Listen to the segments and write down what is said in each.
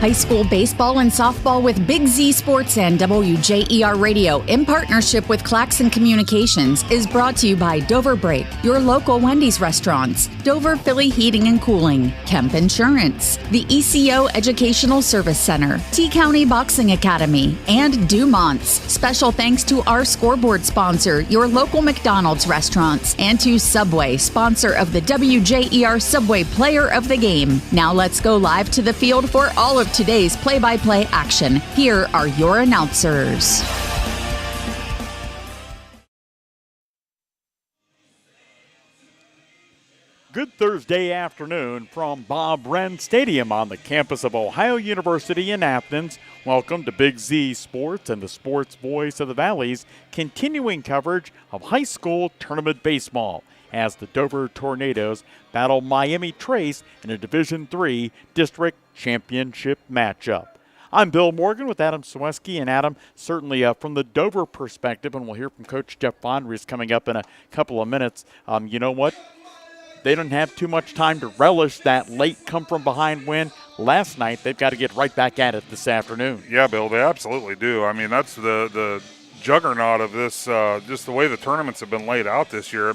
High school baseball and softball with Big Z Sports and WJER Radio in partnership with Claxon Communications is brought to you by Dover Break, your local Wendy's restaurants, Dover Philly Heating and Cooling, Kemp Insurance, the ECO Educational Service Center, T-County Boxing Academy, and Dumont's. Special thanks to our scoreboard sponsor, your local McDonald's restaurants, and to Subway, sponsor of the WJER Subway Player of the Game. Now let's go live to the field for all of today's play-by-play action. Here are your announcers. Good Thursday afternoon from Bob Wren Stadium on the campus of Ohio University in Athens. Welcome to Big Z Sports and the sports voice of the Valley's continuing coverage of high school tournament baseball as the Dover Tornadoes battle Miami Trace in a Division III District Championship matchup. I'm Bill Morgan with Adam Ciereszewski, and Adam, certainly from the Dover perspective, and we'll hear from Coach Jeff Fondry coming up in a couple of minutes. You know what? they don't have too much time to relish that late come-from-behind win last night. They've got to get right back at it this afternoon. Yeah, Bill, they absolutely do. I mean, that's the juggernaut of this, just the way the tournaments have been laid out this year.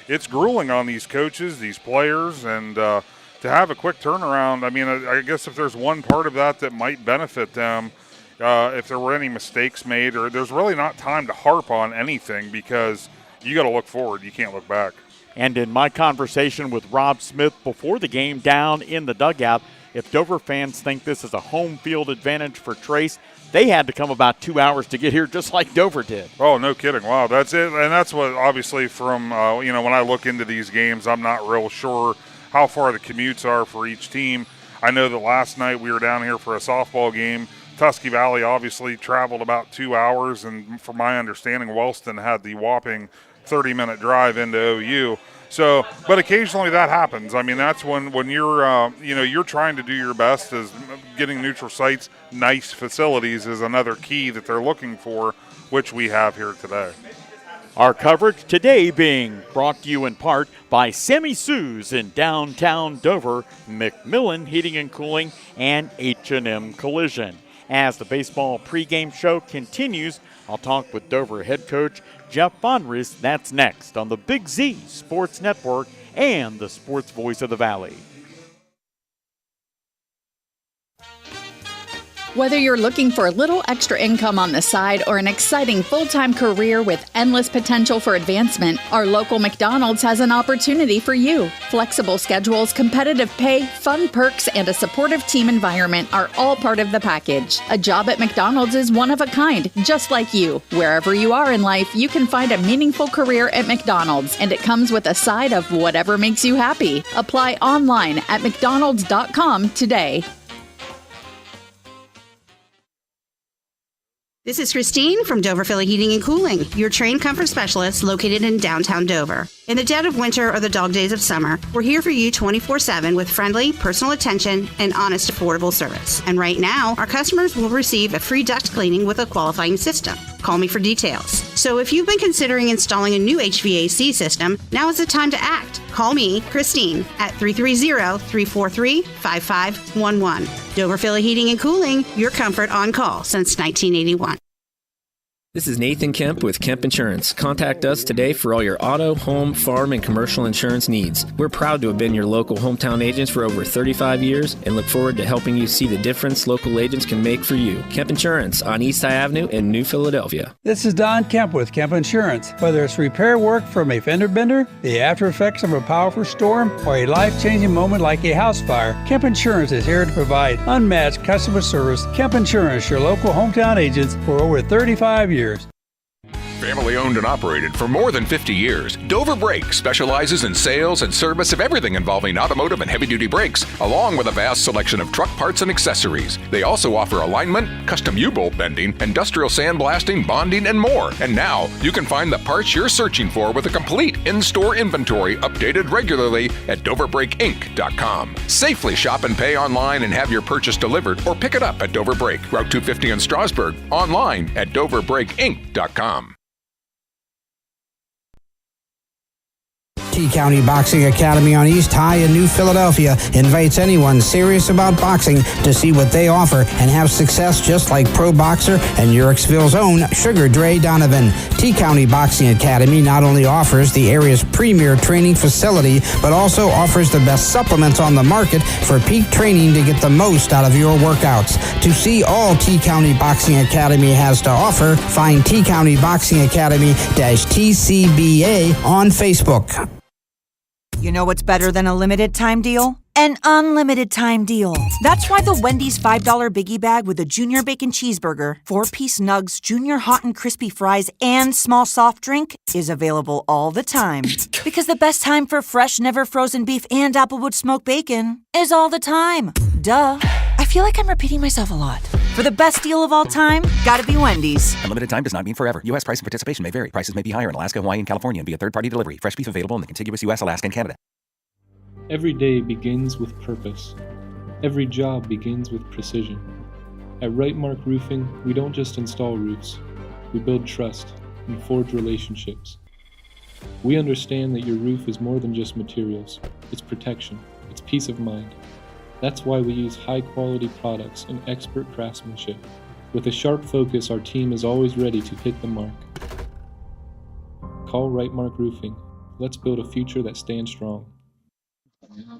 It's grueling on these coaches, these players, and to have a quick turnaround, I mean, I guess if there's one part of that might benefit them, if there were any mistakes made, or there's really not time to harp on anything because you got to look forward. You can't look back. And in my conversation with Rob Smith before the game down in the dugout, if Dover fans think this is a home field advantage for Trace, they had to come about 2 hours to get here just like Dover did. Oh, no kidding. Wow, that's it. And that's what, obviously, from, when I look into these games, I'm not real sure how far the commutes are for each team. I know that last night we were down here for a softball game. Tusky Valley obviously traveled about 2 hours, and from my understanding, Wellston had the whopping 30-minute drive into OU. So, but occasionally that happens. I mean, that's when you're, you're trying to do your best. As getting neutral sites, nice facilities is another key that they're looking for, which we have here today. Our coverage today being brought to you in part by Sammy Sue's in downtown Dover, McMillan Heating and Cooling, and H&M Collision. As the baseball pregame show continues, I'll talk with Dover head coach Jeff Vonris. That's next on the Big Z Sports Network and the Sports Voice of the Valley. Whether you're looking for a little extra income on the side or an exciting full-time career with endless potential for advancement, our local McDonald's has an opportunity for you. Flexible schedules, competitive pay, fun perks, and a supportive team environment are all part of the package. A job at McDonald's is one of a kind, just like you. Wherever you are in life, you can find a meaningful career at McDonald's, and it comes with a side of whatever makes you happy. Apply online at mcdonalds.com today. This is Christine from Dover Philly Heating and Cooling, your trained comfort specialist located in downtown Dover. In the dead of winter or the dog days of summer, we're here for you 24/7 with friendly, personal attention and honest, affordable service. And right now, our customers will receive a free duct cleaning with a qualifying system. Call me for details. So if you've been considering installing a new HVAC system, now is the time to act. Call me, Christine, at 330-343-5511. Dover Philly Heating and Cooling, your comfort on call since 1981. This is Nathan Kemp with Kemp Insurance. Contact us today for all your auto, home, farm, and commercial insurance needs. We're proud to have been your local hometown agents for over 35 years and look forward to helping you see the difference local agents can make for you. Kemp Insurance on East High Avenue in New Philadelphia. This is Don Kemp with Kemp Insurance. Whether it's repair work from a fender bender, the after effects of a powerful storm, or a life-changing moment like a house fire, Kemp Insurance is here to provide unmatched customer service. Kemp Insurance, your local hometown agents for over 35 years. Family owned and operated for more than 50 years, Dover Brake specializes in sales and service of everything involving automotive and heavy-duty brakes, along with a vast selection of truck parts and accessories. They also offer alignment, custom U-bolt bending, industrial sandblasting, bonding, and more. And now, you can find the parts you're searching for with a complete in-store inventory updated regularly at DoverBrakeInc.com. Safely shop and pay online and have your purchase delivered, or pick it up at Dover Brake, Route 250 in Strasburg, online at DoverBrakeInc.com. T-County Boxing Academy on East High in New Philadelphia invites anyone serious about boxing to see what they offer and have success just like pro boxer and Urixville's own Sugar Dre Donovan. T-County Boxing Academy not only offers the area's premier training facility, but also offers the best supplements on the market for peak training to get the most out of your workouts. To see all T-County Boxing Academy has to offer, find T-County Boxing Academy-TCBA on Facebook. You know what's better than a limited time deal? An unlimited time deal. That's why the Wendy's $5 Biggie Bag with a Junior Bacon Cheeseburger, 4-piece nugs, Junior Hot and Crispy Fries, and small soft drink is available all the time. Because the best time for fresh, never frozen beef and Applewood smoked bacon is all the time. Duh. I feel like I'm repeating myself a lot. For the best deal of all time, gotta be Wendy's. Unlimited time does not mean forever. U.S. price and participation may vary. Prices may be higher in Alaska, Hawaii, and California and via third-party delivery. Fresh beef available in the contiguous U.S., Alaska, and Canada. Every day begins with purpose. Every job begins with precision. At Rightmark Roofing, we don't just install roofs. We build trust and forge relationships. We understand that your roof is more than just materials. It's protection. It's peace of mind. That's why we use high-quality products and expert craftsmanship. With a sharp focus, our team is always ready to hit the mark. Call Right Mark Roofing. Let's build a future that stands strong.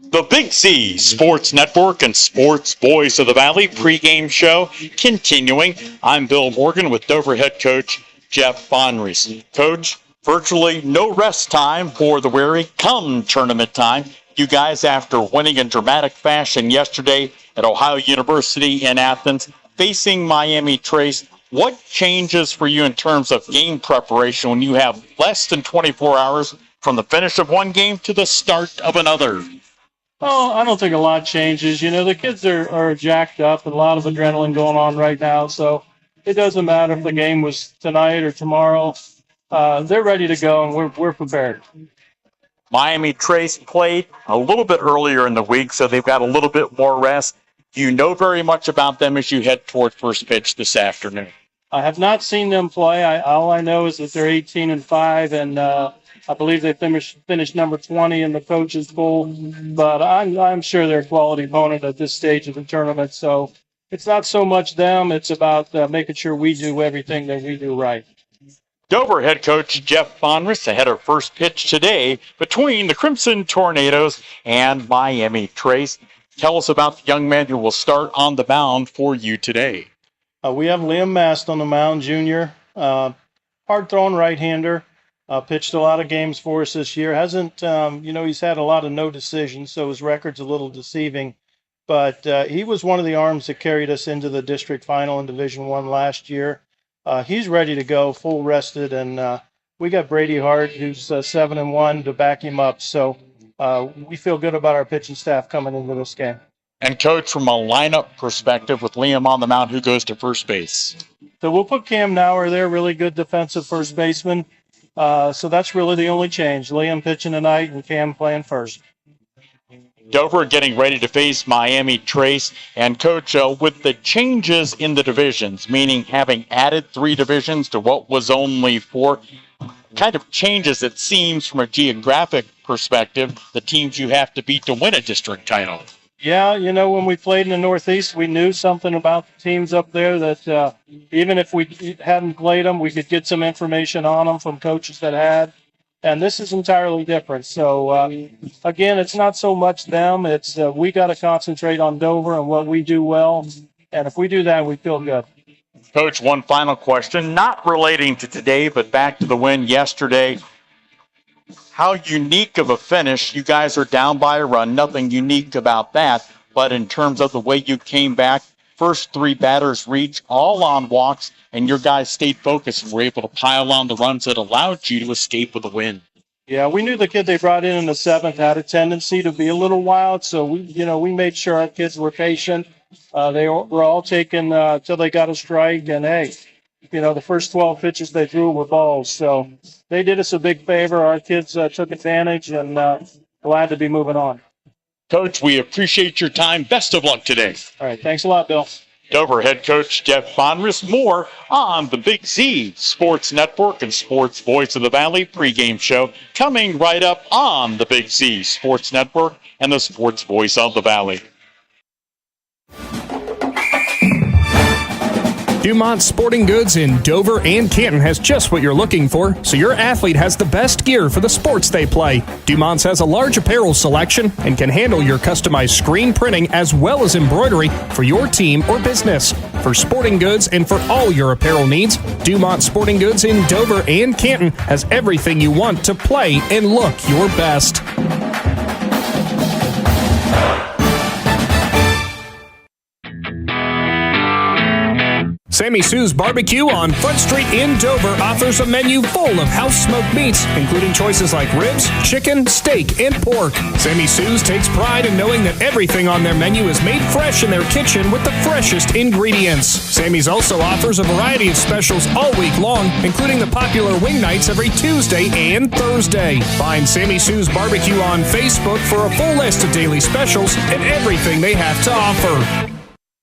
The Big Z Sports Network and Sports Voice of the Valley pregame show continuing. I'm Bill Morgan with Dover head coach Jeff Bonries. Coach, virtually no rest time for the Weary come tournament time. You guys, after winning in dramatic fashion yesterday at Ohio University in Athens, facing Miami Trace, what changes for you in terms of game preparation when you have less than 24 hours from the finish of one game to the start of another? Oh, I don't think a lot changes. You know, the kids are jacked up and a lot of adrenaline going on right now. So it doesn't matter if the game was tonight or tomorrow. They're ready to go, and we're prepared. Miami Trace played a little bit earlier in the week, so they've got a little bit more rest. Do you know very much about them as you head toward first pitch this afternoon? I have not seen them play. All I know is that they're 18-5, and I believe they finished number 20 in the coaches' pool, but I'm sure they're a quality opponent at this stage of the tournament. So it's not so much them; it's about making sure we do everything that we do right. Dover head coach Jeff Bonris ahead of first pitch today between the Crimson Tornadoes and Miami Trace. Tell us about the young man who will start on the mound for you today. We have Liam Mast on the mound, junior, hard-throwing right-hander. Pitched a lot of games for us this year. Hasn't, he's had a lot of no decisions, so his record's a little deceiving. But he was one of the arms that carried us into the district final in Division I last year. He's ready to go, full rested, and we got Brady Hart, who's 7-1, to back him up. So we feel good about our pitching staff coming into this game. And, Coach, from a lineup perspective with Liam on the mound, who goes to first base? So we'll put Cam Nauer there, really good defensive first baseman. So that's really the only change. Liam pitching tonight and Cam playing first. Dover getting ready to face Miami Trace. And, Coach, with the changes in the divisions, meaning having added 3 divisions to what was only 4, kind of changes, it seems, from a geographic perspective, the teams you have to beat to win a district title. Yeah, you know, when we played in the Northeast, we knew something about the teams up there that even if we hadn't played them, we could get some information on them from coaches that had. And this is entirely different. So, again, it's not so much them. It's we got to concentrate on Dover and what we do well. And if we do that, we feel good. Coach, one final question, not relating to today, but back to the win yesterday. How unique of a finish. You guys are down by a run. Nothing unique about that. But in terms of the way you came back, first 3 batters reached, all on walks, and your guys stayed focused and were able to pile on the runs that allowed you to escape with a win. Yeah, we knew the kid they brought in the 7th had a tendency to be a little wild, so we made sure our kids were patient. They were all taken till they got a strike, and hey, the first 12 pitches they threw were balls. So they did us a big favor. Our kids took advantage, and glad to be moving on. Coach, we appreciate your time. Best of luck today. All right, thanks a lot, Bill. Dover head coach Jeff Bonris. More on the Big Z Sports Network and Sports Voice of the Valley pregame show coming right up on the Big Z Sports Network and the Sports Voice of the Valley. Dumont Sporting Goods in Dover and Canton has just what you're looking for, so your athlete has the best gear for the sports they play. Dumont's has a large apparel selection and can handle your customized screen printing as well as embroidery for your team or business. For sporting goods and for all your apparel needs, Dumont Sporting Goods in Dover and Canton has everything you want to play and look your best. Sammy Sue's Barbecue on Front Street in Dover offers a menu full of house-smoked meats, including choices like ribs, chicken, steak, and pork. Sammy Sue's takes pride in knowing that everything on their menu is made fresh in their kitchen with the freshest ingredients. Sammy's also offers a variety of specials all week long, including the popular wing nights every Tuesday and Thursday. Find Sammy Sue's Barbecue on Facebook for a full list of daily specials and everything they have to offer.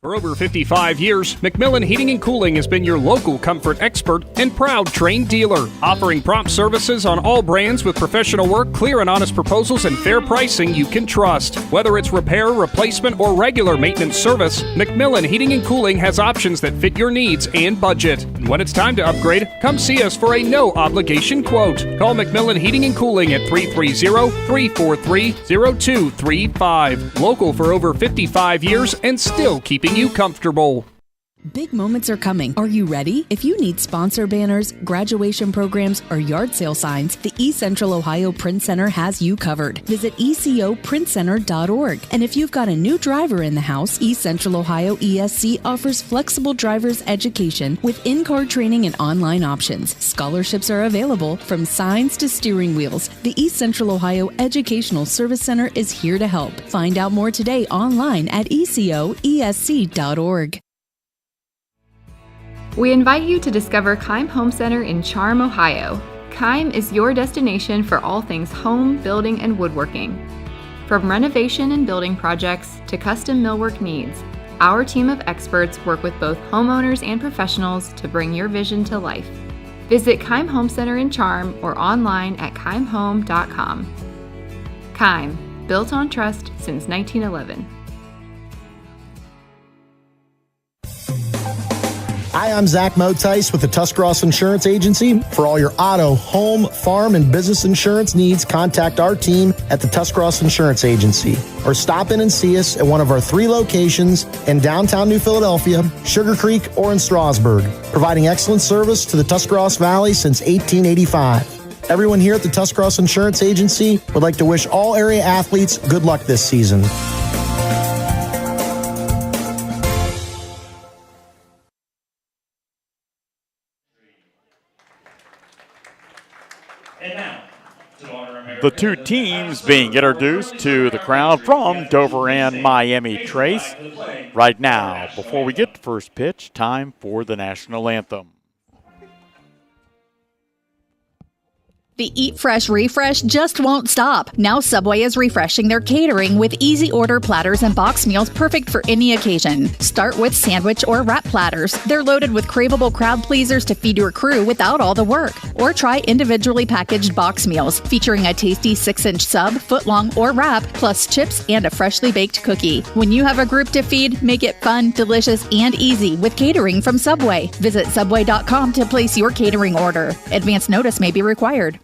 For over 55 years, McMillan Heating and Cooling has been your local comfort expert and proud trained dealer, offering prompt services on all brands with professional work, clear and honest proposals, and fair pricing you can trust. Whether it's repair, replacement, or regular maintenance service, McMillan Heating and Cooling has options that fit your needs and budget. And when it's time to upgrade, come see us for a no-obligation quote. Call McMillan Heating and Cooling at 330-343-0235. Local for over 55 years and still keeping you comfortable. Big moments are coming. Are you ready? If you need sponsor banners, graduation programs, or yard sale signs, the East Central Ohio Print Center has you covered. Visit ecoprintcenter.org. And if you've got a new driver in the house, East Central Ohio ESC offers flexible driver's education with in-car training and online options. Scholarships are available from signs to steering wheels. The East Central Ohio Educational Service Center is here to help. Find out more today online at ecoesc.org. We invite you to discover Keim Home Center in Charm, Ohio. Keim is your destination for all things home, building, and woodworking. From renovation and building projects to custom millwork needs, our team of experts work with both homeowners and professionals to bring your vision to life. Visit Keim Home Center in Charm or online at keimhome.com. Keim, built on trust since 1911. Hi, I'm Zach Motice with the Tuscarawas Insurance Agency. For all your auto, home, farm, and business insurance needs, contact our team at the Tuscarawas Insurance Agency or stop in and see us at one of our 3 locations in downtown New Philadelphia, Sugar Creek, or in Strasburg, providing excellent service to the Tuscarawas Valley since 1885. Everyone here at the Tuscarawas Insurance Agency would like to wish all area athletes good luck this season. The two teams being introduced to the crowd from Dover and Miami Trace. Right now, before we get to first pitch, time for the national anthem. The Eat Fresh refresh just won't stop. Now Subway is refreshing their catering with easy order platters and box meals perfect for any occasion. Start with sandwich or wrap platters. They're loaded with craveable crowd pleasers to feed your crew without all the work. Or try individually packaged box meals featuring a tasty 6-inch sub, footlong, or wrap, plus chips and a freshly baked cookie. When you have a group to feed, make it fun, delicious, and easy with catering from Subway. Visit Subway.com to place your catering order. Advance notice may be required.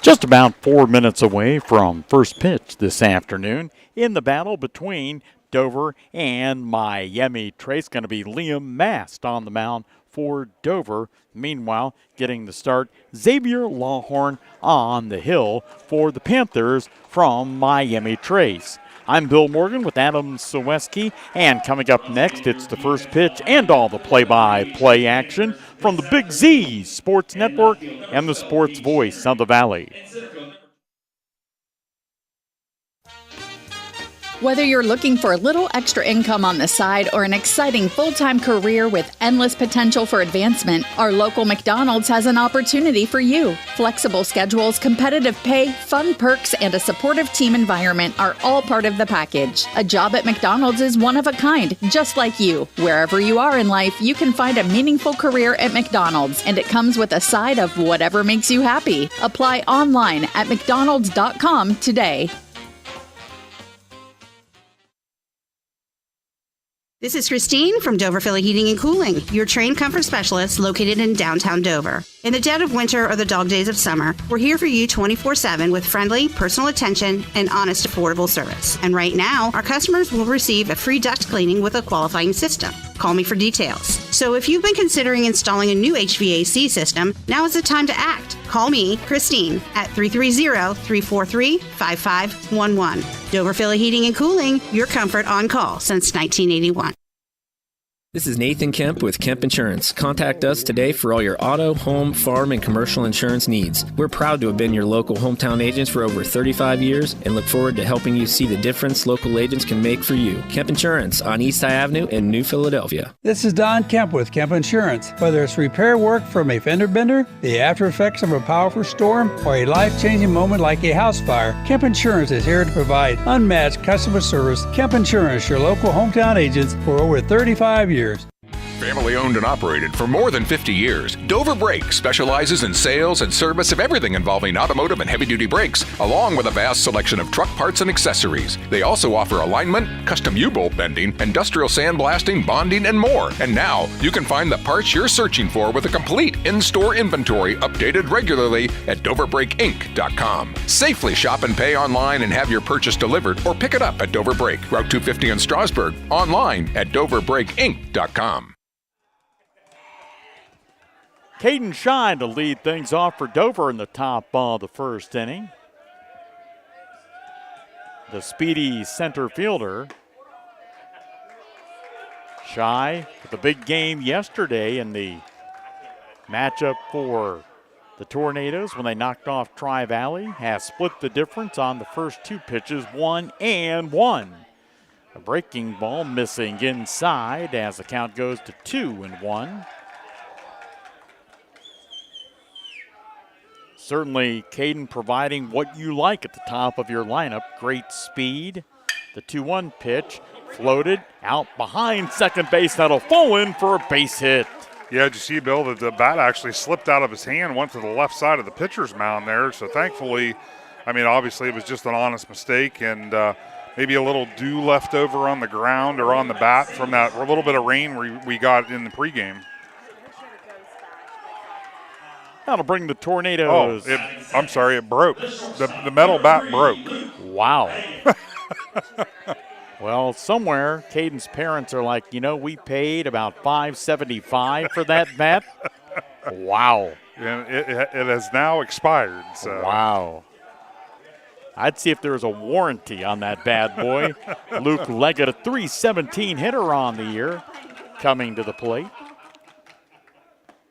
Just about 4 minutes away from first pitch this afternoon in the battle between Dover and Miami Trace. Going to be Liam Mast on the mound for Dover. Meanwhile, getting the start, Xavier Lawhorn on the hill for the Panthers from Miami Trace. I'm Bill Morgan with Adam Ciereszewski, and coming up next, it's the first pitch and all the play-by-play action from the Big Z Sports Network and the Sports Voice of the Valley. Whether you're looking for a little extra income on the side or an exciting full-time career with endless potential for advancement, our local McDonald's has an opportunity for you. Flexible schedules, competitive pay, fun perks, and a supportive team environment are all part of the package. A job at McDonald's is one of a kind, just like you. Wherever you are in life, you can find a meaningful career at McDonald's, and it comes with a side of whatever makes you happy. Apply online at mcdonalds.com today. This is Christine from Dover Philly Heating and Cooling, your trained comfort specialist located in downtown Dover. In the dead of winter or the dog days of summer, we're here for you 24/7 with friendly, personal attention and honest, affordable service. And right now, our customers will receive a free duct cleaning with a qualifying system. Call me for details. So if you've been considering installing a new HVAC system, now is the time to act. Call me, Christine, at 330-343-5511. Dover Philly Heating and Cooling, your comfort on call since 1981. This is Nathan Kemp with Kemp Insurance. Contact us today for all your auto, home, farm, and commercial insurance needs. We're proud to have been your local hometown agents for over 35 years and look forward to helping you see the difference local agents can make for you. Kemp Insurance on East High Avenue in New Philadelphia. This is Don Kemp with Kemp Insurance. Whether it's repair work from a fender bender, the after effects of a powerful storm, or a life-changing moment like a house fire, Kemp Insurance is here to provide unmatched customer service. Kemp Insurance, your local hometown agents for over 35 years. Family owned and operated for more than 50 years, Dover Brake specializes in sales and service of everything involving automotive and heavy-duty brakes, along with a vast selection of truck parts and accessories. They also offer alignment, custom U-bolt bending, industrial sandblasting, bonding, and more. And now, you can find the parts you're searching for with a complete in-store inventory updated regularly at DoverBrakeInc.com. Safely shop and pay online and have your purchase delivered, or pick it up at Dover Brake, Route 250 in Strasburg, online at DoverBrakeInc.com. Caden Shine to lead things off for Dover in the top of the first inning. The speedy center fielder. Shy with a big game yesterday in the matchup for the Tornadoes when they knocked off Tri-Valley. Has split the difference on the first two pitches, 1-1. A breaking ball missing inside as the count goes to 2-1. Certainly, Caden providing what you like at the top of your lineup. Great speed. The 2-1 pitch floated out behind second base. That'll fall in for a base hit. Yeah, did you see, Bill, that the bat actually slipped out of his hand, went to the left side of the pitcher's mound there. So thankfully, I mean, obviously it was just an honest mistake and maybe a little dew left over on the ground or on the bat from that little bit of rain we got in the pregame. That'll bring the Tornadoes. Oh, I'm sorry, it broke. The metal bat broke. Wow. Well, somewhere, Caden's parents are like, you know, we paid about $575 for that bat. Wow. And it has now expired. So. Wow. I'd see if there was a warranty on that bad boy. Luke Leggett, a .317 hitter on the year, coming to the plate.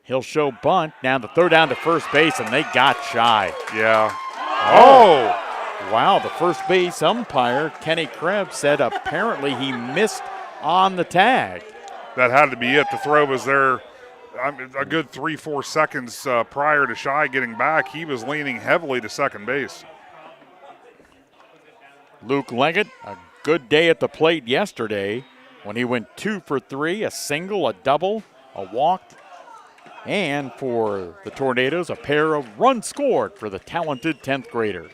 He'll show bunt. Now the throw down to first base, and they got Shy. Yeah. Oh! Wow, the first base umpire, Kenny Krebs, said apparently he missed on the tag. That had to be it. The throw was there a good 3-4 seconds prior to Shy getting back. He was leaning heavily to second base. Luke Leggett, a good day at the plate yesterday when he went 2 for 3, a single, a double, a walk. And for the Tornadoes, a pair of runs scored for the talented 10th grader.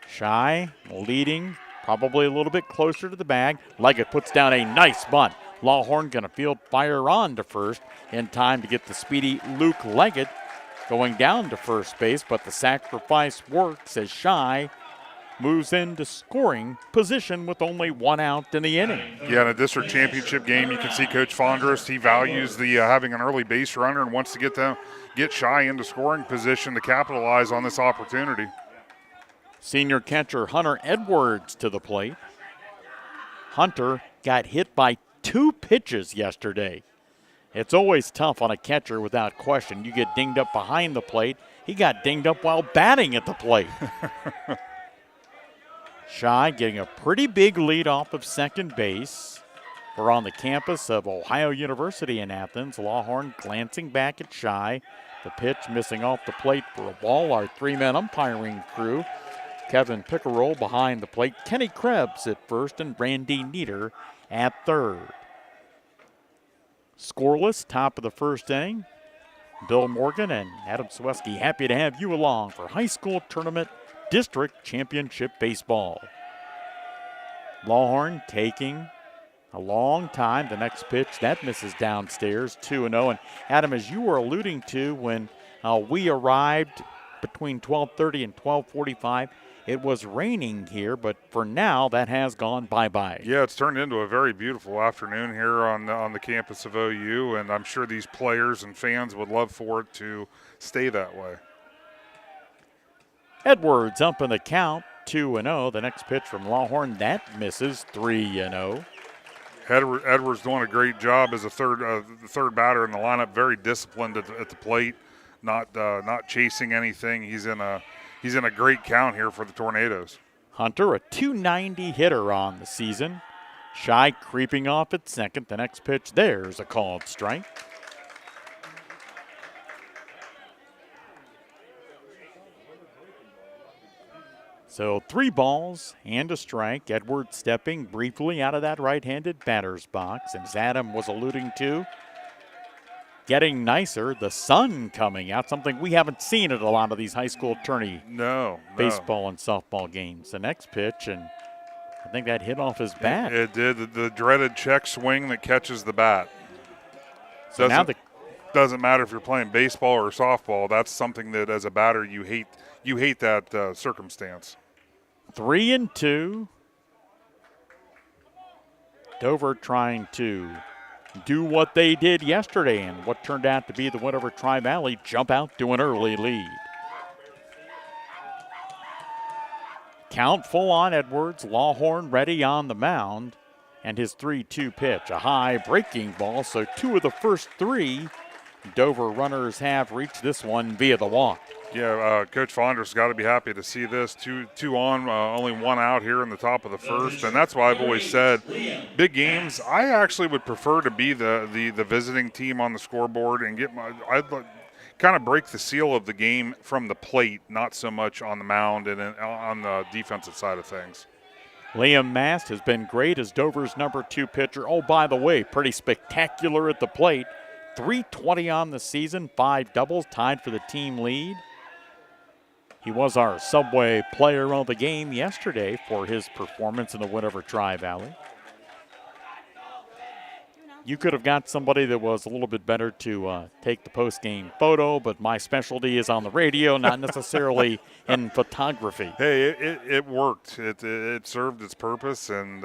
Shy leading, probably a little bit closer to the bag. Leggett puts down a nice bunt. Lawhorn going to field fire on to first in time to get the speedy Luke Leggett going down to first base, but the sacrifice works as Shy moves into scoring position with only one out in the inning. Yeah, in a district championship game, you can see Coach Fondrest, he values the having an early base runner and wants to get Shy into scoring position to capitalize on this opportunity. Senior catcher Hunter Edwards to the plate. Hunter got hit by 2 pitches yesterday. It's always tough on a catcher without question. You get dinged up behind the plate. He got dinged up while batting at the plate. Shy getting a pretty big lead off of second base. We're on the campus of Ohio University in Athens. Lawhorn glancing back at Shy. The pitch missing off the plate for a ball. Our 3-man umpiring crew. Kevin Pickerel behind the plate. Kenny Krebs at first and Randy Nieder at third. Scoreless, top of the first inning. Bill Morgan and Adam Ciereszewski happy to have you along for high school tournament district championship baseball. Lawhorn taking a long time. The next pitch, that misses downstairs, 2-0. And Adam, as you were alluding to, when we arrived between 12:30 and 12:45, it was raining here, but for now, that has gone bye-bye. Yeah, it's turned into a very beautiful afternoon here on the campus of OU, and I'm sure these players and fans would love for it to stay that way. Edwards up in the count, 2-0. The next pitch from Lawhorn, that misses, 3-0. Edwards doing a great job as the third batter in the lineup, very disciplined at the plate, not chasing anything. He's in a great count here for the Tornadoes. Hunter, a .290 hitter on the season. Shy creeping off at second. The next pitch, there's a called strike. So 3 balls and a strike. Edwards stepping briefly out of that right-handed batter's box. And as Adam was alluding to, getting nicer, the sun coming out, something we haven't seen at a lot of these high school tourney baseball and softball games. The next pitch, and I think that hit off his bat. It did, the dreaded check swing that catches the bat. So now doesn't matter if you're playing baseball or softball. That's something that as a batter you hate that circumstance. 3-2. Dover trying to do what they did yesterday and what turned out to be the win over Tri-Valley, jump out to an early lead. Count full on Edwards. Lawhorn ready on the mound. And his 3-2 pitch, a high breaking ball. So 2 of the first 3 Dover runners have reached this one via the walk. Yeah, Coach Fonder's got to be happy to see this. Two on, only 1 out here in the top of the first, and that's why I've always said, big games, I actually would prefer to be the visiting team on the scoreboard and I'd kind of break the seal of the game from the plate, not so much on the mound and on the defensive side of things. Liam Mast has been great as Dover's number 2 pitcher. Oh, by the way, pretty spectacular at the plate. 320 on the season, 5 doubles, tied for the team lead. He was our Subway player of the game yesterday for his performance in the win over Tri-Valley. You could have got somebody that was a little bit better to take the post-game photo, but my specialty is on the radio, not necessarily in photography. Hey, it worked. It served its purpose, and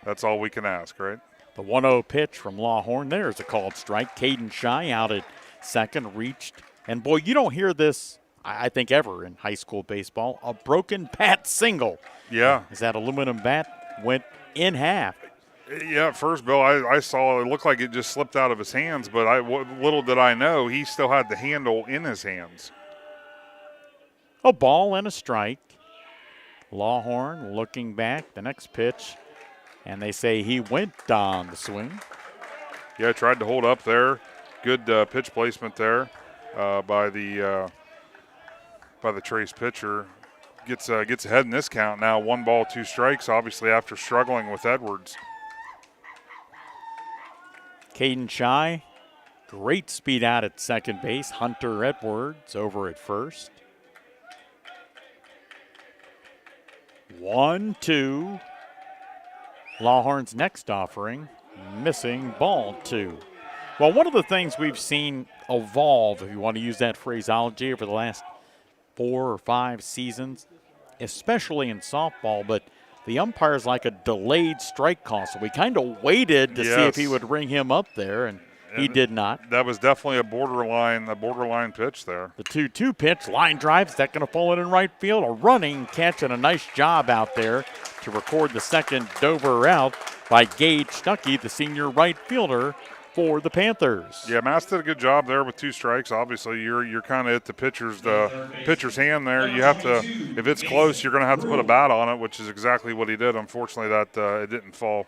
that's all we can ask, right? The 1-0 pitch from Lawhorn. There's a called strike. Caden Shy out at second, reached. And, boy, you don't hear this, I think, ever in high school baseball. A broken bat single. Yeah. As that aluminum bat went in half. Yeah, at first, Bill, I saw it looked like it just slipped out of his hands, but little did I know he still had the handle in his hands. A ball and a strike. Lawhorn looking back. The next pitch. And they say he went on the swing. Yeah, tried to hold up there. Good pitch placement there by the Trace pitcher. Gets ahead in this count now. 1 ball, 2 strikes, obviously after struggling with Edwards. Caden Shy, great speed out at second base. Hunter Edwards over at first. 1-2. Lawhorn's next offering, missing, ball 2. Well, one of the things we've seen evolve, if you want to use that phraseology, over the last 4 or 5 seasons, especially in softball, but the umpire's like a delayed strike call. So we kind of waited to see if he would ring him up there, and he did not. That was definitely a borderline pitch there. The 2-2 pitch, line drive, is that going to fall in right field? A running catch and a nice job out there to record the second Dover out by Gage Stuckey, the senior right fielder for the Panthers. Yeah, Mass did a good job there with 2 strikes. Obviously, you're kind of at the pitcher's hand there. You have to, if it's close, you're going to have to put a bat on it, which is exactly what he did. Unfortunately, that it didn't fall.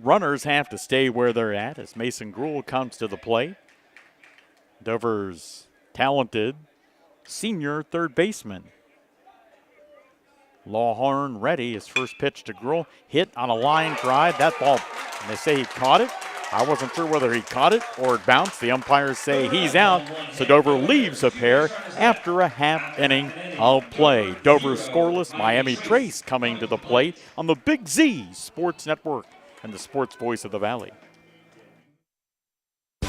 Runners have to stay where they're at as Mason Gruhl comes to the plate. Dover's talented senior third baseman. Lawhorn ready. His first pitch to Gruhl. Hit on a line drive. That ball, they say he caught it. I wasn't sure whether he caught it or it bounced. The umpires say he's out, so Dover leaves a pair after a half inning of play. Dover scoreless, Miami Trace coming to the plate on the Big Z Sports Network and the sports voice of the Valley.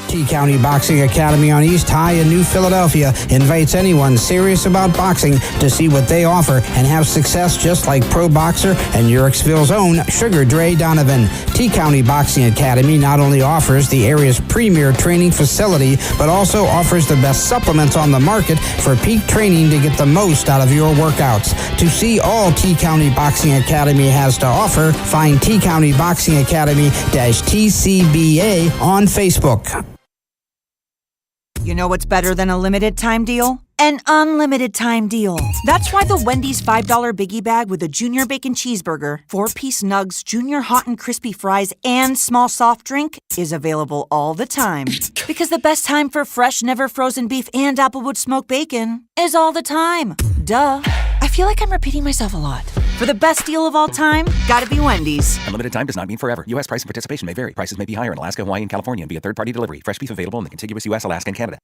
T-County Boxing Academy on East High in New Philadelphia invites anyone serious about boxing to see what they offer and have success just like pro boxer and Yurexville's own Sugar Dre Donovan. T-County Boxing Academy not only offers the area's premier training facility, but also offers the best supplements on the market for peak training to get the most out of your workouts. To see all T-County Boxing Academy has to offer, find T-County Boxing Academy-TCBA on Facebook. You know what's better than a limited time deal? An unlimited time deal. That's why the Wendy's $5 biggie bag with a junior bacon cheeseburger, 4-piece nugs, junior hot and crispy fries, and small soft drink is available all the time. Because the best time for fresh, never frozen beef and Applewood smoked bacon is all the time. Duh. I feel like I'm repeating myself a lot. For the best deal of all time, gotta be Wendy's. Unlimited time does not mean forever. U.S. price and participation may vary. Prices may be higher in Alaska, Hawaii, and California and via third-party delivery. Fresh beef available in the contiguous U.S., Alaska, and Canada.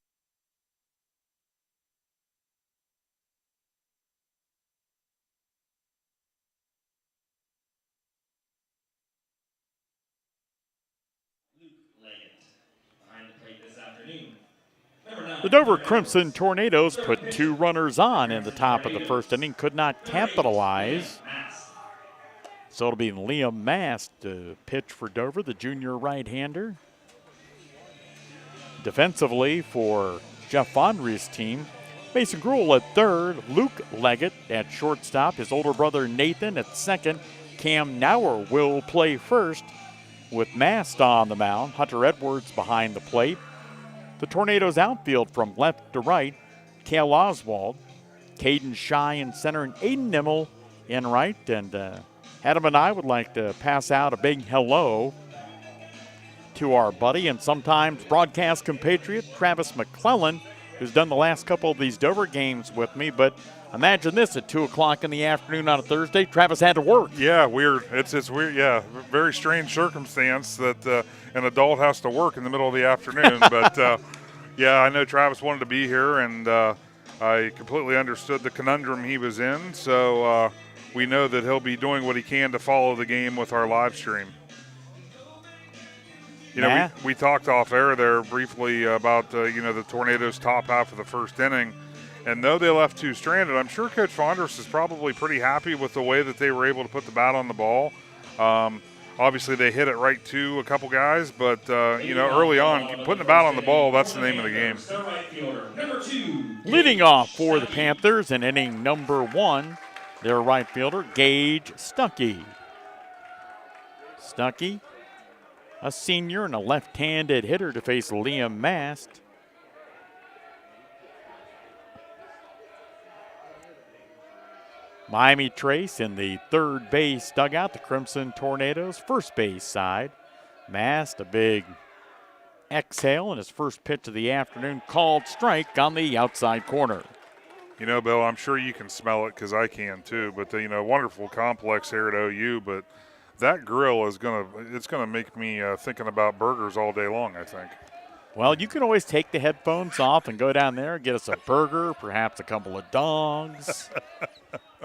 The Dover Crimson Tornadoes put 2 runners on in the top of the first inning, could not capitalize. So it'll be Liam Mast to pitch for Dover, the junior right-hander. Defensively for Jeff Fondry's team, Mason Gruel at third, Luke Leggett at shortstop, his older brother Nathan at second, Cam Nauer will play first with Mast on the mound, Hunter Edwards behind the plate. The Tornadoes outfield from left to right, Cale Oswald, Caden Shy in center, and Aiden Nimmel in right. And Adam and I would like to pass out a big hello to our buddy and sometimes broadcast compatriot, Travis McClellan, who's done the last couple of these Dover games with me. But imagine this, at 2 o'clock in the afternoon on a Thursday, Travis had to work. Yeah, weird. It's weird, yeah. Very strange circumstance that an adult has to work in the middle of the afternoon. But, yeah, I know Travis wanted to be here, and I completely understood the conundrum he was in. So we know that he'll be doing what he can to follow the game with our live stream. You know, we talked off air there briefly about, the Tornadoes' top half of the first inning. And though they left 2 stranded, I'm sure Coach Fonders is probably pretty happy with the way that they were able to put the bat on the ball. Obviously, they hit it right to a couple guys, but, early on, putting the bat on the ball, that's the name of the game. Leading off for the Panthers in inning number 1, their right fielder, Gage Stuckey. Stuckey, a senior and a left-handed hitter to face Liam Mast. Miami Trace in the third base dugout, the Crimson Tornadoes, first base side. Mast, a big exhale, and his first pitch of the afternoon, called strike on the outside corner. You know, Bill, I'm sure you can smell it because I can too, but, wonderful complex here at OU, but that grill is going to make me thinking about burgers all day long, I think. Well, you can always take the headphones off and go down there and get us a burger, perhaps a couple of dogs.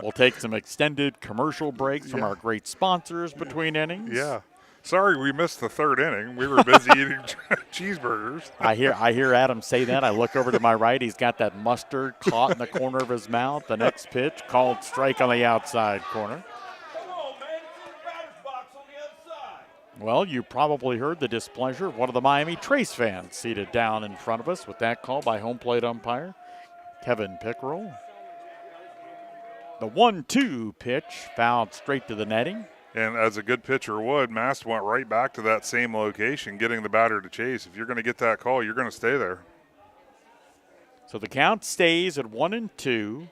We'll take some extended commercial breaks from our great sponsors between innings. Yeah. Sorry we missed the third inning. We were busy eating cheeseburgers. I hear Adam say that. I look over to my right. He's got that mustard caught in the corner of his mouth. The next pitch, called strike on the outside corner. Well, you probably heard the displeasure of one of the Miami Trace fans seated down in front of us with that call by home plate umpire Kevin Pickerel. The 1-2 pitch fouled straight to the netting. And as a good pitcher would, Mast went right back to that same location, getting the batter to chase. If you're going to get that call, you're going to stay there. So the count stays at 1-2.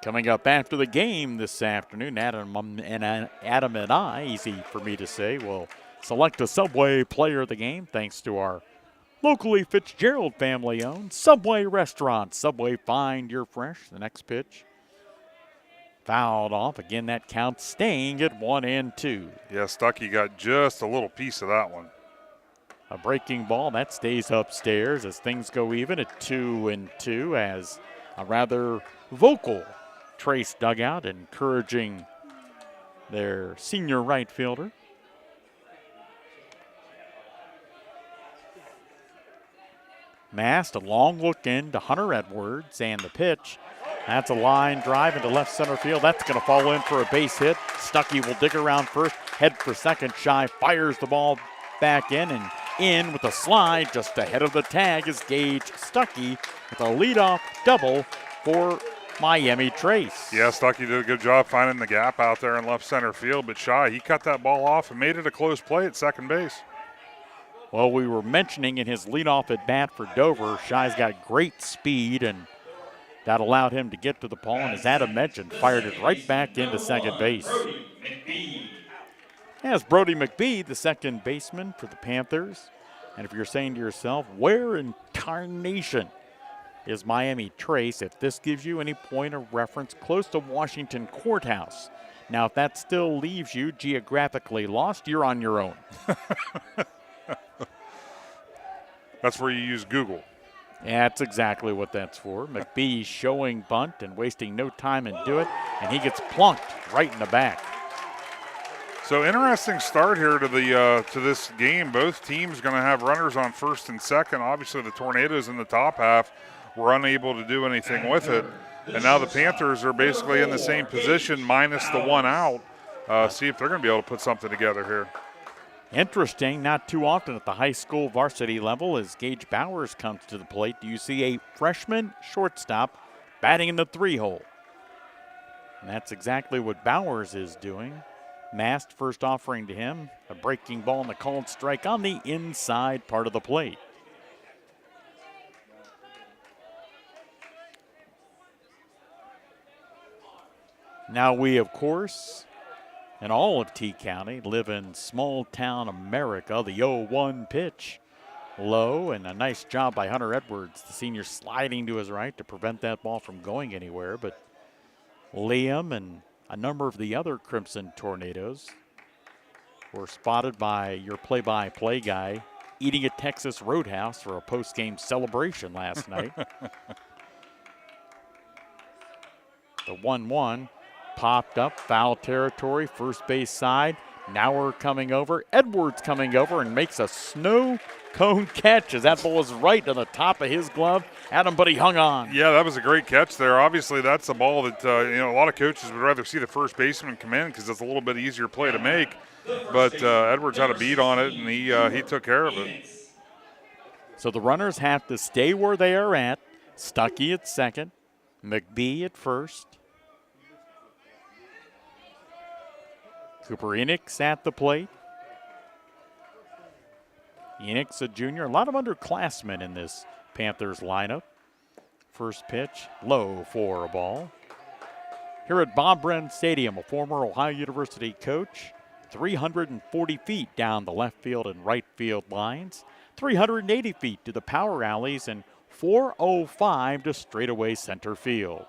Coming up after the game this afternoon, Adam and I, easy for me to say, will select a Subway player of the game thanks to our locally Fitzgerald family-owned Subway restaurant. Subway, find your fresh. The next pitch fouled off. Again, that count staying at 1-2. Yeah, Stuckey got just a little piece of that one. A breaking ball, that stays upstairs as things go even at 2-2 as a rather vocal Trace dugout encouraging their senior right fielder. Mast, a long look in to Hunter Edwards, and the pitch. That's a line drive into left center field. That's going to fall in for a base hit. Stuckey will dig around first, head for second. Shy fires the ball back in with a slide just ahead of the tag is Gage Stuckey with a leadoff double for Miami Trace. Yeah, Stuckey did a good job finding the gap out there in left center field, but Shy, he cut that ball off and made it a close play at second base. Well, we were mentioning in his leadoff at bat for Dover, Shy's got great speed, and that allowed him to get to the ball, and as Adam mentioned, fired it right back into second base. As Brody McBee, the second baseman for the Panthers. And if you're saying to yourself, where in tarnation is Miami Trace, if this gives you any point of reference, close to Washington Courthouse. Now, if that still leaves you geographically lost, you're on your own. That's where you use Google. That's exactly what that's for. McBee showing bunt and wasting no time and do it, and he gets plunked right in the back. So interesting start here to this game. Both teams going to have runners on first and second. Obviously, the Tornadoes in the top half were unable to do anything with it, and now the Panthers are basically in the same position minus the one out. See if they're going to be able to put something together here. Interesting, not too often at the high school varsity level as Gage Bowers comes to the plate. Do you see a freshman shortstop batting in the 3-hole? And that's exactly what Bowers is doing. Mast first offering to him, a breaking ball and the called strike on the inside part of the plate. Now we, of course, and all of T County live in small town America. The 0-1 pitch low, and a nice job by Hunter Edwards, the senior, sliding to his right to prevent that ball from going anywhere. But Liam and a number of the other Crimson Tornadoes were spotted by your play-by-play guy eating at Texas Roadhouse for a post-game celebration last night. The 1-1 popped up, foul territory, first base side. Now we're coming over. Edwards coming over and makes a snow cone catch as that ball was right on the top of his glove. But he hung on. Yeah, that was a great catch there. Obviously, that's a ball that a lot of coaches would rather see the first baseman come in because it's a little bit easier play to make. But Edwards had a beat on it, and he took care of it. So the runners have to stay where they are at. Stuckey at second, McBee at first. Cooper Enix at the plate. Enix, a junior. A lot of underclassmen in this Panthers lineup. First pitch, low for a ball. Here at Bob Brenn Stadium, a former Ohio University coach, 340 feet down the left field and right field lines, 380 feet to the power alleys, and 405 to straightaway center field.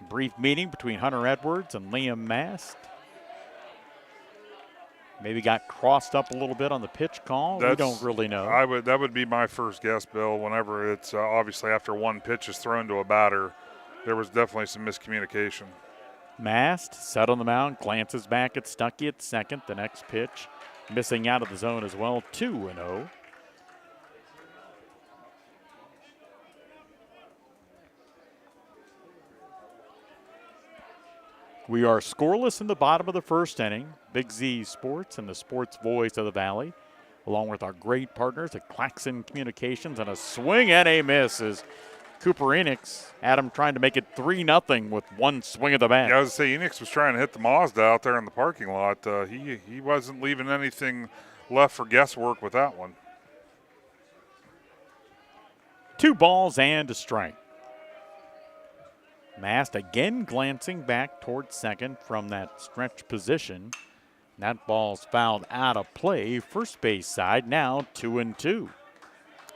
Brief meeting between Hunter Edwards and Liam Mast. Maybe got crossed up a little bit on the pitch call. We don't really know. That would be my first guess, Bill. Whenever it's obviously after one pitch is thrown to a batter, there was definitely some miscommunication. Mast set on the mound, glances back at Stuckey at second. The next pitch missing out of the zone as well, 2-0. We are scoreless in the bottom of the first inning. Big Z Sports and the sports voice of the Valley, along with our great partners at Claxon Communications, and a swing and a miss as Cooper Enix, Adam trying to make it 3-0 with one swing of the bat. Yeah, I was going to say, Enix was trying to hit the Mazda out there in the parking lot. He wasn't leaving anything left for guesswork with that one. 2 balls and a strike. Mast again glancing back towards second from that stretch position. That ball's fouled out of play. First base side now 2-2.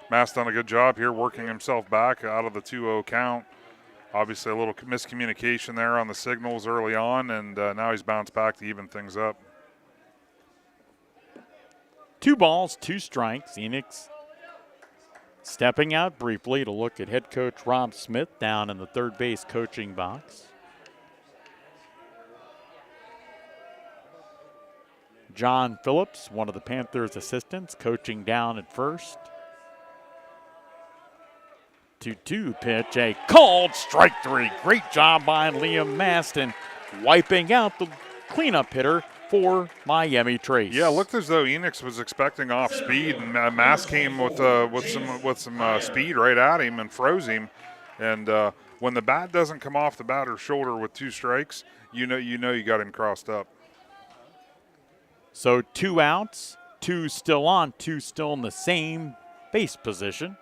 Mast done a good job here working himself back out of the 2-0 count. Obviously a little miscommunication there on the signals early on, and now he's bounced back to even things up. 2 balls, 2 strikes. Enix stepping out briefly to look at head coach Rob Smith down in the third base coaching box. John Phillips, one of the Panthers' assistants, coaching down at first. 2-2 pitch, a called strike 3. Great job by Liam Maston, wiping out the cleanup hitter for Miami Trace. Yeah, looked as though Enix was expecting off speed, and Mass came with some speed right at him and froze him. And when the bat doesn't come off the batter's shoulder with 2 strikes, you know you got him crossed up. So 2 outs, 2 still on, 2 still in the same base position.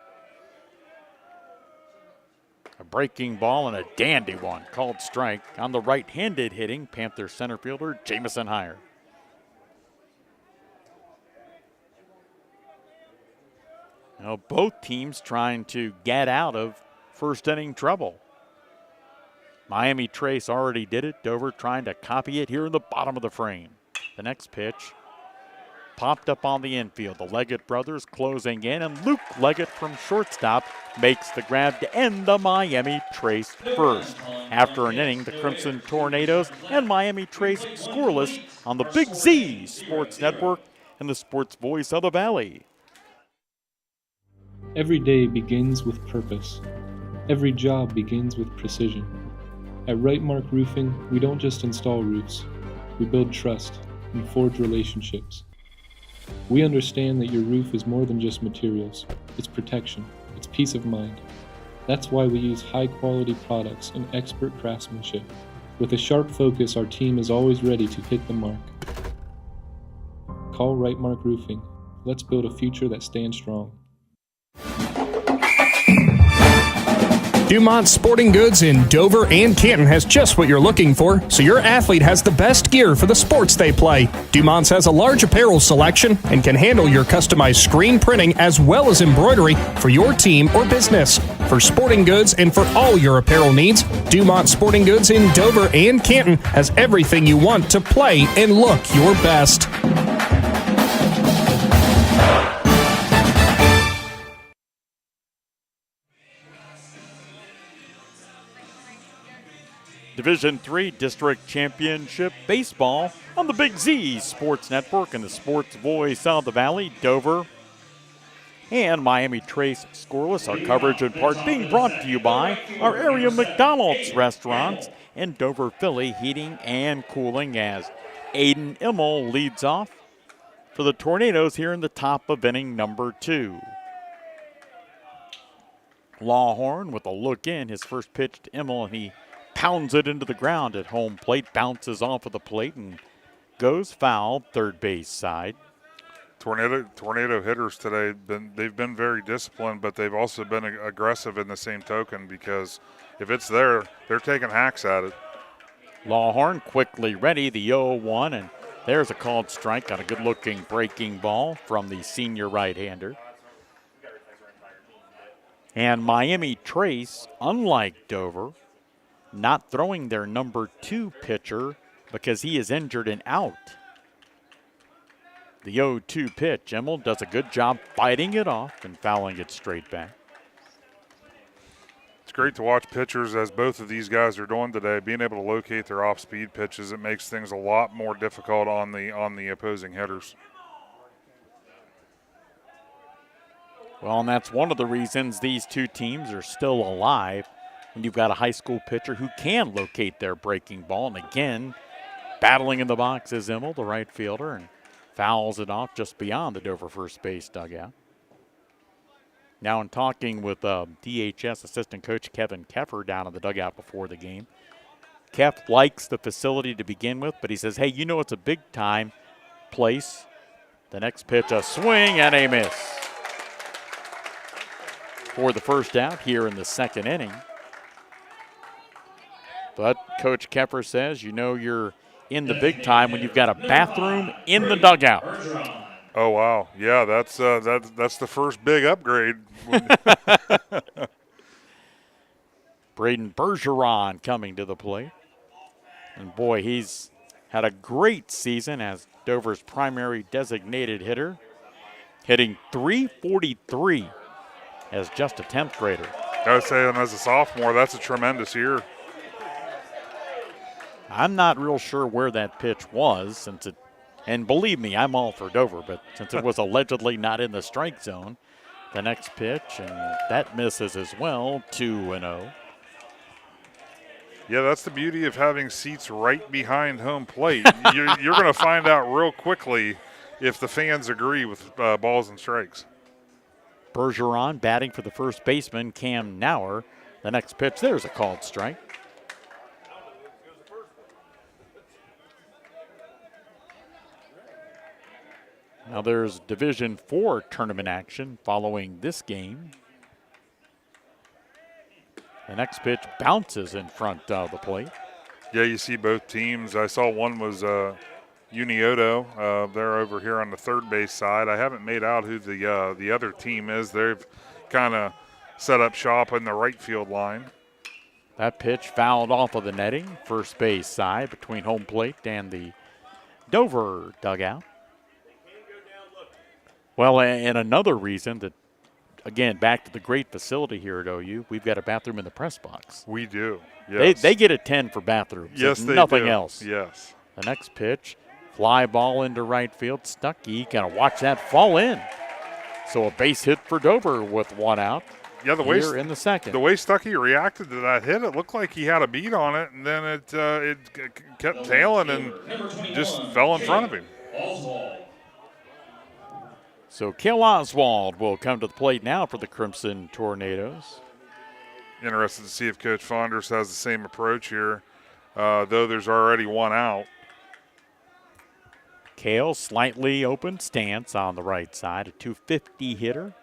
A breaking ball and a dandy one, called strike on the right-handed hitting Panther center fielder Jamison Heyer. Now both teams trying to get out of first inning trouble. Miami Trace already did it. Dover trying to copy it here in the bottom of the frame. The next pitch popped up on the infield. The Leggett brothers closing in, and Luke Leggett from shortstop makes the grab to end the Miami Trace first. After an inning, the Crimson Tornadoes and Miami Trace scoreless on the Big Z Sports Network and the sports voice of the Valley. Every day begins with purpose. Every job begins with precision. At Rightmark Roofing, we don't just install roofs. We build trust and forge relationships. We understand that your roof is more than just materials. It's protection. It's peace of mind. That's why we use high-quality products and expert craftsmanship. With a sharp focus, our team is always ready to hit the mark. Call Rightmark Roofing. Let's build a future that stands strong. Dumont Sporting Goods in Dover and Canton has just what you're looking for, so your athlete has the best gear for the sports they play. Dumont's has a large apparel selection and can handle your customized screen printing as well as embroidery for your team or business. For sporting goods and for all your apparel needs, Dumont Sporting Goods in Dover and Canton has everything you want to play and look your best. Division III District Championship Baseball on the Big Z Sports Network and the sports voice of the Valley, Dover and Miami Trace scoreless. Our coverage in part being brought to you by our area McDonald's restaurants in Dover, Philly, heating and cooling, as Aiden Immel leads off for the Tornadoes here in the top of inning number 2. Lawhorn with a look in, his first pitch to Immel, and he pounds it into the ground at home plate, bounces off of the plate and goes foul, third base side. Tornado hitters today, they've been very disciplined, but they've also been aggressive in the same token, because if it's there, they're taking hacks at it. Lawhorn quickly ready, the 0-1, and there's a called strike on a good-looking breaking ball from the senior right-hander. And Miami Trace, unlike Dover, not throwing their number 2 pitcher because he is injured and out. The 0-2 pitch, Immel does a good job fighting it off and fouling it straight back. It's great to watch pitchers, as both of these guys are doing today, being able to locate their off-speed pitches. It makes things a lot more difficult on the opposing hitters. Well, and that's one of the reasons these two teams are still alive. When you've got a high school pitcher who can locate their breaking ball. And again, battling in the box is Immel, the right fielder, and fouls it off just beyond the Dover first base dugout. Now in talking with DHS assistant coach Kevin Keffer down in the dugout before the game, Keff likes the facility to begin with, but he says, hey, you know it's a big-time place. The next pitch, a swing and a miss for the first out here in the second inning. But Coach Keffer says, you know you're in the big time when you've got a bathroom in the dugout. Oh, wow. Yeah, that's the first big upgrade. Braden Bergeron coming to the plate. And boy, he's had a great season as Dover's primary designated hitter, hitting .343 as just a 10th grader. I would say, and as a sophomore, that's a tremendous year. I'm not real sure where that pitch was, and believe me, I'm all for Dover, but since it was allegedly not in the strike zone, the next pitch, and that misses as well, 2-0. Yeah, that's the beauty of having seats right behind home plate. You're going to find out real quickly if the fans agree with balls and strikes. Bergeron batting for the first baseman, Cam Nauer. The next pitch, there's a called strike. Now there's Division IV tournament action following this game. The next pitch bounces in front of the plate. Yeah, you see both teams. I saw one was Unioto. They're over here on the third base side. I haven't made out who the other team is. They've kind of set up shop in the right field line. That pitch fouled off of the netting, first base side between home plate and the Dover dugout. Well, and another reason that, again, back to the great facility here at OU, we've got a bathroom in the press box. We do, yes. They get a 10 for bathrooms. Yes, they nothing do. else. Yes. The next pitch, fly ball into right field. Stuckey got to watch that fall in. So a base hit for Dover with one out. Yeah, the way in the second. The way Stuckey reacted to that hit, it looked like he had a beat on it, and then it kept tailing and just fell in front of him. So Cale Oswald will come to the plate now for the Crimson Tornadoes. Interested to see if Coach Fonders has the same approach here, though there's already one out. Cale, slightly open stance on the right side, a .250 hitter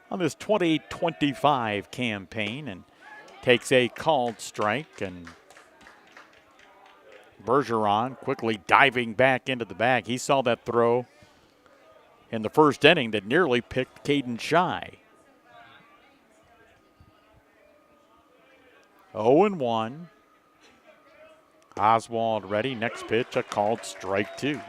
on this 28-25 campaign, and takes a called strike. And Bergeron quickly diving back into the bag. He saw that throw in the first inning that nearly picked Caden shy. 0-1. Oswald ready. Next pitch, a called strike 2.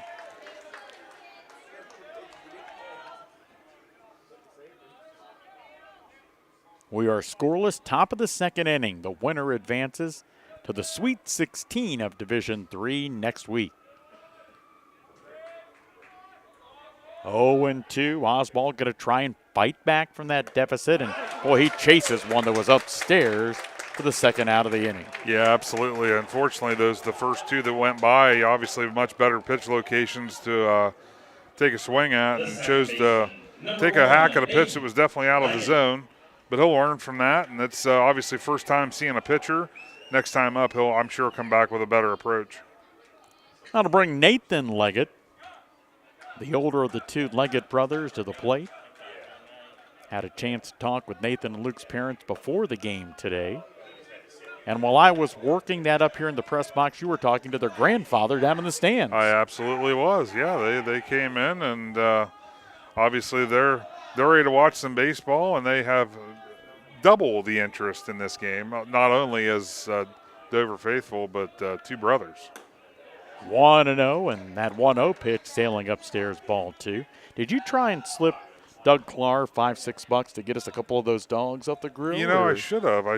We are scoreless, top of the second inning. The winner advances to the Sweet 16 of Division III next week. 0-2. Oswald going to try and fight back from that deficit, and boy, he chases one that was upstairs for the second out of the inning. Yeah, absolutely. Unfortunately, the first two that went by, obviously much better pitch locations to take a swing at, and chose to take a hack at a pitch that was definitely out of the zone. But he'll learn from that, and it's obviously first time seeing a pitcher. Next time up, I'm sure, come back with a better approach. Now to bring Nathan Leggett, the older of the two Leggett brothers, to the plate. Had a chance to talk with Nathan and Luke's parents before the game today. And while I was working that up here in the press box, you were talking to their grandfather down in the stands. I absolutely was. Yeah, they came in, and obviously they're ready to watch some baseball, and they have double the interest in this game, not only as Dover faithful, but two brothers. 1-0, and that 1-0 pitch sailing upstairs, ball 2. Did you try and slip Doug Clark $5-6 to get us a couple of those dogs off the grill? You know, I should have. I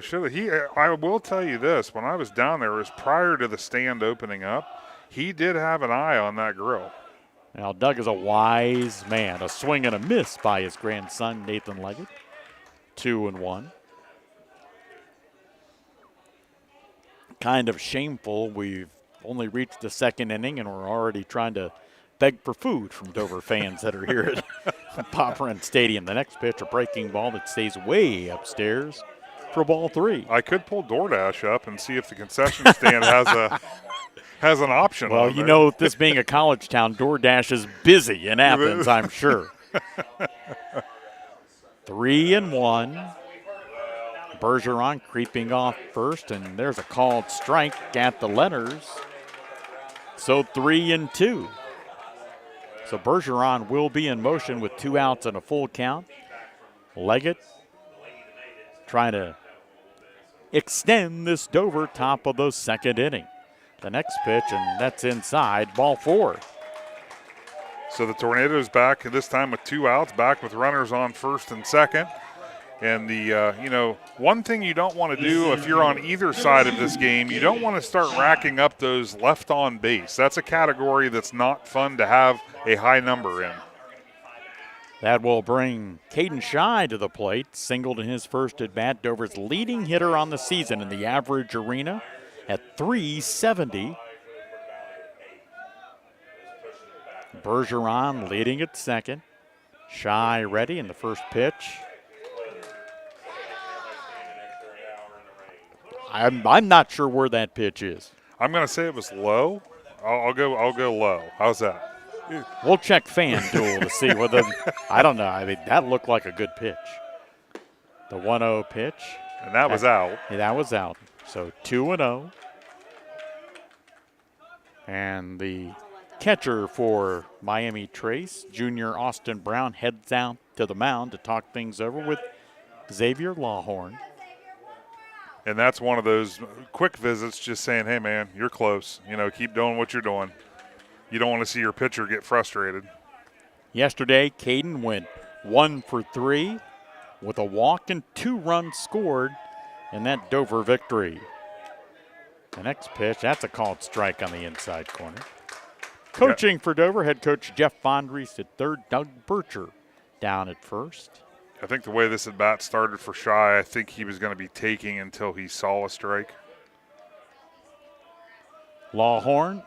will tell you this. When I was down there, it was prior to the stand opening up. He did have an eye on that grill. Now, Doug is a wise man. A swing and a miss by his grandson, Nathan Leggett. 2-1. Kind of shameful. We've only reached the second inning, and we're already trying to beg for food from Dover fans that are here at Pop Rent Stadium. The next pitch, a breaking ball that stays way upstairs for ball 3. I could pull DoorDash up and see if the concession stand has an option. Well, you know, this being a college town, DoorDash is busy in Athens, I'm sure. 3-1. Bergeron creeping off first, and there's a called strike at the letters. So 3-2. So Bergeron will be in motion with 2 outs and a full count. Leggett trying to extend this Dover top of the second inning. The next pitch, and that's inside, ball 4. So the Tornadoes back, this time with 2 outs, back with runners on first and second. And the, one thing you don't want to do if you're on either side of this game, you don't want to start racking up those left on base. That's a category that's not fun to have a high number in. That will bring Caden Shy to the plate, singled in his first at bat. Dover's leading hitter on the season in the average arena at .370. Bergeron leading at second. Shy ready in the first pitch. I'm not sure where that pitch is. I'm going to say it was low. I'll go low. How's that? We'll check FanDuel to see whether I don't know. I mean, that looked like a good pitch. The 1-0 pitch. And that was out. Yeah, that was out. So 2-0. And the catcher for Miami Trace, junior Austin Brown, heads out to the mound to talk things over with Xavier Lawhorn. And that's one of those quick visits, just saying, hey, man, you're close. Keep doing what you're doing. You don't want to see your pitcher get frustrated. Yesterday, Caden went 1 for 3 with a walk and 2 runs scored in that Dover victory. The next pitch, that's a called strike on the inside corner. Coaching for Dover, head coach Jeff Fondries at third, Doug Bircher down at first. I think the way this at-bat started for Shy, I think he was going to be taking until he saw a strike. Lawhorn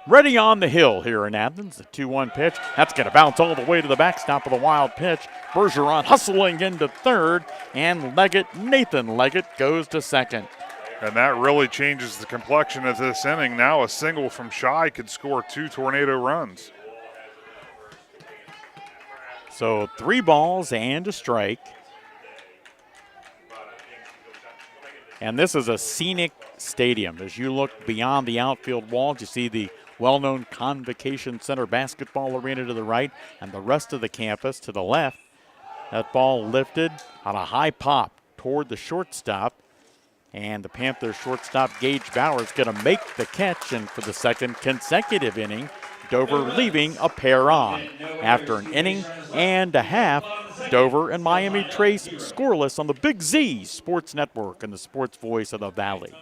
ready on the hill here in Athens. The 2-1 pitch. That's going to bounce all the way to the backstop of the wild pitch. Bergeron hustling into third, and Nathan Leggett goes to second. And that really changes the complexion of this inning. Now a single from Shy could score 2 Tornado runs. So 3 balls and a strike. And this is a scenic stadium. As you look beyond the outfield walls, you see the well-known Convocation Center basketball arena to the right and the rest of the campus to the left. That ball lifted on a high pop toward the shortstop. And the Panthers shortstop Gage Bauer is going to make the catch. And for the second consecutive inning, Dover leaving a pair on. After an inning and a half, Dover and Miami Trace scoreless on the Big Z Sports Network and the sports voice of the Valley.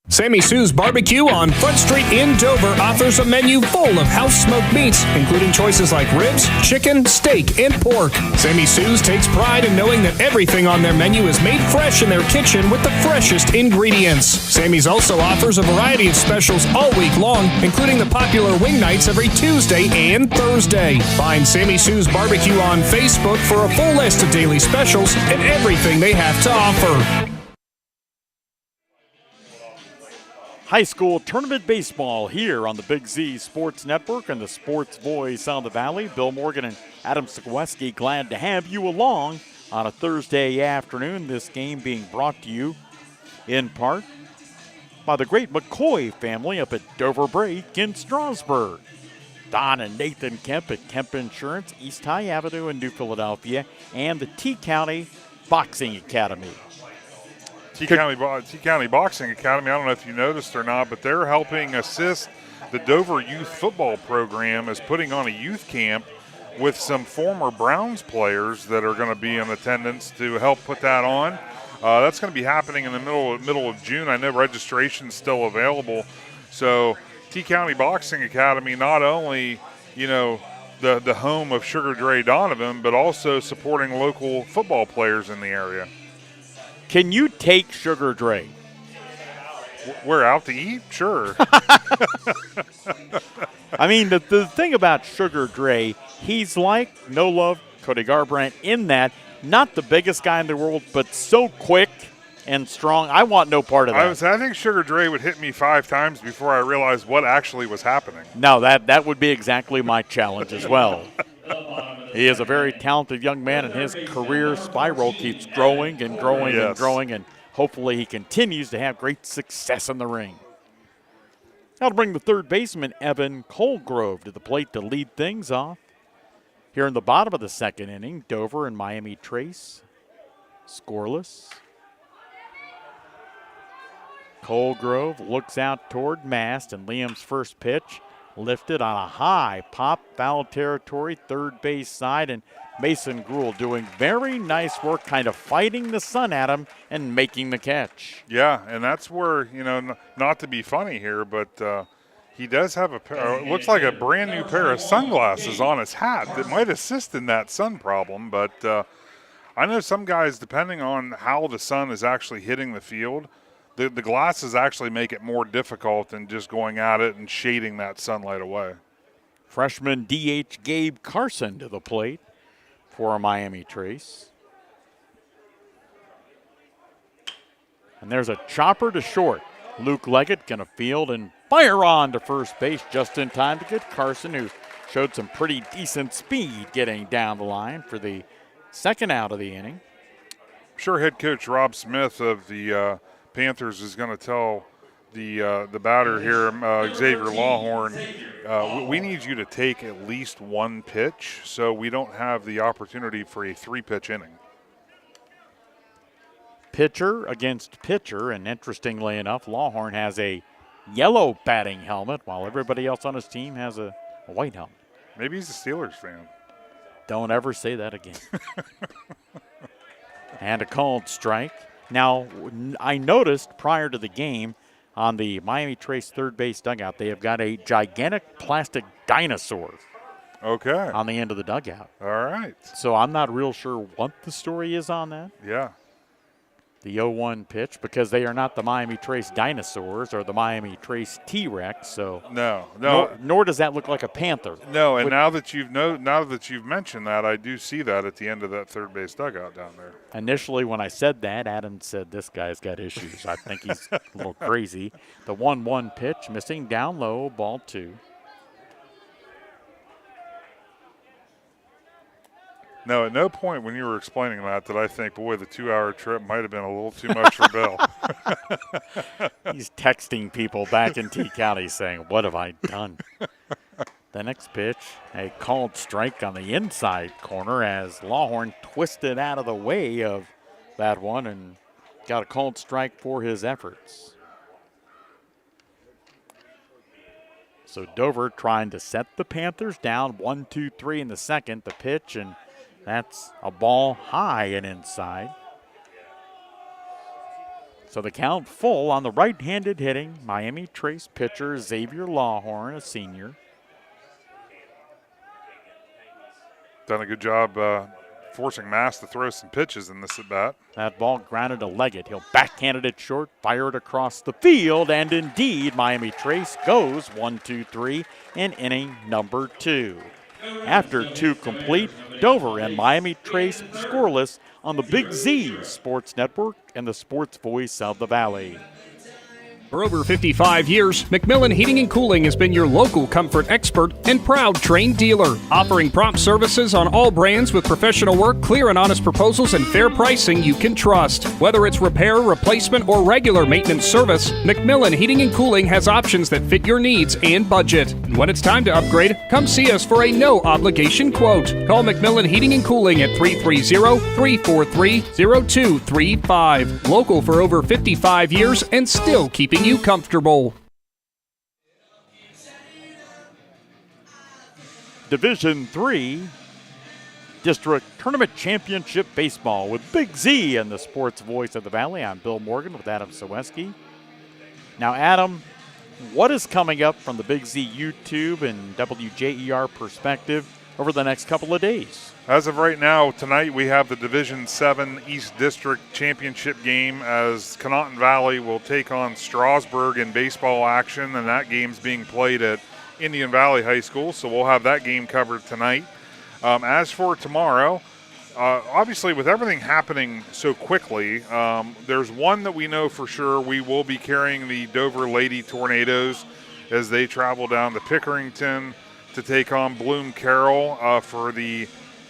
Sammy Sue's Barbecue on Front Street in Dover offers a menu full of house-smoked meats, including choices like ribs, chicken, steak, and pork. Sammy Sue's takes pride in knowing that everything on their menu is made fresh in their kitchen with the freshest ingredients. Sammy's also offers a variety of specials all week long, including the popular wing nights every Tuesday and Thursday. Find Sammy Sue's Barbecue on Facebook for a full list of daily specials and everything they have to offer. High school tournament baseball here on the Big Z Sports Network and the sports voice of the Valley. Bill Morgan and Adam Ciereszewski glad to have you along on a Thursday afternoon. This game being brought to you in part by the great McCoy family up at Dover Break in Strasburg. Don and Nathan Kemp at Kemp Insurance, East High Avenue in New Philadelphia, and the T-County Boxing Academy. T-County Boxing Academy, I don't know if you noticed or not, but they're helping assist the Dover Youth Football Program is putting on a youth camp with some former Browns players that are going to be in attendance to help put that on. That's going to be happening in the middle of June. I know registration's still available. So T-County Boxing Academy, not only, the home of Sugar Dre Donovan, but also supporting local football players in the area. Can you take Sugar Dre? We're out to eat? Sure. I mean, the thing about Sugar Dre, he's like No Love, Cody Garbrandt in that, not the biggest guy in the world, but so quick and strong. I want no part of that. I think Sugar Dre would hit me 5 times before I realized what actually was happening. No, that would be exactly my challenge as well. He is a very talented young man, and his career spiral keeps growing and growing and growing, and hopefully he continues to have great success in the ring. Now to bring the third baseman, Evan Colgrove, to the plate to lead things off. Here in the bottom of the second inning, Dover and Miami Trace Scoreless. Colgrove looks out toward Mast, and Liam's first pitch lifted on a high pop, foul territory, third base side, and Mason Gruel doing very nice work, kind of fighting the sun at him and making the catch. Yeah, and that's where, not to be funny here, but he does have a pair, looks like a brand new pair of sunglasses on his hat that might assist in that sun problem. But I know some guys, depending on how the sun is actually hitting the field, the glasses actually make it more difficult than just going at it and shading that sunlight away. Freshman DH Gabe Carson to the plate for Miami Trace. And there's a chopper to short. Luke Leggett going to field and fire on to first base just in time to get Carson, who showed some pretty decent speed getting down the line for the second out of the inning. I'm sure head coach Rob Smith of the Panthers is going to tell the batter here, Xavier Lawhorn, we need you to take at least one pitch so we don't have the opportunity for a 3-pitch inning. Pitcher against pitcher, and interestingly enough, Lawhorn has a yellow batting helmet while everybody else on his team has a white helmet. Maybe he's a Steelers fan. Don't ever say that again. And a called strike. Now, I noticed prior to the game on the Miami Trace third base dugout, they have got a gigantic plastic dinosaur. Okay. On the end of the dugout. All right. So I'm not real sure what the story is on that. Yeah. The 0-1 pitch, because they are not the Miami Trace dinosaurs or the Miami Trace T-Rex. So no. Nor does that look like a panther. No, and now that you've mentioned that, I do see that at the end of that third base dugout down there. Initially, when I said that, Adam said this guy's got issues. I think he's a little crazy. The 1-1 pitch, missing down low, ball 2. No, at no point when you were explaining that did I think, boy, the 2-hour trip might have been a little too much for Bill. He's texting people back in T County saying, what have I done? The next pitch, a called strike on the inside corner as Lawhorn twisted out of the way of that one and got a called strike for his efforts. So Dover trying to set the Panthers down, 1-2-3 in the second, the pitch, and that's a ball high and inside. So the count full on the right-handed hitting Miami Trace pitcher Xavier Lawhorn, a senior. Done a good job forcing Mass to throw some pitches in this at-bat. That ball grounded to Leggett. He'll backhand it short, fire it across the field, and indeed Miami Trace goes 1-2-3 in inning number 2. After 2 complete, Dover and Miami Trace scoreless on the Big Z Sports Network and the sports voice of the Valley. For over 55 years, McMillan Heating and Cooling has been your local comfort expert and proud trained dealer, offering prompt services on all brands with professional work, clear and honest proposals, and fair pricing you can trust. Whether it's repair, replacement, or regular maintenance service, McMillan Heating and Cooling has options that fit your needs and budget. And when it's time to upgrade, come see us for a no-obligation quote. Call McMillan Heating and Cooling at 330-343-0235. Local for over 55 years and still keeping you comfortable. Division III District Tournament Championship Baseball with Big Z and the sports voice of the Valley. I'm Bill Morgan with Adam Ciereszewski. Now, Adam, what is coming up from the Big Z YouTube and WJER perspective over the next couple of days? As of right now, tonight we have the Division 7 East District Championship game as Connaughton Valley will take on Strasburg in baseball action, and that game's being played at Indian Valley High School, so we'll have that game covered tonight. As for tomorrow, obviously with everything happening so quickly, there's one that we know for sure. We will be carrying the Dover Lady Tornadoes as they travel down to Pickerington to take on Bloom Carroll for the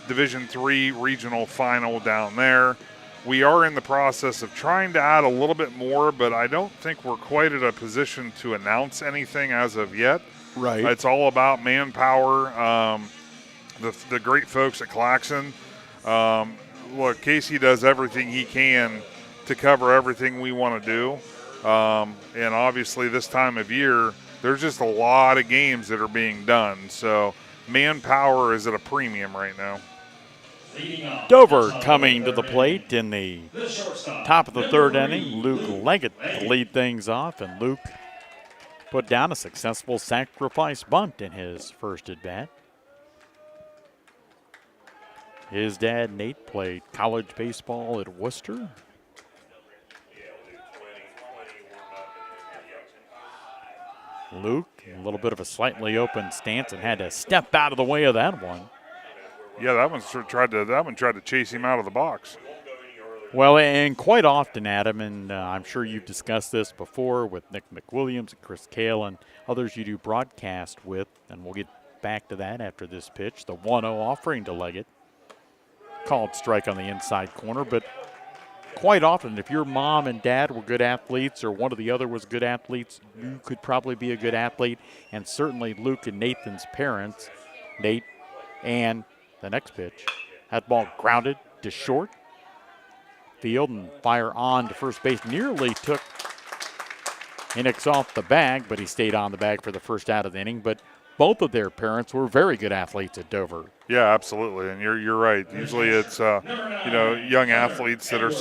Division III regional final down there. We are in the process of trying to add a little bit more, but I don't think we're quite at a position to announce anything as of yet. Right. It's all about manpower. The great folks at Claxon look, Casey does everything he can to cover everything we want to do. And obviously this time of year, there's just a lot of games that are being done. So manpower is at a premium right now. Dover coming to the plate in the top of the third inning. Luke Leggett to lead things off, and Luke put down a successful sacrifice bunt in his first at-bat. His dad, Nate, played college baseball at Worcester. Luke, a little bit of a slightly open stance and had to step out of the way of that one. Yeah, that one tried to chase him out of the box. Well, and quite often, Adam, and I'm sure you've discussed this before with Nick McWilliams and Chris Kale and others you do broadcast with, and we'll get back to that after this pitch. The 1-0 offering to Leggett. Called strike on the inside corner, but quite often, if your mom and dad were good athletes or one or the other was good athletes, you could probably be a good athlete, and certainly Luke and Nathan's parents, Nate and the next pitch, that ball grounded to short field and fire on to first base. Nearly took Hinnicks off the bag, but he stayed on the bag for the first out of the inning. But both of their parents were very good athletes at Dover. Yeah, absolutely, and you're right. Usually it's young athletes that are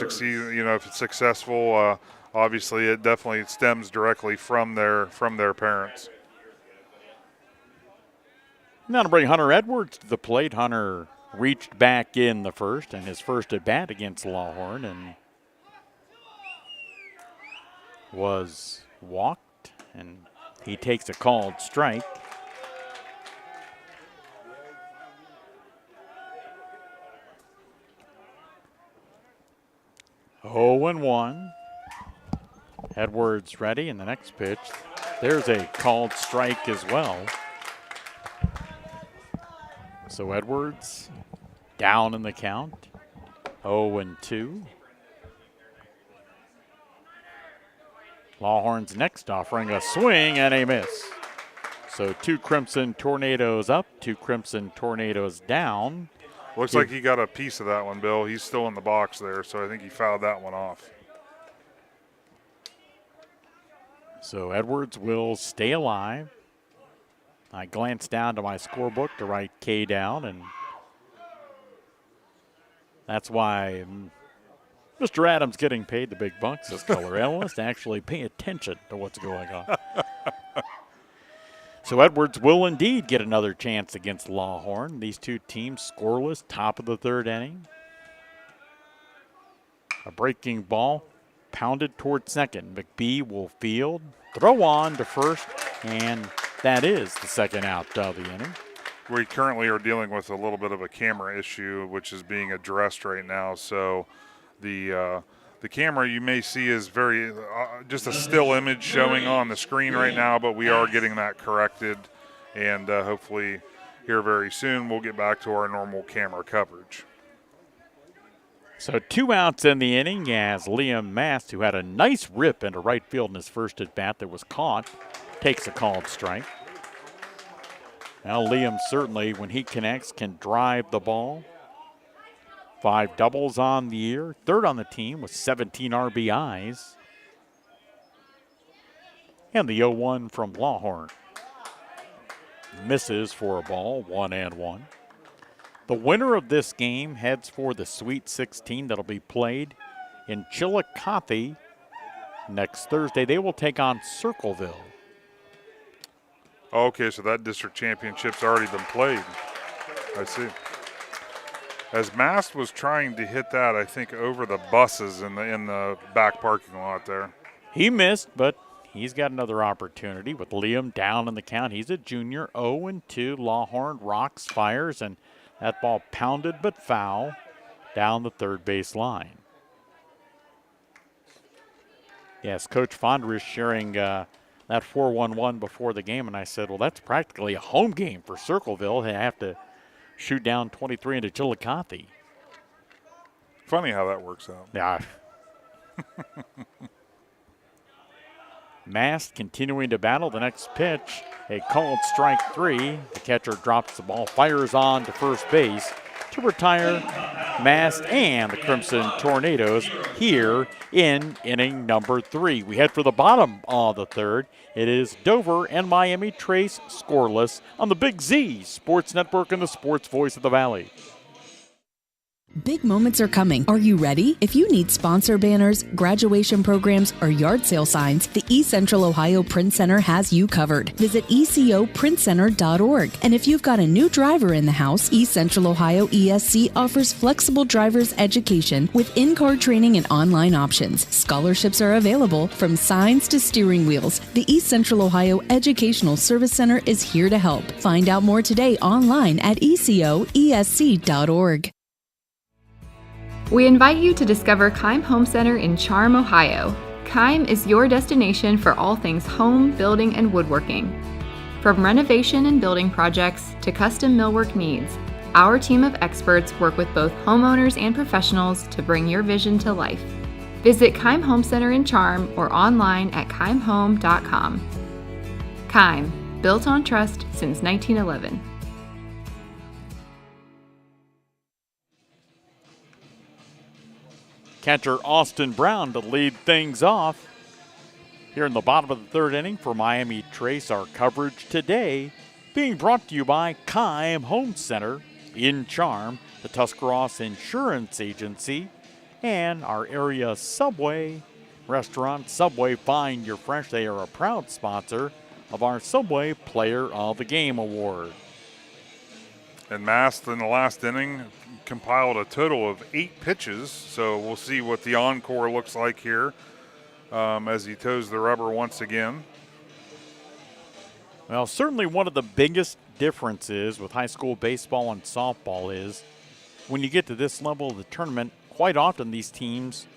successful. Obviously, it definitely stems directly from their parents. Now to bring Hunter Edwards to the plate. Hunter reached back in the first, and his first at bat against Lawhorn, and was walked, and he takes a called strike. Oh, and 1. Edwards ready, and the next pitch, there's a called strike as well. So Edwards down in the count, 0-2. Lawhorn's next offering, a swing and a miss. So 2 Crimson Tornadoes up, 2 Crimson Tornadoes down. Looks like he got a piece of that one, Bill. He's still in the box there, so I think he fouled that one off. So Edwards will stay alive. I glanced down to my scorebook to write K down, and that's why Mr. Adams getting paid the big bucks as color analyst to actually pay attention to what's going on. So Edwards will indeed get another chance against Lawhorn. These two teams scoreless, top of the third inning. A breaking ball pounded toward second. McBee will field, throw on to first, and that is the second out of the inning. We currently are dealing with a little bit of a camera issue, which is being addressed right now. So the camera you may see is very just a still image showing on the screen right now, but we are getting that corrected, and hopefully here very soon we'll get back to our normal camera coverage. So 2 outs in the inning as Liam Mast, who had a nice rip into right field in his first at-bat that was caught, takes a called strike. Now Liam certainly, when he connects, can drive the ball. 5 doubles on the year, third on the team with 17 RBIs. And the 0-1 from Lawhorn. Misses for a ball, 1-1. The winner of this game heads for the Sweet 16 that'll be played in Chillicothe next Thursday. They will take on Circleville. Okay, so that district championship's already been played. I see. As Mast was trying to hit that, I think, over the buses in the back parking lot there. He missed, but he's got another opportunity with Liam down in the count. He's a junior, 0-2. Lawhorn rocks, fires, and that ball pounded but foul down the third base line. Yes, Coach Fondrish sharing that 4-1-1 before the game, and I said, well, that's practically a home game for Circleville. They have to shoot down 23 into Chillicothe. Funny how that works out. Yeah. Mast continuing to battle the next pitch. A called strike 3. The catcher drops the ball, fires on to first base to retire Mast and the Crimson Tornadoes here in inning number 3. We head for the bottom of the third. It is Dover and Miami Trace scoreless on the Big Z Sports Network and the Sports Voice of the Valley. Big moments are coming. Are you ready? If you need sponsor banners, graduation programs, or yard sale signs, the East Central Ohio Print Center has you covered. Visit ecoprintcenter.org. And if you've got a new driver in the house, East Central Ohio ESC offers flexible driver's education with in-car training and online options. Scholarships are available from signs to steering wheels. The East Central Ohio Educational Service Center is here to help. Find out more today online at ecoesc.org. We invite you to discover Keim Home Center in Charm, Ohio. Keim is your destination for all things home, building, and woodworking. From renovation and building projects to custom millwork needs, our team of experts work with both homeowners and professionals to bring your vision to life. Visit Keim Home Center in Charm or online at keimhome.com. Keim, built on trust since 1911. Catcher Austin Brown to lead things off. Here in the bottom of the third inning for Miami Trace, our coverage today being brought to you by Keim Home Center in Charm, the Tuscarawas Insurance Agency, and our area Subway restaurant, Subway Find Your Fresh. They are a proud sponsor of our Subway Player of the Game Award. And Mast in the last inning compiled a total of 8 pitches, so we'll see what the encore looks like here as he toes the rubber once again. Well, certainly one of the biggest differences with high school baseball and softball is when you get to this level of the tournament, quite often these teams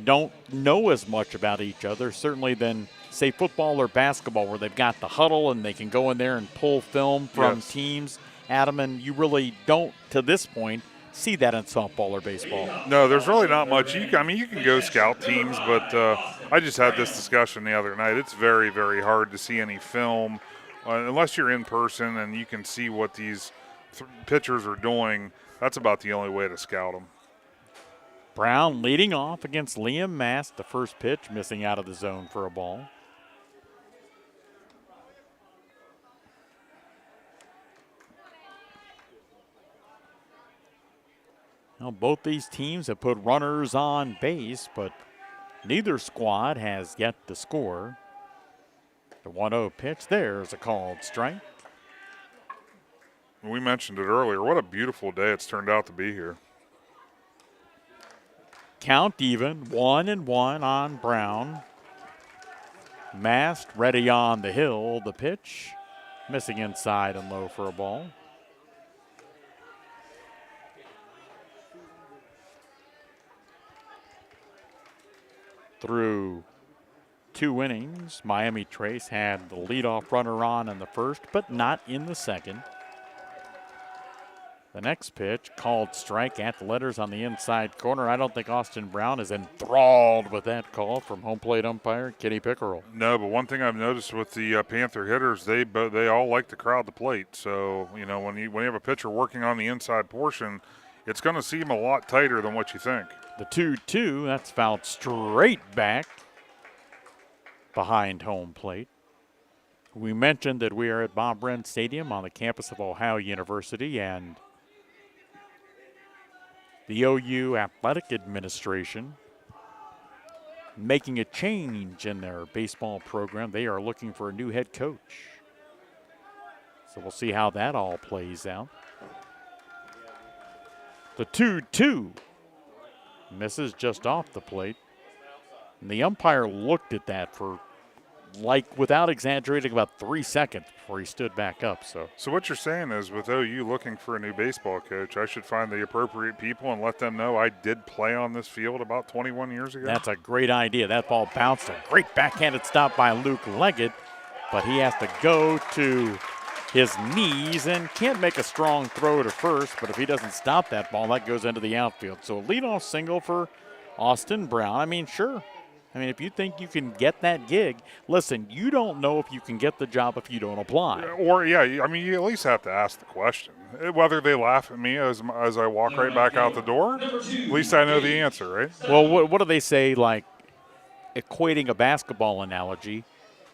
don't know as much about each other, certainly than, say, football or basketball, where they've got the huddle and they can go in there and pull film from teams. Adam, and you really don't, to this point, see that in softball or baseball. No, there's really not much. You can go scout teams, but I just had this discussion the other night. It's very, very hard to see any film unless you're in person and you can see what these pitchers are doing. That's about the only way to scout them. Brown leading off against Liam Mast. The first pitch missing out of the zone for a ball. Now, both these teams have put runners on base, but neither squad has yet to score. The 1-0 pitch, there's a called strike. We mentioned it earlier. What a beautiful day it's turned out to be here. Count even, 1-1 on Brown. Mast ready on the hill. The pitch missing inside and low for a ball. Through 2 innings, Miami Trace had the leadoff runner on in the first, but not in the second. The next pitch, called strike at the letters on the inside corner. I don't think Austin Brown is enthralled with that call from home plate umpire Kenny Pickerel. No, but one thing I've noticed with the Panther hitters, they all like to crowd the plate. So, when you have a pitcher working on the inside portion, it's going to seem a lot tighter than what you think. The 2-2, that's fouled straight back behind home plate. We mentioned that we are at Bob Wren Stadium on the campus of Ohio University, and the OU Athletic Administration making a change in their baseball program. They are looking for a new head coach. So we'll see how that all plays out. The 2-2 misses just off the plate. And the umpire looked at that for, without exaggerating, about 3 seconds before he stood back up. So what you're saying is, with OU looking for a new baseball coach, I should find the appropriate people and let them know I did play on this field about 21 years ago? That's a great idea. That ball bounced. A great backhanded stop by Luke Leggett, but he has to go to his knees and can't make a strong throw to first, but if he doesn't stop that ball, that goes into the outfield. So a leadoff single for Austin Brown. I mean, sure, I mean, if you think you can get that gig, listen, you don't know if you can get the job if you don't apply. Or, yeah, I mean, you at least have to ask the question. Whether they laugh at me as I walk right back out the door, at least I know the answer, right? Well, what do they say, like, equating a basketball analogy,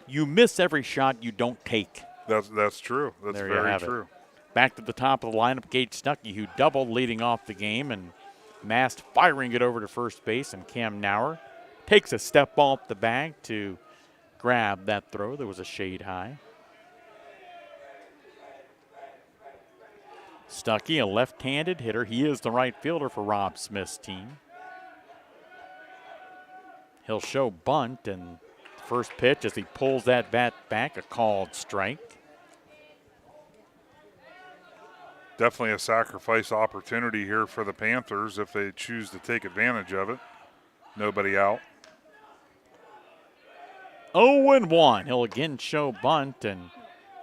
you miss every shot you don't take. That's true. That's very true. Back to the top of the lineup, Gage Stuckey, who doubled leading off the game, and Mast firing it over to first base, and Cam Nauer takes a step off the bag to grab that throw that was a shade high. Stuckey, a left-handed hitter. He is the right fielder for Rob Smith's team. He'll show bunt, and first pitch as he pulls that bat back, a called strike. Definitely a sacrifice opportunity here for the Panthers if they choose to take advantage of it. Nobody out. 0-1. He'll again show bunt, and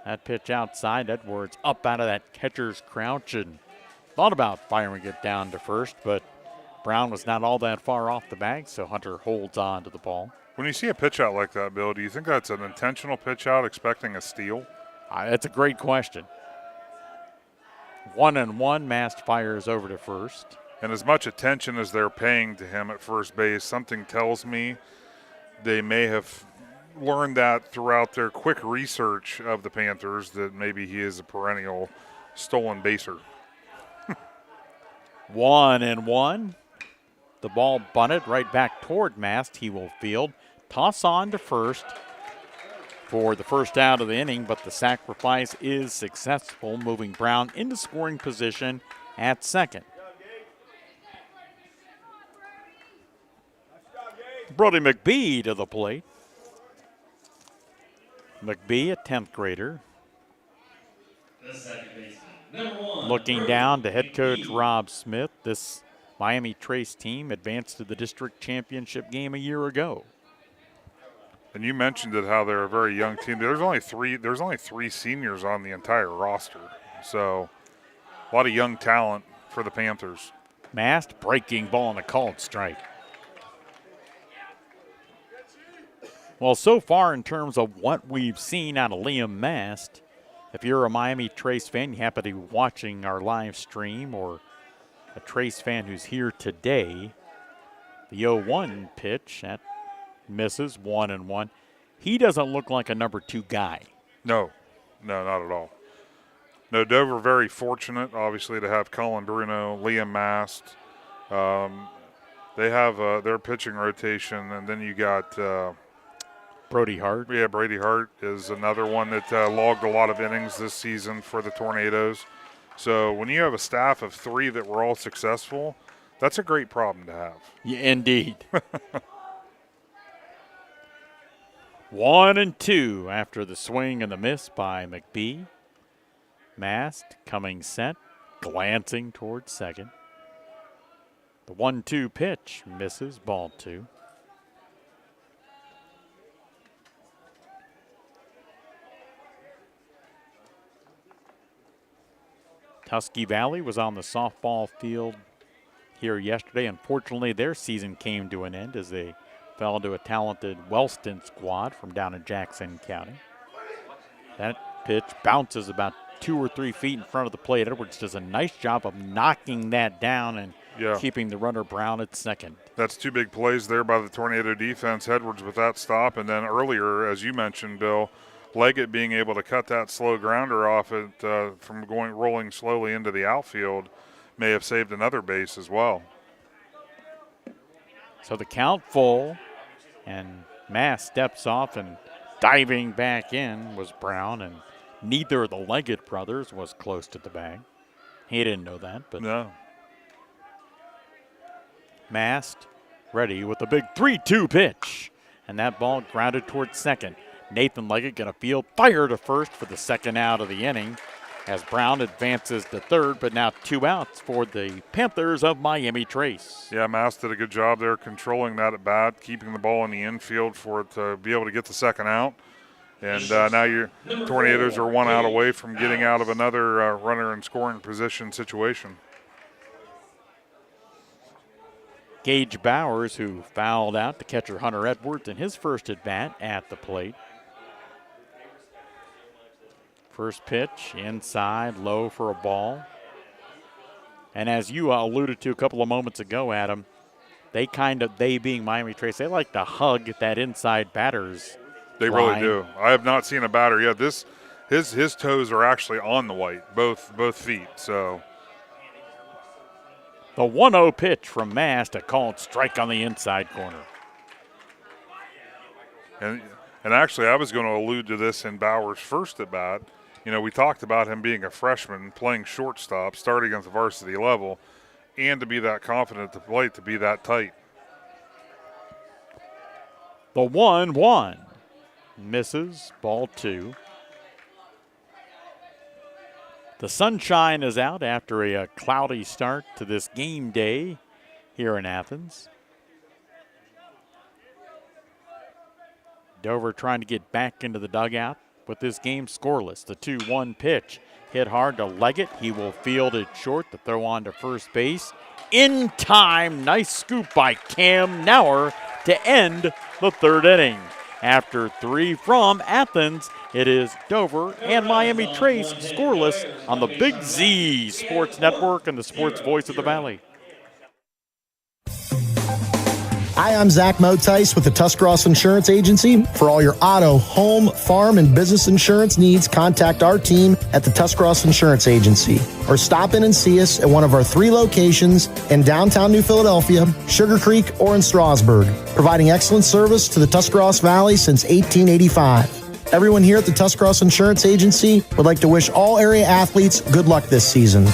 that pitch outside. Edwards up out of that catcher's crouch and thought about firing it down to first, but Brown was not all that far off the bag, so Hunter holds on to the ball. When you see a pitch out like that, Bill, do you think that's an intentional pitch out expecting a steal? That's a great question. 1-1, Mast fires over to first. And as much attention as they're paying to him at first base, something tells me they may have learned that throughout their quick research of the Panthers that maybe he is a perennial stolen baser. 1-1. The ball bunted right back toward Mast. He will field. Toss on to first for the first out of the inning, but the sacrifice is successful, moving Brown into scoring position at second. Brody McBee to the plate. McBee, a 10th grader. Looking down to head coach Rob Smith. This Miami Trace team advanced to the district championship game a year ago. And you mentioned it, how they're a very young team. There's only three seniors on the entire roster. So a lot of young talent for the Panthers. Mast breaking ball and a called strike. Well, so far in terms of what we've seen out of Liam Mast, if you're a Miami Trace fan, you happen to be watching our live stream, or a Trace fan who's here today, the 0-1 pitch, that misses, 1-1. He doesn't look like a number 2 guy. No, not at all. No, Dover very fortunate, obviously, to have Colin Bruno, Liam Mast. They have their pitching rotation, and then you got Brody Hart. Yeah, Brady Hart is another one that logged a lot of innings this season for the Tornadoes. So when you have a staff of 3 that were all successful, that's a great problem to have. Yeah, indeed. 1-2 after the swing and the miss by McBee. Mast coming set, glancing towards second. The 1-2 pitch misses, ball 2. Tusky Valley was on the softball field here yesterday. Unfortunately, their season came to an end as they fell to a talented Wellston squad from down in Jackson County. That pitch bounces about 2 or 3 feet in front of the plate. Edwards does a nice job of knocking that down and keeping the runner Brown at second. That's 2 big plays there by the Tornado defense. Edwards with that stop, and then earlier, as you mentioned, Bill, Leggett being able to cut that slow grounder off it from rolling slowly into the outfield may have saved another base as well. So the count full, and Mast steps off, and diving back in was Brown, and neither of the Leggett brothers was close to the bag. He didn't know that, but no. Mast ready with a big 3-2 pitch, and that ball grounded towards second. Nathan Leggett going to field, fire to first for the second out of the inning as Brown advances to third, but now 2 outs for the Panthers of Miami Trace. Yeah, Mast did a good job there controlling that at bat, keeping the ball in the infield for it to be able to get the second out. And now your Tornadoes are 1 out away from getting out of another runner in scoring position situation. Gage Bowers, who fouled out, the catcher Hunter Edwards in his first at-bat at the plate. First pitch, inside, low for a ball. And as you alluded to a couple of moments ago, Adam, they being Miami Trace, they like to hug that inside batter's They line. really do. I have not seen a batter yet. His toes are actually on the white, both feet. So the 1-0 pitch from Mast, a called strike on the inside corner. And actually, I was going to allude to this in Bauer's first at bat. You know, we talked about him being a freshman, playing shortstop, starting at the varsity level, and to be that confident at the plate, to be that tight. The 1-1 misses, ball 2. The sunshine is out after a cloudy start to this game day here in Athens. Dover trying to get back into the dugout with this game scoreless. The 2-1 pitch hit hard to Leggett. He will field it short. The throw on to first base. In time, nice scoop by Cam Nauer to end the third inning. After 3 from Athens, it is Dover and Miami Trace scoreless on the Big Z Sports Network and the Sports Voice of the Valley. Hi, I'm Zach Motice with the Tuscarawas Insurance Agency. For all your auto, home, farm, and business insurance needs, contact our team at the Tuscarawas Insurance Agency. Or stop in and see us at one of our 3 locations in downtown New Philadelphia, Sugar Creek, or in Strasburg, providing excellent service to the Tuscarawas Valley since 1885. Everyone here at the Tuscarawas Insurance Agency would like to wish all area athletes good luck this season.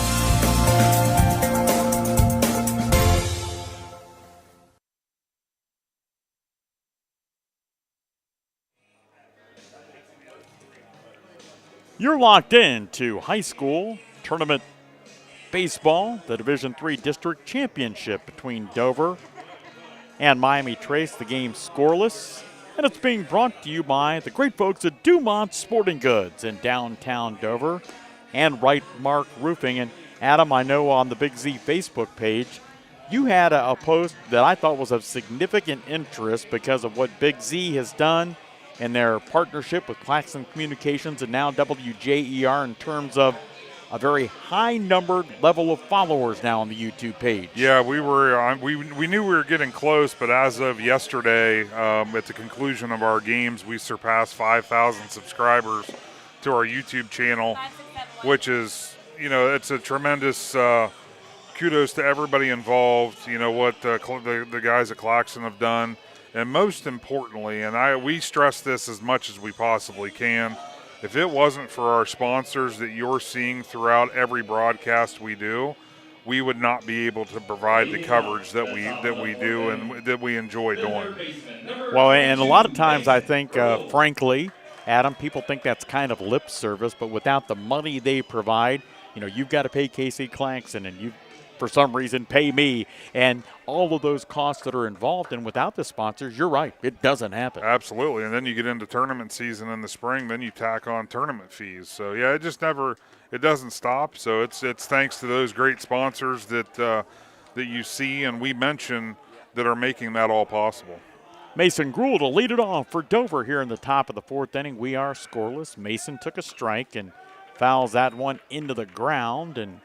You're locked in to high school tournament baseball, the Division III District Championship between Dover and Miami Trace. The game scoreless, and it's being brought to you by the great folks at Dumont Sporting Goods in downtown Dover and Right Mark Roofing. And Adam, I know on the Big Z Facebook page, you had a post that I thought was of significant interest because of what Big Z has done in their partnership with Claxon Communications and now WJER in terms of a very high-numbered level of followers now on the YouTube page. Yeah, we knew we were getting close, but as of yesterday, at the conclusion of our games, we surpassed 5,000 subscribers to our YouTube channel, which is, you know, it's a tremendous kudos to everybody involved. You know what the guys at Claxon have done. And most importantly, and we stress this as much as we possibly can, if it wasn't for our sponsors that you're seeing throughout every broadcast we do, we would not be able to provide the coverage that we do and that we enjoy doing. Well, and a lot of times I think, frankly, Adam, people think that's kind of lip service, but without the money they provide, you know, you've got to pay Casey Claxon and you for some reason pay me, and all of those costs that are involved. And without the sponsors, you're right, it doesn't happen. Absolutely. And then you get into tournament season in the spring, then you tack on tournament fees. So yeah, it doesn't stop. So it's thanks to those great sponsors that you see and we mention that are making that all possible. Mason Gruel to lead it off for Dover here in the top of the 4th inning. We are scoreless. Mason took a strike and fouls that one into the ground and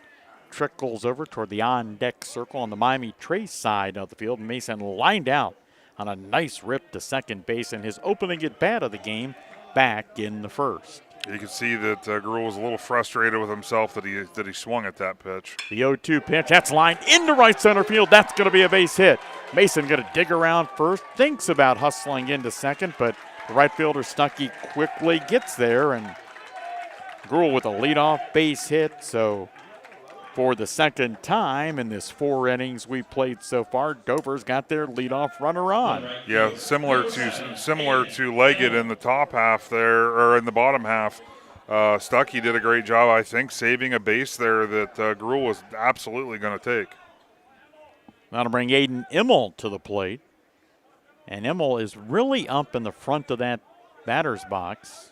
trickles over toward the on-deck circle on the Miami Trace side of the field. Mason lined out on a nice rip to second base in his opening at-bat of the game back in the first. You can see that Gruel was a little frustrated with himself that he swung at that pitch. The 0-2 pitch, that's lined into right center field. That's going to be a base hit. Mason going to dig around first, thinks about hustling into second, but the right fielder Stuckey quickly gets there, and Gruel with a leadoff base hit. So for the second time in this 4 innings we played so far, Dover's got their leadoff runner on. Yeah, similar to Leggett in the top half there, or in the bottom half. Stuckey did a great job, I think, saving a base there that Gruel was absolutely going to take. Now to bring Aiden Immel to the plate. And Immel is really up in the front of that batter's box.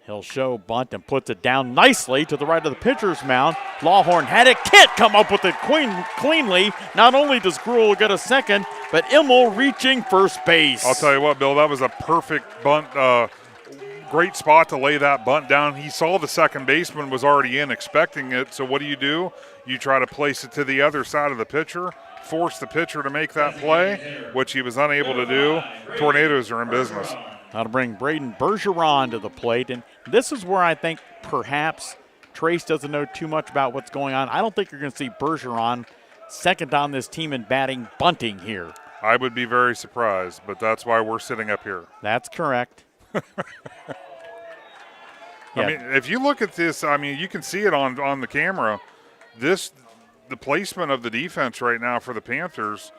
He'll show bunt and puts it down nicely to the right of the pitcher's mound. Lawhorn had it. Kit come up with it cleanly. Not only does Gruel get a second, but Immel reaching first base. I'll tell you what, Bill, that was a perfect bunt. Great spot to lay that bunt down. He saw the second baseman was already in, expecting it. So what do? You try to place it to the other side of the pitcher, force the pitcher to make that play, which he was unable to do. Tornadoes are in business. That'll bring Braden Bergeron to the plate, and this is where I think perhaps Trace doesn't know too much about what's going on. I don't think you're going to see Bergeron second on this team in batting bunting here. I would be very surprised, but that's why we're sitting up here. That's correct. I mean, if you look at this, I mean, you can see it on the camera. The placement of the defense right now for the Panthers,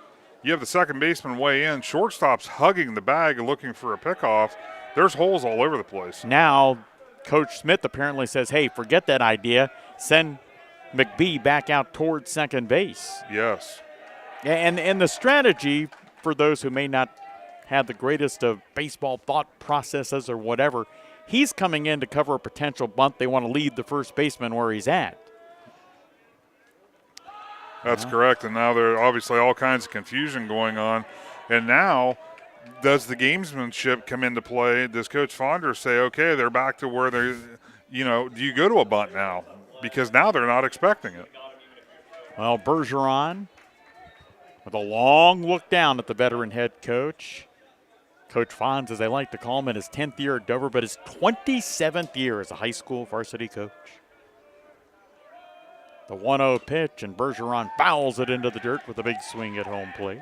you have the second baseman way in, shortstop's hugging the bag and looking for a pickoff. There's holes all over the place. Now, Coach Smith apparently says, hey, forget that idea. Send McBee back out towards second base. Yes. And the strategy, for those who may not have the greatest of baseball thought processes or whatever, he's coming in to cover a potential bunt. They want to leave the first baseman where he's at. That's correct, and now there's obviously all kinds of confusion going on. And now, does the gamesmanship come into play? Does Coach Fonders say, okay, they're back to where they're, do you go to a bunt now? Because now they're not expecting it. Well, Bergeron with a long look down at the veteran head coach. Coach Fonz, as they like to call him, in his 10th year at Dover, but his 27th year as a high school varsity coach. The 1-0 pitch, and Bergeron fouls it into the dirt with a big swing at home plate.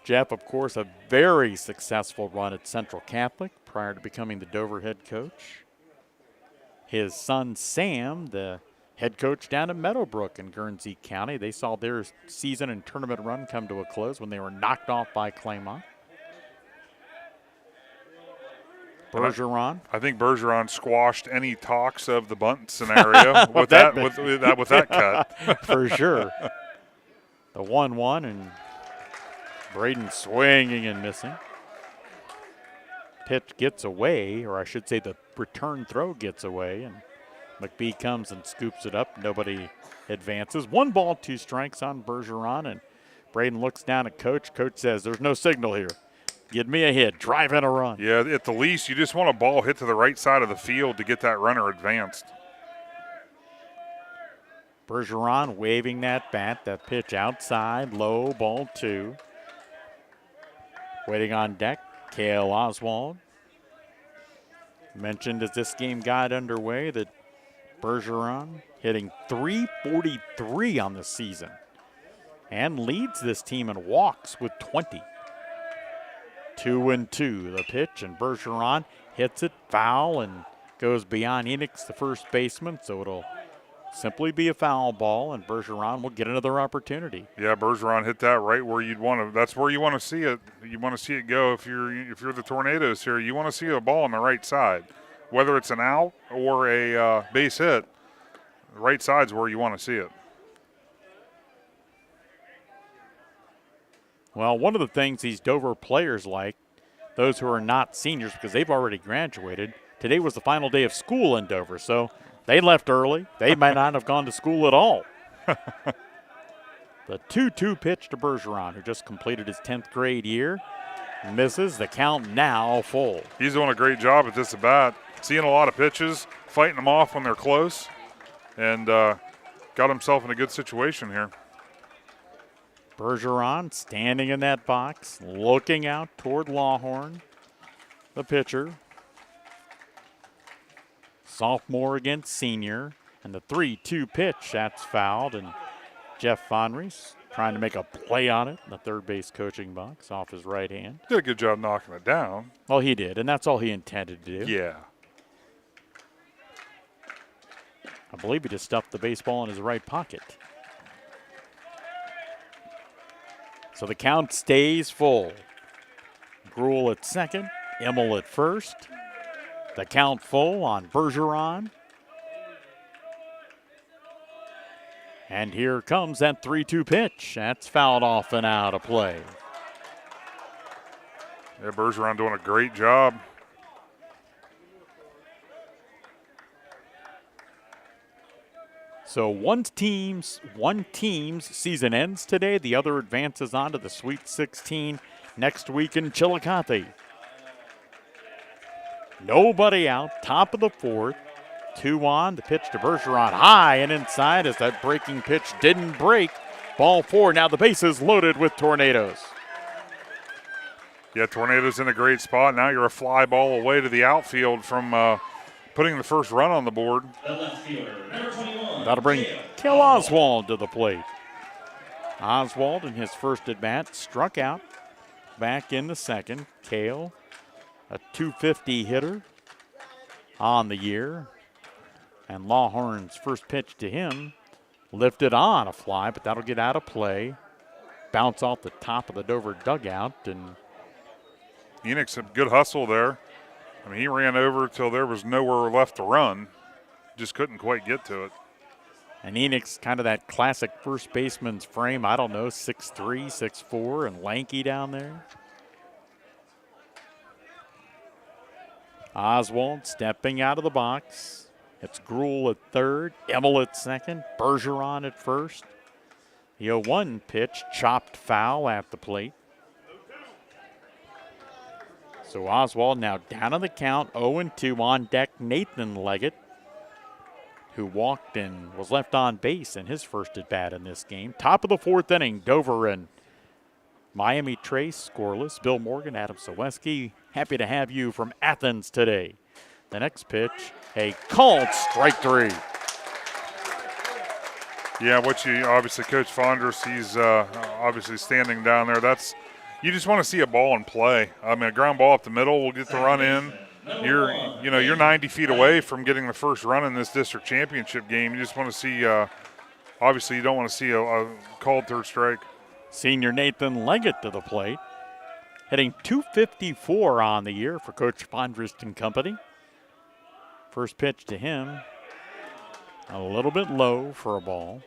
Jeff, of course, a very successful run at Central Catholic prior to becoming the Dover head coach. His son, Sam, the head coach down in Meadowbrook in Guernsey County. They saw their season and tournament run come to a close when they were knocked off by Claymont. Bergeron. I think Bergeron squashed any talks of the bunt scenario with that cut. For sure. The 1-1, and Braden swinging and missing. Pitch gets away, or I should say the return throw gets away, and McBee comes and scoops it up. Nobody advances. 1 ball, 2 strikes on Bergeron, and Braden looks down at Coach. Coach says, there's no signal here. Get me a hit, drive in a run. Yeah, at the least, you just want a ball hit to the right side of the field to get that runner advanced. Bergeron waving that bat, that pitch outside, low, ball 2. Waiting on deck, Cale Oswald. Mentioned as this game got underway that Bergeron hitting .343 on the season and leads this team in walks with 20. 2-2 the pitch, and Bergeron hits it foul and goes beyond Enix, the first baseman, so it'll simply be a foul ball, and Bergeron will get another opportunity. Yeah, Bergeron hit that right where you'd want to. That's where you want to see it. You want to see it go. If you're the Tornadoes here, you want to see a ball on the right side, whether it's an out or a base hit. The right side's where you want to see it. Well, one of the things these Dover players like, those who are not seniors because they've already graduated, today was the final day of school in Dover, so they left early. They might not have gone to school at all. The 2-2 pitch to Bergeron, who just completed his 10th grade year. Misses, the count now full. He's doing a great job at this at bat. Seeing a lot of pitches, fighting them off when they're close, and got himself in a good situation here. Bergeron standing in that box, looking out toward Lawhorn, the pitcher. Sophomore against senior, and the 3-2 pitch, that's fouled, and Jeff Fonries trying to make a play on it in the third base coaching box off his right hand. Did a good job knocking it down. Well, he did, and that's all he intended to do. Yeah. I believe he just stuffed the baseball in his right pocket. So the count stays full. Gruel at second, Immel at first. The count full on Bergeron. And here comes that 3-2 pitch. That's fouled off and out of play. Yeah, Bergeron doing a great job. So one team's season ends today. The other advances on to the Sweet 16 next week in Chillicothe. Nobody out, top of the fourth. 2 on, the pitch to Bergeron high and inside as that breaking pitch didn't break. Ball 4, now the base is loaded with Tornadoes. Yeah, Tornadoes in a great spot. Now you're a fly ball away to the outfield from putting the first run on the board. That'll bring Cale Oswald to the plate. Oswald in his first at bat struck out back in the second. Cale, a .250 hitter on the year. And Lawhorn's first pitch to him lifted on a fly, but that'll get out of play. Bounce off the top of the Dover dugout. And Enix, a good hustle there. I mean, he ran over till there was nowhere left to run. Just couldn't quite get to it. And Enix, kind of that classic first baseman's frame. I don't know, 6'3", 6'4", and lanky down there. Oswald stepping out of the box. It's Gruhl at third, Emmel at second, Bergeron at first. The 0-1 pitch, chopped foul at the plate. So Oswald now down on the count, 0-2 on deck. Nathan Leggett, who walked and was left on base in his first at bat in this game. Top of the fourth inning, Dover and Miami Trace scoreless. Bill Morgan, Adam Ciereszewski, happy to have you from Athens today. The next pitch, a called strike 3. Yeah, obviously Coach Fonders, he's obviously standing down there. You just want to see a ball in play. I mean, a ground ball up the middle will get the run in. You're 90 feet away from getting the first run in this district championship game. You just want to see, obviously you don't want to see a called third strike. Senior Nathan Leggett to the plate, hitting .254 on the year for Coach Fondrist and company. First pitch to him, a little bit low for a ball.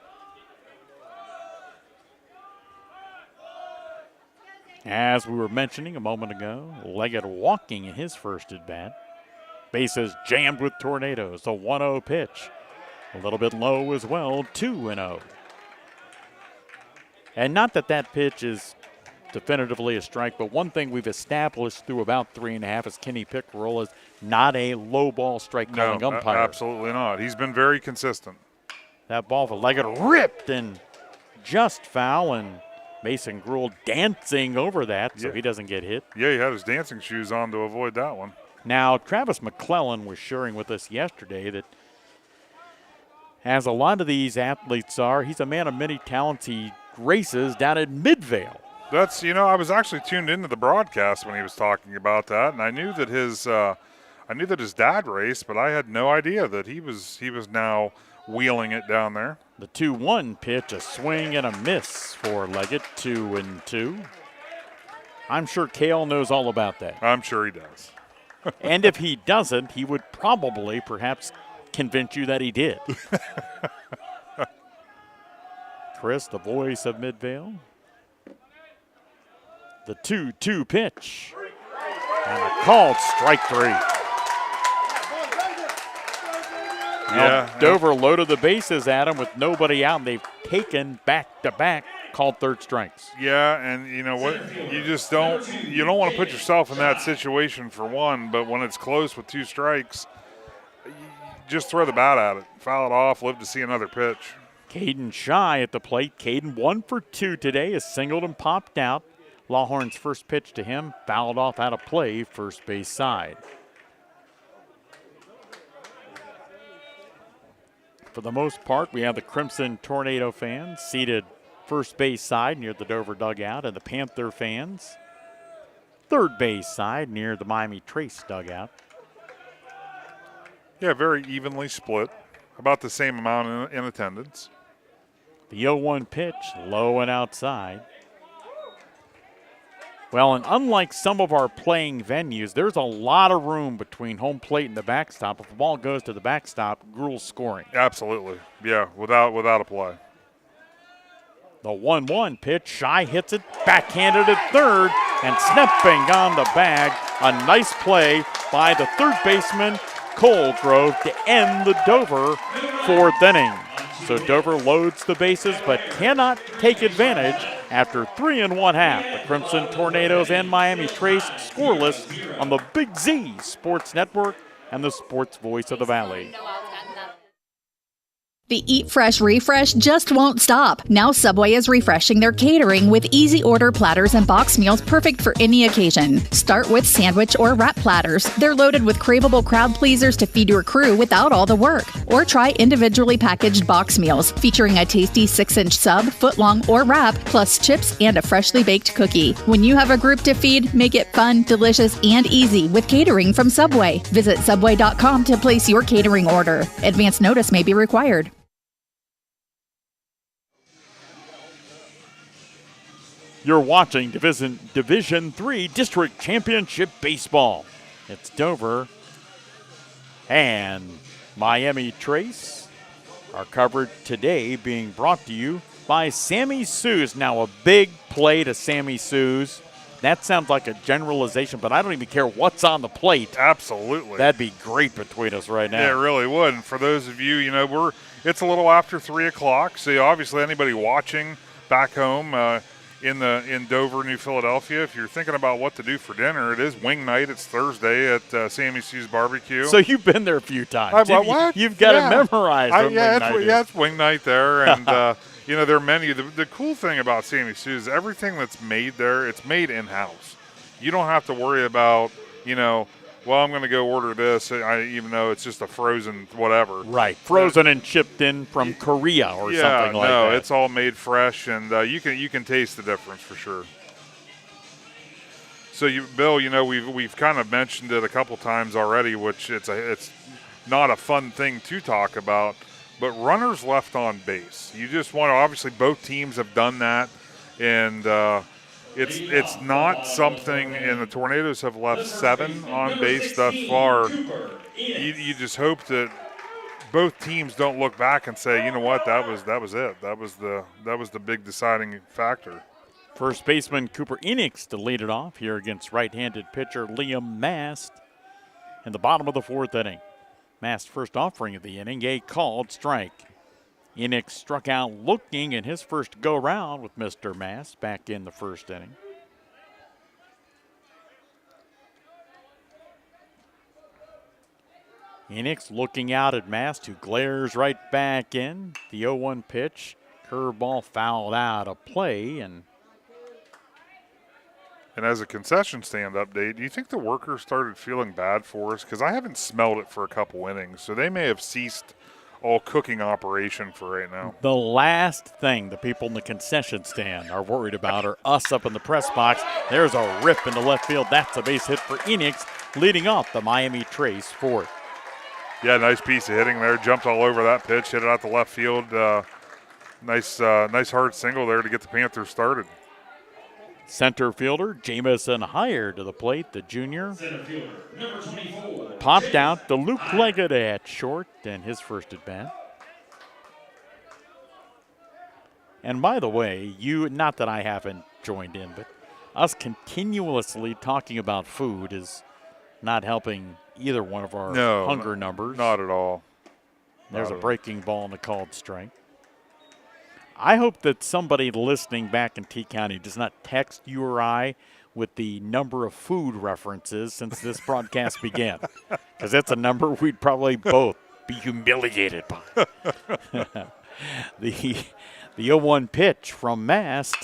As we were mentioning a moment ago, Leggett walking in his first at bat. Bases jammed with Tornadoes. A 1-0 pitch. A little bit low as well, 2-0. And not that pitch is definitively a strike, but one thing we've established through about 3.5 is Kenny Pickerel is not a low ball strike calling umpire. Absolutely not. He's been very consistent. That ball for Leggett ripped and just foul, and Mason Gruhl dancing over that so he doesn't get hit. Yeah, he had his dancing shoes on to avoid that one. Now, Travis McClellan was sharing with us yesterday that as a lot of these athletes are, he's a man of many talents. He races down at Midvale. I was actually tuned into the broadcast when he was talking about that, and I knew that his dad raced, but I had no idea that he was now wheeling it down there. The 2-1 pitch, a swing and a miss for Leggett, 2-2. I'm sure Cale knows all about that. I'm sure he does. And if he doesn't, he would probably perhaps convince you that he did. Chris, the voice of Midvale. The 2-2 pitch. And a called strike 3. Now Dover loaded the bases at him with nobody out, and they've taken back-to-back called third strikes. Yeah, and you know what? You don't want to put yourself in that situation for one, but when it's close with 2 strikes, just throw the bat at it. Foul it off, live to see another pitch. Caden Shy at the plate. Caden 1 for 2 today, is singled and popped out. Lawhorn's first pitch to him, fouled off out of play, first base side. For the most part, we have the Crimson Tornado fans seated first base side near the Dover dugout, and the Panther fans third base side near the Miami Trace dugout. Yeah, very evenly split, about the same amount in attendance. The 0-1 pitch, low and outside. Well, and unlike some of our playing venues, there's a lot of room between home plate and the backstop. If the ball goes to the backstop, Gruhl's scoring. Absolutely. Yeah, without a play. The 1-1 pitch, Shy hits it, backhanded at third, and snapping on the bag. A nice play by the third baseman, Colgrove, to end the Dover fourth inning. So Dover loads the bases but cannot take advantage after 3 1/2. The Crimson Tornadoes and Miami Trace scoreless on the Big Z Sports Network and the Sports Voice of the Valley. The Eat Fresh refresh just won't stop. Now Subway is refreshing their catering with easy order platters and box meals perfect for any occasion. Start with sandwich or wrap platters. They're loaded with craveable crowd pleasers to feed your crew without all the work. Or try individually packaged box meals featuring a tasty 6-inch sub, footlong, or wrap, plus chips and a freshly baked cookie. When you have a group to feed, make it fun, delicious, and easy with catering from Subway. Visit Subway.com to place your catering order. Advance notice may be required. You're watching Division III District Championship Baseball. It's Dover and Miami Trace. Our coverage today being brought to you by Sammy Sue's. Now a big play to Sammy Sue's. That sounds like a generalization, but I don't even care what's on the plate. Absolutely. That'd be great between us right now. Yeah, it really would. And for those of you, it's a little after 3 o'clock, so obviously anybody watching back home in Dover, New Philadelphia, if you're thinking about what to do for dinner, it is wing night. It's Thursday at Sammy Sue's Barbecue. So you've been there a few times. You've got it memorized. It's wing night there, and their menu. The cool thing about Sammy Sue's, everything that's made there, it's made in-house. You don't have to worry about, I'm going to go order this, even though it's just a frozen whatever. Right, frozen and shipped in from Korea or something like that. No, it's all made fresh, and you can taste the difference for sure. So, Bill, we've kind of mentioned it a couple times already, which it's not a fun thing to talk about, but runners left on base. You just want to, obviously both teams have done that, and it's not something, and the Tornadoes have left 7 on base thus far. You just hope that both teams don't look back and say, you know what, that was it. That was the big deciding factor. First baseman Cooper Enix to lead it off here against right-handed pitcher Liam Mast in the bottom of the 4th inning. Mast's first offering of the inning, a called strike. Enix struck out looking in his first go-round with Mr. Mast back in the 1st inning. Enix looking out at Mast, who glares right back in. The 0-1 pitch, curveball fouled out of play. And as a concession stand update, do you think the workers started feeling bad for us? Because I haven't smelled it for a couple innings, so they may have ceased all cooking operation for right now. The last thing the people in the concession stand are worried about are us up in the press box. There's a rip into left field. That's a base hit for Enix, leading off the Miami Trace 4th. Yeah, nice piece of hitting there. Jumped all over that pitch, hit it out the left field. Nice hard single there to get the Panthers started. Center fielder Jamison Heyer to the plate, the junior. Popped out to Luke Leggett at short in his first at bat. And by the way, not that I haven't joined in, but us continuously talking about food is not helping either one of our hunger numbers. Not at all. There's a breaking ball and a called strike. I hope that somebody listening back in T County does not text you or I with the number of food references since this broadcast began, because that's a number we'd probably both be humiliated by. The 0-1 pitch from Mast,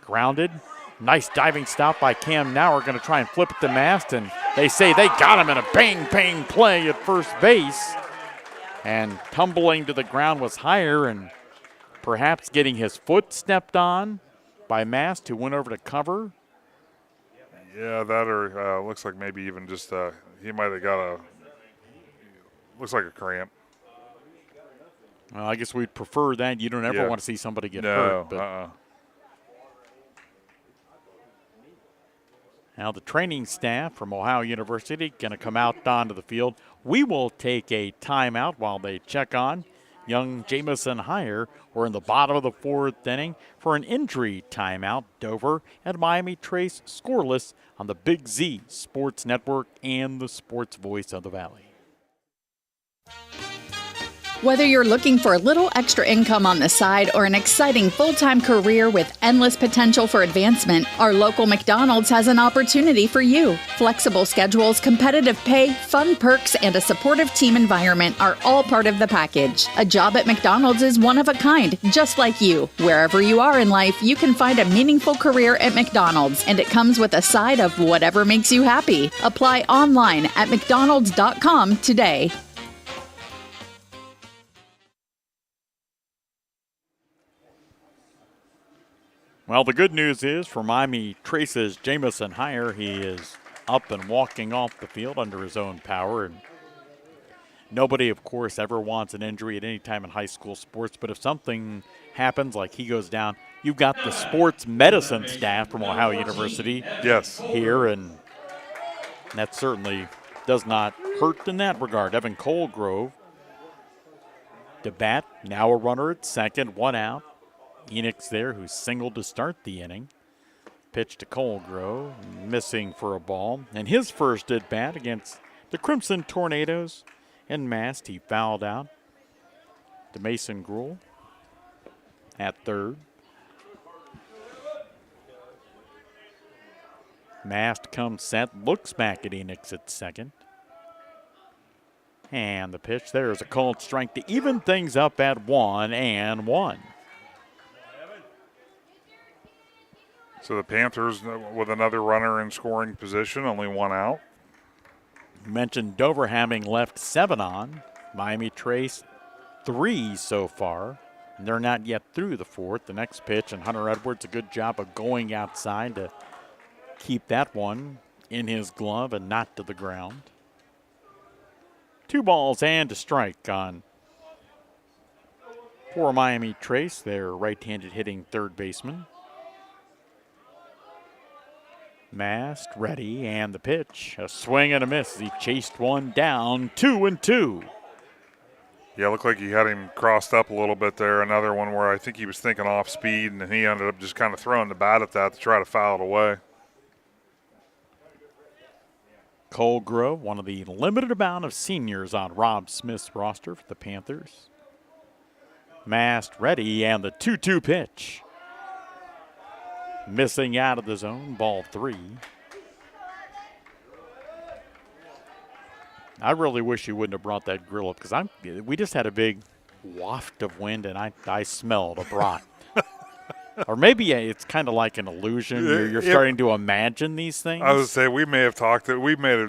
grounded. Nice diving stop by Cam Nauer, going to try and flip it to Mast, and they say they got him in a bang play at first base. And tumbling to the ground was Heyer, and perhaps getting his foot stepped on by Mast, who went over to cover. Yeah, that or looks like maybe even just he might have got looks like a cramp. Well, I guess we'd prefer that. You don't ever want to see somebody get hurt. But now the training staff from Ohio University going to come out onto the field. We will take a timeout while they check on young Jamison Heyer. We're in the bottom of the 4th inning for an injury timeout. Dover and Miami Trace scoreless on the Big Z Sports Network and the Sports Voice of the Valley. Whether you're looking for a little extra income on the side or an exciting full-time career with endless potential for advancement, our local McDonald's has an opportunity for you. Flexible schedules, competitive pay, fun perks, and a supportive team environment are all part of the package. A job at McDonald's is one of a kind, just like you. Wherever you are in life, you can find a meaningful career at McDonald's, and it comes with a side of whatever makes you happy. Apply online at mcdonalds.com today. Well, the good news is for Miami Trace's Jamison Heyer, he is up and walking off the field under his own power. And nobody, of course, ever wants an injury at any time in high school sports, but if something happens, like he goes down, you've got the sports medicine staff from Ohio University here, and that certainly does not hurt in that regard. Evan Colgrove to bat, now a runner at second, one out. Enix there, who singled to start the inning. Pitch to Colgrove, missing for a ball. And his first at bat against the Crimson Tornadoes in Mast, he fouled out to Mason Gruhl at third. Mast comes set, looks back at Enix at second. And the pitch there is a called strike to even things up at 1-1. So the Panthers with another runner in scoring position, only one out. You mentioned Dover having left 7 on. Miami Trace 3 so far. And they're not yet through the fourth. The next pitch, and Hunter Edwards, a good job of going outside to keep that one in his glove and not to the ground. 2 balls and a strike on for Miami Trace, their right-handed hitting third baseman. Mast ready, and the pitch. A swing and a miss. He chased one down, 2-2. Yeah, it looked like he had him crossed up a little bit there. Another one where I think he was thinking off speed, and he ended up just kind of throwing the bat at that to try to foul it away. Colgrove, one of the limited amount of seniors on Rob Smith's roster for the Panthers. Mast ready, and the 2-2 pitch. Missing out of the zone, ball 3. I really wish you wouldn't have brought that grill up, because we just had a big waft of wind, and I smelled a brat. Or maybe it's kind of like an illusion. You're starting to imagine these things. I would say we may have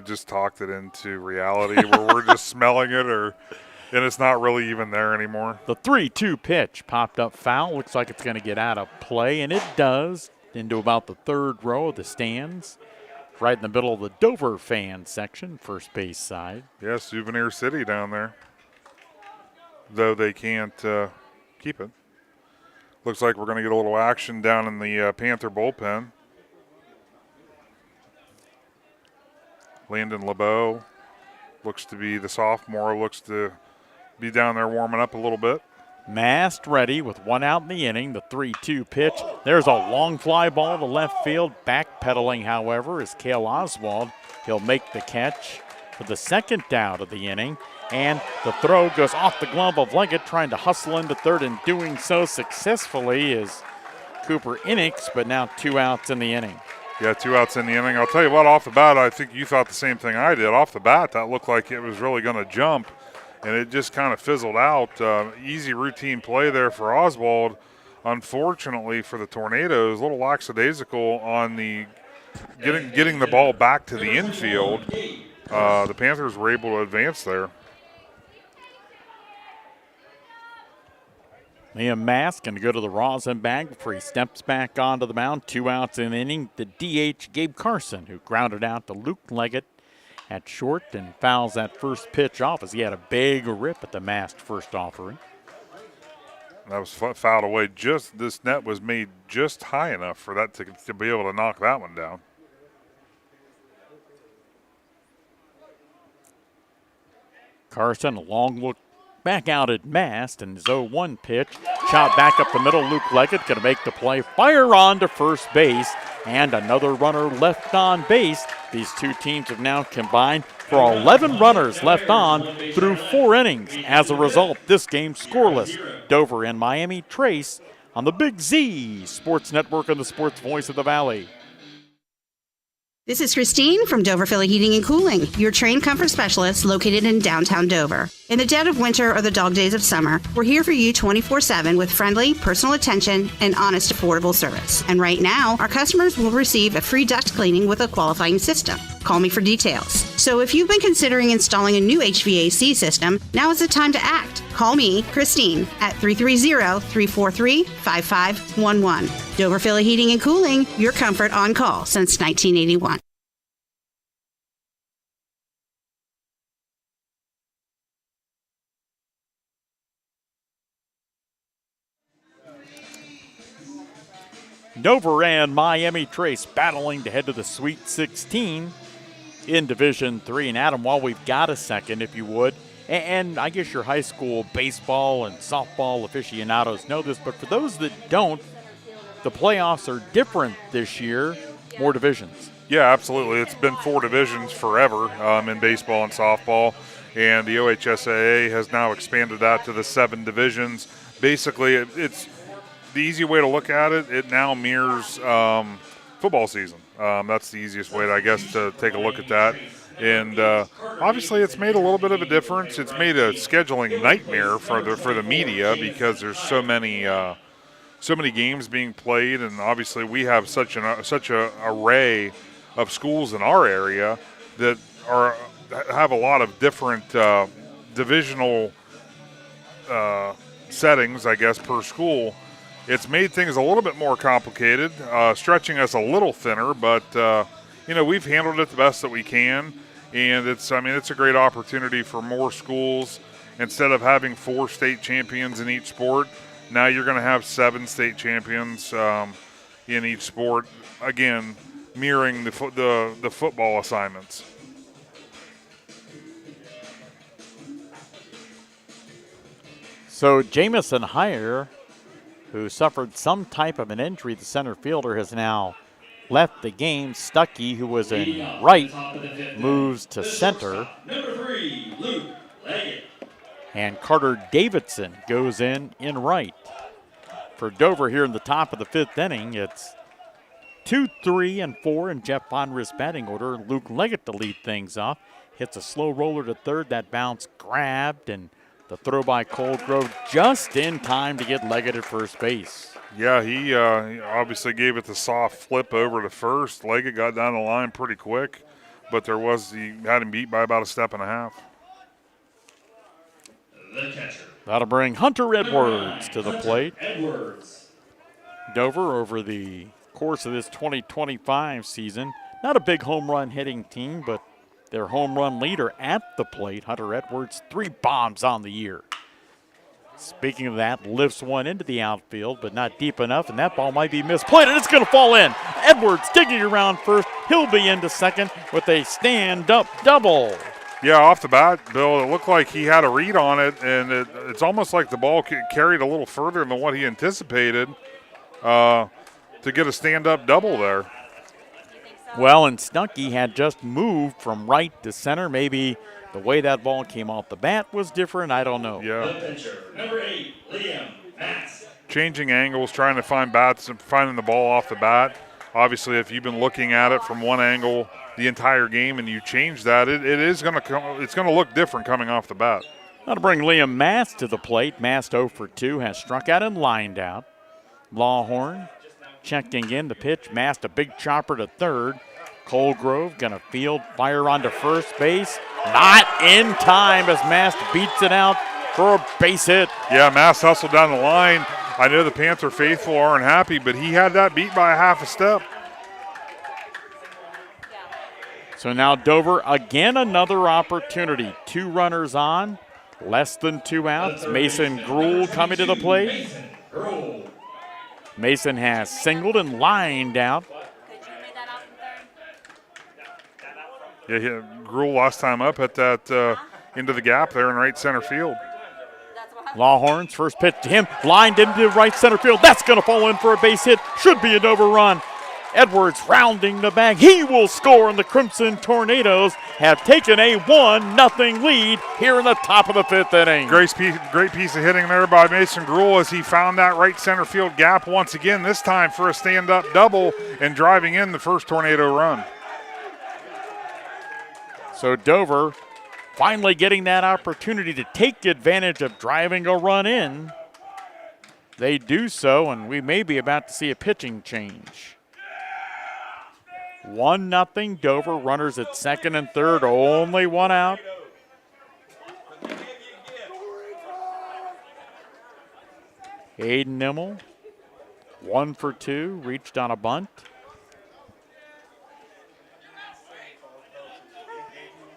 just talked it into reality where we're just smelling it, and it's not really even there anymore. The 3-2 pitch popped up foul. Looks like it's going to get out of play, and it does, into about the third row of the stands, right in the middle of the Dover fan section, first base side. Yeah, Souvenir City down there, though they can't keep it. Looks like we're going to get a little action down in the Panther bullpen. Landon LeBeau looks to be the sophomore, looks to be down there warming up a little bit. Mast ready with 1 out in the inning, the 3-2 pitch. There's a long fly ball to left field. Backpedaling, however, is Cale Oswald. He'll make the catch for the second out of the inning. And the throw goes off the glove of Leggett, trying to hustle into third, and doing so successfully is Cooper Enix, but now 2 outs in the inning. Yeah, 2 outs in the inning. I'll tell you what, off the bat, I think you thought the same thing I did. Off the bat, that looked like it was really going to jump, and it just kind of fizzled out. Easy routine play there for Oswald. Unfortunately for the Tornadoes, a little lackadaisical on the getting the ball back to the infield. The Panthers were able to advance there. Liam Mast going to go to the rosin bag before he steps back onto the mound. 2 outs in the inning. The DH, Gabe Carson, who grounded out to Luke Leggett at short and fouls that first pitch off as he had a big rip at the Mast first offering. That was fouled away. This net was made just high enough for that to be able to knock that one down. Carson, a long look back out at Mast, and his 0-1 pitch shot back up the middle. Luke Leggett going to make the play. Fire on to first base. And another runner left on base. These two teams have now combined for 11 runners left on through 4 innings. As a result, this game scoreless. Dover and Miami Trace on the Big Z Sports Network and the Sports Voice of the Valley. This is Christine from Dover Philly Heating and Cooling, your trained comfort specialist located in downtown Dover. In the dead of winter or the dog days of summer, we're here for you 24/7 with friendly, personal attention and honest, affordable service. And right now, our customers will receive a free duct cleaning with a qualifying system. Call me for details. So if you've been considering installing a new HVAC system, now is the time to act. Call me, Christine, at 330-343-5511. Dover Philly Heating and Cooling, your comfort on call since 1981. Dover and Miami Trace battling to head to the Sweet 16 in Division III. And Adam, while we've got a second, if you would, and I guess your high school baseball and softball aficionados know this, but for those that don't, the playoffs are different this year, more divisions. Yeah, absolutely. It's been 4 divisions forever in baseball and softball, and the OHSAA has now expanded that to the 7 divisions. Basically, it's the easy way to look at it. It now mirrors football season. That's the easiest way, I guess, to take a look at that. And obviously, it's made a little bit of a difference. It's made a scheduling nightmare for the media because there's so many games being played, and obviously we have such a array of schools in our area that have a lot of different divisional settings, I guess, per school. It's made things a little bit more complicated, stretching us a little thinner, but we've handled it the best that we can, and it's a great opportunity for more schools. Instead of having 4 state champions in each sport, now you're going to have 7 state champions in each sport. Again, mirroring the football assignments. So Jamison Heyer, who suffered some type of an injury, the center fielder, has now left the game. Stuckey, who was in right, moves to center. Number 3, Luke Leggett. And Carter Davidson goes in right. For Dover here in the top of the 5th inning, it's 2, 3, and 4 in Jeff Bonner's batting order. Luke Leggett to lead things off. Hits a slow roller to third. That bounce grabbed, and the throw by Coldgrove just in time to get Leggett at first base. Yeah, he obviously gave it the soft flip over to first. Leggett got down the line pretty quick, but he had him beat by about a step and a half. The catcher. That'll bring Hunter Edwards to the plate. Edwards. Dover, over the course of this 2025 season, not a big home run hitting team, but their home run leader at the plate, Hunter Edwards, 3 bombs on the year. Speaking of that, lifts one into the outfield, but not deep enough, and that ball might be misplayed, and it's going to fall in. Edwards digging around first. He'll be into second with a stand-up double. Yeah, off the bat, Bill, it looked like he had a read on it, and it's almost like the ball carried a little further than what he anticipated to get a stand-up double there. Well, and Stuckey had just moved from right to center. Maybe the way that ball came off the bat was different. I don't know. Yeah. The pitcher, number 8, Liam Matz. Changing angles, trying to find bats and finding the ball off the bat. Obviously, if you've been looking at it from one angle the entire game and you change that, it's going to look different coming off the bat. That'll bring Liam Mast to the plate. Mast 0 for 2, has struck out and lined out. Lawhorn checking in the pitch. Mast a big chopper to third. Coldgrove going to field, fire onto first base. Not in time as Mast beats it out for a base hit. Yeah, Mast hustled down the line. I know the Panther faithful aren't happy, but he had that beat by a half a step. So now Dover, again, another opportunity. 2 runners on, less than 2 outs. Mason Gruhl coming to the plate. Mason has singled and lined out. Yeah, Gruhl last time up hit that into the gap there in right center field. Lawhorn's first pitch to him, lined into right center field. That's going to fall in for a base hit. Should be a Dover run. Edwards rounding the bag. He will score, and the Crimson Tornadoes have taken a 1-0 lead here in the top of the 5th inning. Great piece of hitting there by Mason Gruhl as he found that right center field gap once again, this time for a stand-up double and driving in the first Tornado run. So Dover finally getting that opportunity to take advantage of driving a run in. They do so, and we may be about to see a pitching change. 1-0 Dover, runners at second and third, only one out. Aiden Immel, 1 for 2, reached on a bunt.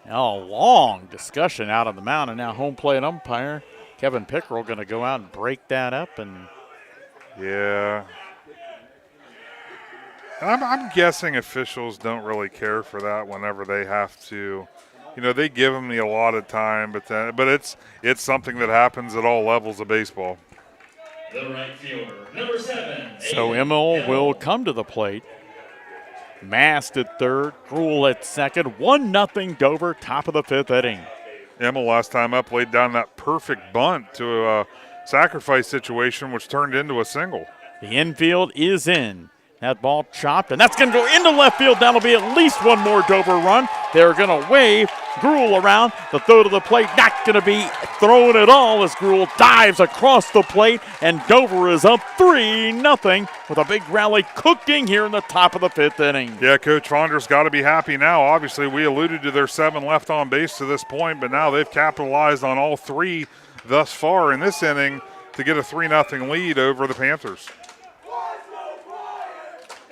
Now a long discussion out on the mound, and now home plate umpire Kevin Pickerel going to go out and break that up. And yeah. And I'm guessing officials don't really care for that whenever they have to. You know, they give them the allotted time, but it's something that happens at all levels of baseball. The right fielder, number 7. So Immel will come to the plate. Mast at third, Gruhl at second. 1-0 Dover, top of the 5th inning. Immel last time up laid down that perfect bunt to a sacrifice situation, which turned into a single. The infield is in. That ball chopped, and that's going to go into left field. That'll be at least one more Dover run. They're going to wave Gruhl around. The throw to the plate, not going to be thrown at all as Gruhl dives across the plate, and Dover is up 3-0 with a big rally cooking here in the top of the 5th inning. Yeah, Coach Fonder's got to be happy now. Obviously, we alluded to their 7 left on base to this point, but now they've capitalized on all 3 thus far in this inning to get a 3-0 lead over the Panthers.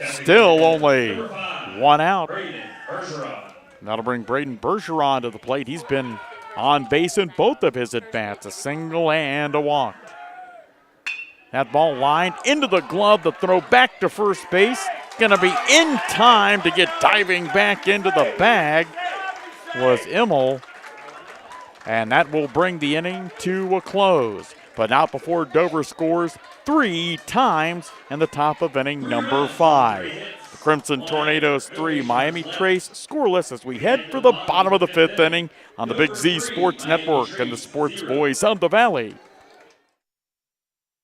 Still only 1 out. That'll bring Braden Bergeron to the plate. He's been on base in both of his at-bats, a single and a walk. That ball lined into the glove, the throw back to first base. Going to be in time to get diving back into the bag was Immel. And that will bring the inning to a close. But not before Dover scores 3 times in the top of inning number 5. The Crimson Tornadoes 3, Miami Trace scoreless as we head for the bottom of the 5th inning on the Big Z Sports Network and the Sports Voice of the Valley.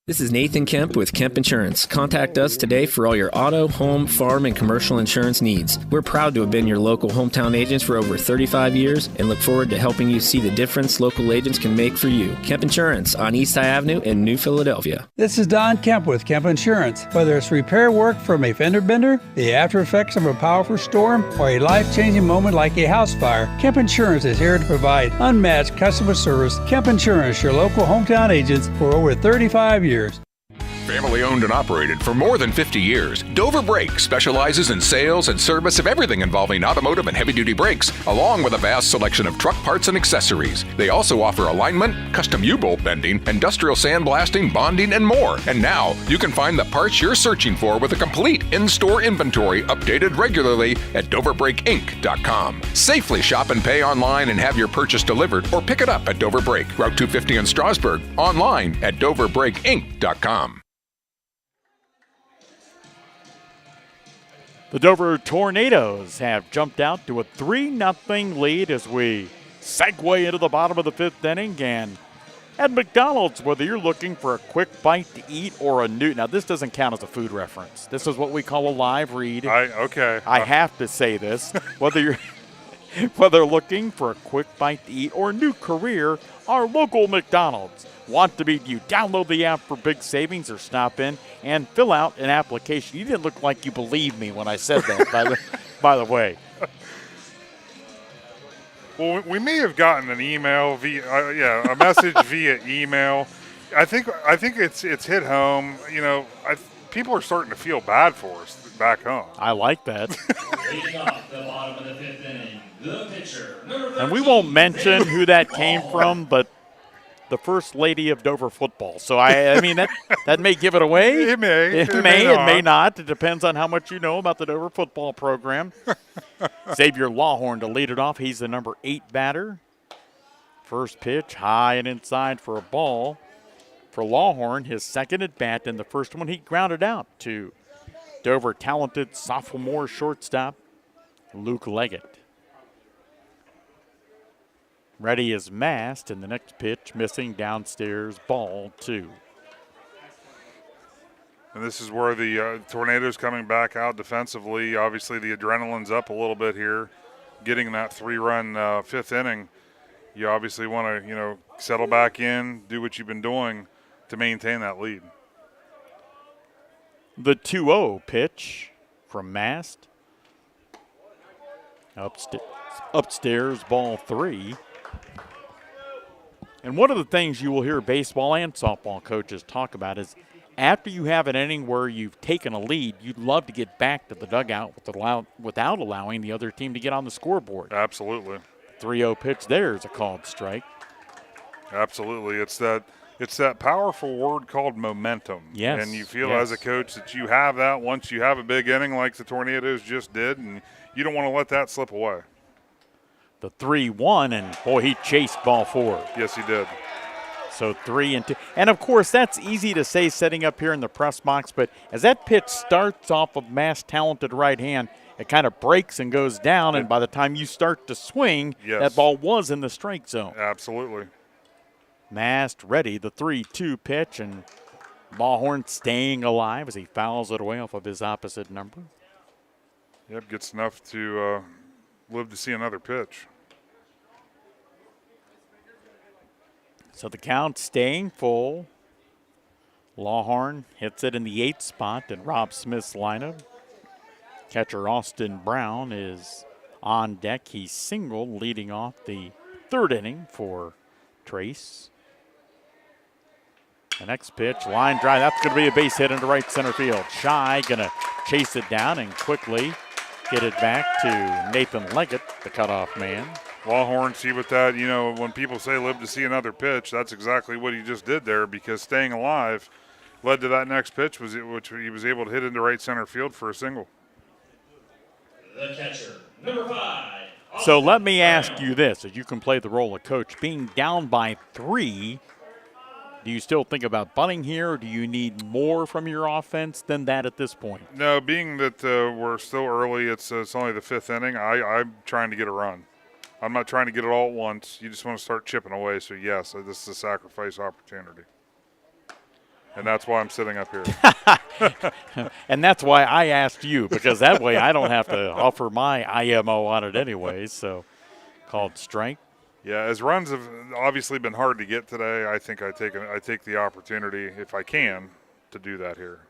This is Nathan Kemp with Kemp Insurance. Contact us today for all your auto, home, farm, and commercial insurance needs. We're proud to have been your local hometown agents for over 35 years and look forward to helping you see the difference local agents can make for you. Kemp Insurance on East High Avenue in New Philadelphia. This is Don Kemp with Kemp Insurance. Whether it's repair work from a fender bender, the after effects of a powerful storm, or a life-changing moment like a house fire, Kemp Insurance is here to provide unmatched customer service. Kemp Insurance, your local hometown agents for over 35 years. Family owned and operated for more than 50 years, Dover Brake specializes in sales and service of everything involving automotive and heavy-duty brakes, along with a vast selection of truck parts and accessories. They also offer alignment, custom U-bolt bending, industrial sandblasting, bonding, and more. And now, you can find the parts you're searching for with a complete in-store inventory updated regularly at DoverBrakeInc.com. Safely shop and pay online and have your purchase delivered, or pick it up at Dover Brake, Route 250 in Strasburg, online at DoverBrakeInc.com. The Dover Tornadoes have jumped out to a 3-0 lead as we segue into the bottom of the 5th inning. And at McDonald's, whether you're looking for a quick bite to eat or a new, now this doesn't count as a food reference. This is what we call a live read. Okay. I have to say this. Whether looking for a quick bite to eat or a new career, our local McDonald's want to beat you. Download the app for big savings or stop in and fill out an application. You didn't look like you believed me when I said that, by the way. Well, we may have gotten an email a message via email. I think it's hit home. You know, people are starting to feel bad for us back home. I like that. Leading off the bottom of the 5th inning, the pitcher, number 13, and we won't mention who that came from, but the first lady of Dover football. So I mean that may give it away. It may. It may not. It depends on how much you know about the Dover football program. Xavier Lawhorn to lead it off. He's the number 8 batter. First pitch, high and inside for a ball. for Lawhorn, his second at bat, and the first one he grounded out to Dover talented sophomore shortstop Luke Leggett. Ready is Mast, and the next pitch missing downstairs, ball 2. And this is where the Tornadoes coming back out defensively. Obviously, the adrenaline's up a little bit here, getting that 3-run fifth inning. You obviously want to, settle back in, do what you've been doing to maintain that lead. The 2-0 pitch from Mast. Upstairs, ball 3. And one of the things you will hear baseball and softball coaches talk about is after you have an inning where you've taken a lead, you'd love to get back to the dugout without allowing the other team to get on the scoreboard. Absolutely. 3-0 pitch there is a called strike. Absolutely. It's that powerful word called momentum. Yes. And you feel as a coach that you have that once you have a big inning like the Tornadoes just did, and you don't want to let that slip away. The 3-1, and boy, he chased ball 4. Yes, he did. So 3-2. And of course, that's easy to say setting up here in the press box, but as that pitch starts off of Mast's talented right hand, it kind of breaks and goes down, and by the time you start to swing, that ball was in the strike zone. Absolutely. Mast ready, the 3-2 pitch, and Lawhorn staying alive as he fouls it away off of his opposite number. Yep, gets enough to live to see another pitch. So the count staying full. Lawhorn hits it in the 8th spot in Rob Smith's lineup. Catcher Austin Brown is on deck. He's singled, leading off the 3rd inning for Trace. The next pitch, line drive. That's going to be a base hit into right center field. Shy going to chase it down and quickly get it back to Nathan Leggett, the cutoff man. Lawhorn, see with that, when people say live to see another pitch, that's exactly what he just did there, because staying alive led to that next pitch, which he was able to hit into right center field for a single. The catcher, number 5. So let me ask you this, as you can play the role of coach. Being down by 3, do you still think about bunting here, or do you need more from your offense than that at this point? No, being that we're still early, it's only the 5th inning, I'm trying to get a run. I'm not trying to get it all at once. You just want to start chipping away. So, yes, this is a sacrifice opportunity. And that's why I'm sitting up here. And that's why I asked you, because that way I don't have to offer my IMO on it anyway. So, called strike. Yeah, as runs have obviously been hard to get today, I think I take the opportunity, if I can, to do that here.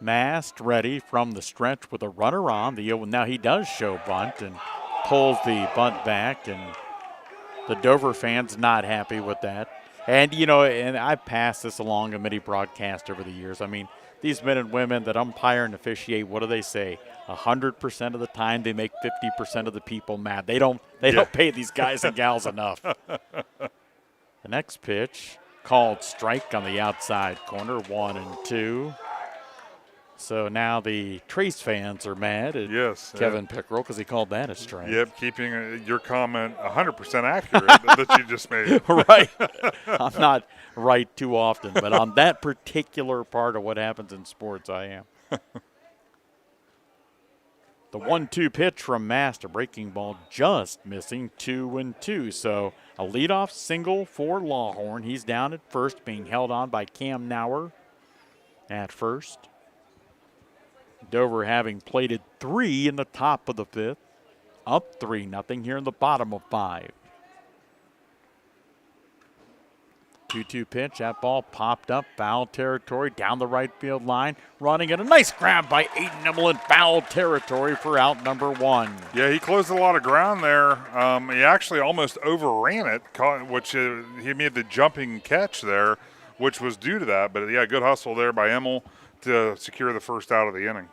Mast ready from the stretch with a runner on. Now he does show bunt and pulls the bunt back, and the Dover fans not happy with that. And, and I've passed this along in many broadcasts over the years. I mean, these men and women that umpire and officiate, what do they say? 100% of the time they make 50% of the people mad. They don't pay these guys and gals enough. The next pitch, called strike on the outside corner, 1-2. So now the Trace fans are mad at Kevin Pickrell because he called that a strike. Yep, keeping your comment 100% accurate that you just made. Right. I'm not right too often, but on that particular part of what happens in sports, I am. The 1-2 pitch from Mast, a breaking ball just missing, 2-2. So a leadoff single for Lawhorn. He's down at first, being held on by Cam Nauer at first. Dover having plated 3 in the top of the 5th, up 3-0 here in the bottom of 5. 2-2 pitch, that ball popped up, foul territory, down the right field line, running it, a nice grab by Aiden Nimble in foul territory for out number 1. Yeah, he closed a lot of ground there. He actually almost overran it, which he made the jumping catch there, which was due to that. But, yeah, good hustle there by Emmel to secure the first out of the inning.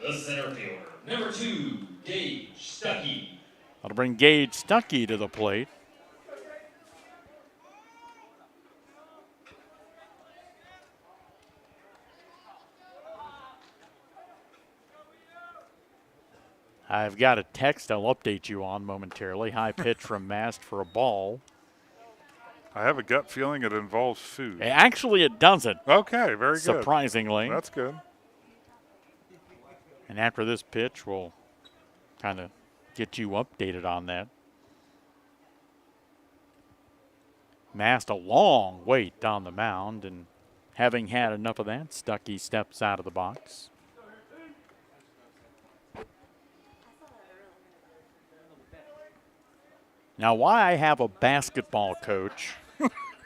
The center fielder, number 2, Gage Stuckey. That'll bring Gage Stuckey to the plate. I've got a text I'll update you on momentarily. High pitch from Mast for a ball. I have a gut feeling it involves food. Actually, it doesn't. Okay, very good. Surprisingly. That's good. And after this pitch, we'll kind of get you updated on that. Mast a long wait down the mound, and having had enough of that, Stuckey steps out of the box. Now, why I have a basketball coach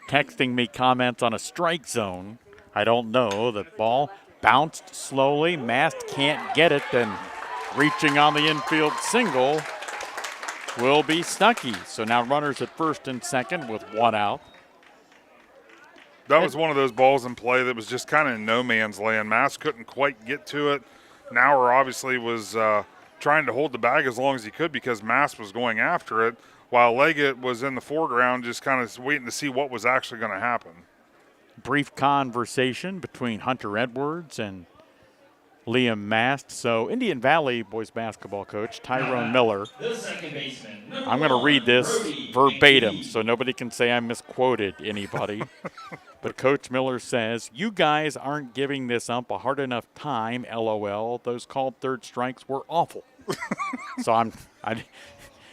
texting me comments on a strike zone, I don't know. The ball bounced slowly. Mast can't get it, then reaching on the infield single will be Stuckey. So now runners at first and second with one out. That was one of those balls in play that was just kind of in no man's land. Mast couldn't quite get to it. Nauer obviously was trying to hold the bag as long as he could because Mast was going after it, while Leggett was in the foreground just kind of waiting to see what was actually going to happen. Brief conversation between Hunter Edwards and Liam Mast. So Indian Valley boys basketball coach Tyrone Miller. I'm going to read this verbatim so nobody can say I misquoted anybody. But Coach Miller says, "You guys aren't giving this ump a hard enough time, LOL. Those called third strikes were awful." So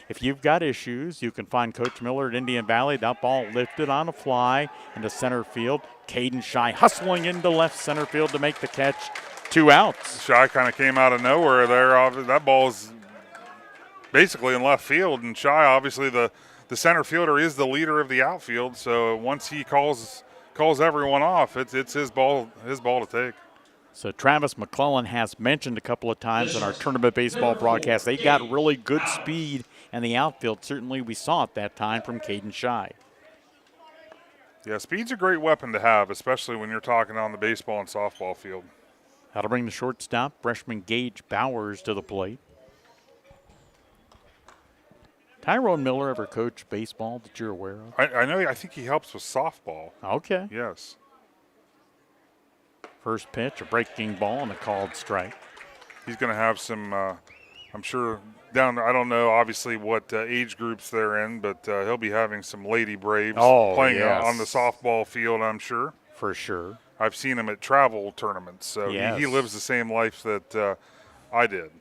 if you've got issues, you can find Coach Miller at Indian Valley. That ball lifted on a fly into center field. Caden Shy hustling into left center field to make the catch. 2 outs. Shy kind of came out of nowhere there. That ball is basically in left field, and Shy, obviously the center fielder, is the leader of the outfield. So once he calls everyone off, it's his ball to take. So Travis McClellan has mentioned a couple of times in our tournament baseball broadcast, they got really good speed in the outfield. Certainly we saw it that time from Caden Shy. Yeah, speed's a great weapon to have, especially when you're talking on the baseball and softball field. That'll bring the shortstop, freshman Gage Bowers, to the plate. Tyrone Miller ever coached baseball that you're aware of? I know. I think he helps with softball. Okay. Yes. First pitch, a breaking ball and a called strike. He's going to have some, I'm sure, down there. I don't know, obviously, what age groups they're in, but he'll be having some Lady Braves playing on the softball field, I'm sure. For sure. I've seen him at travel tournaments, so he lives the same life that I did.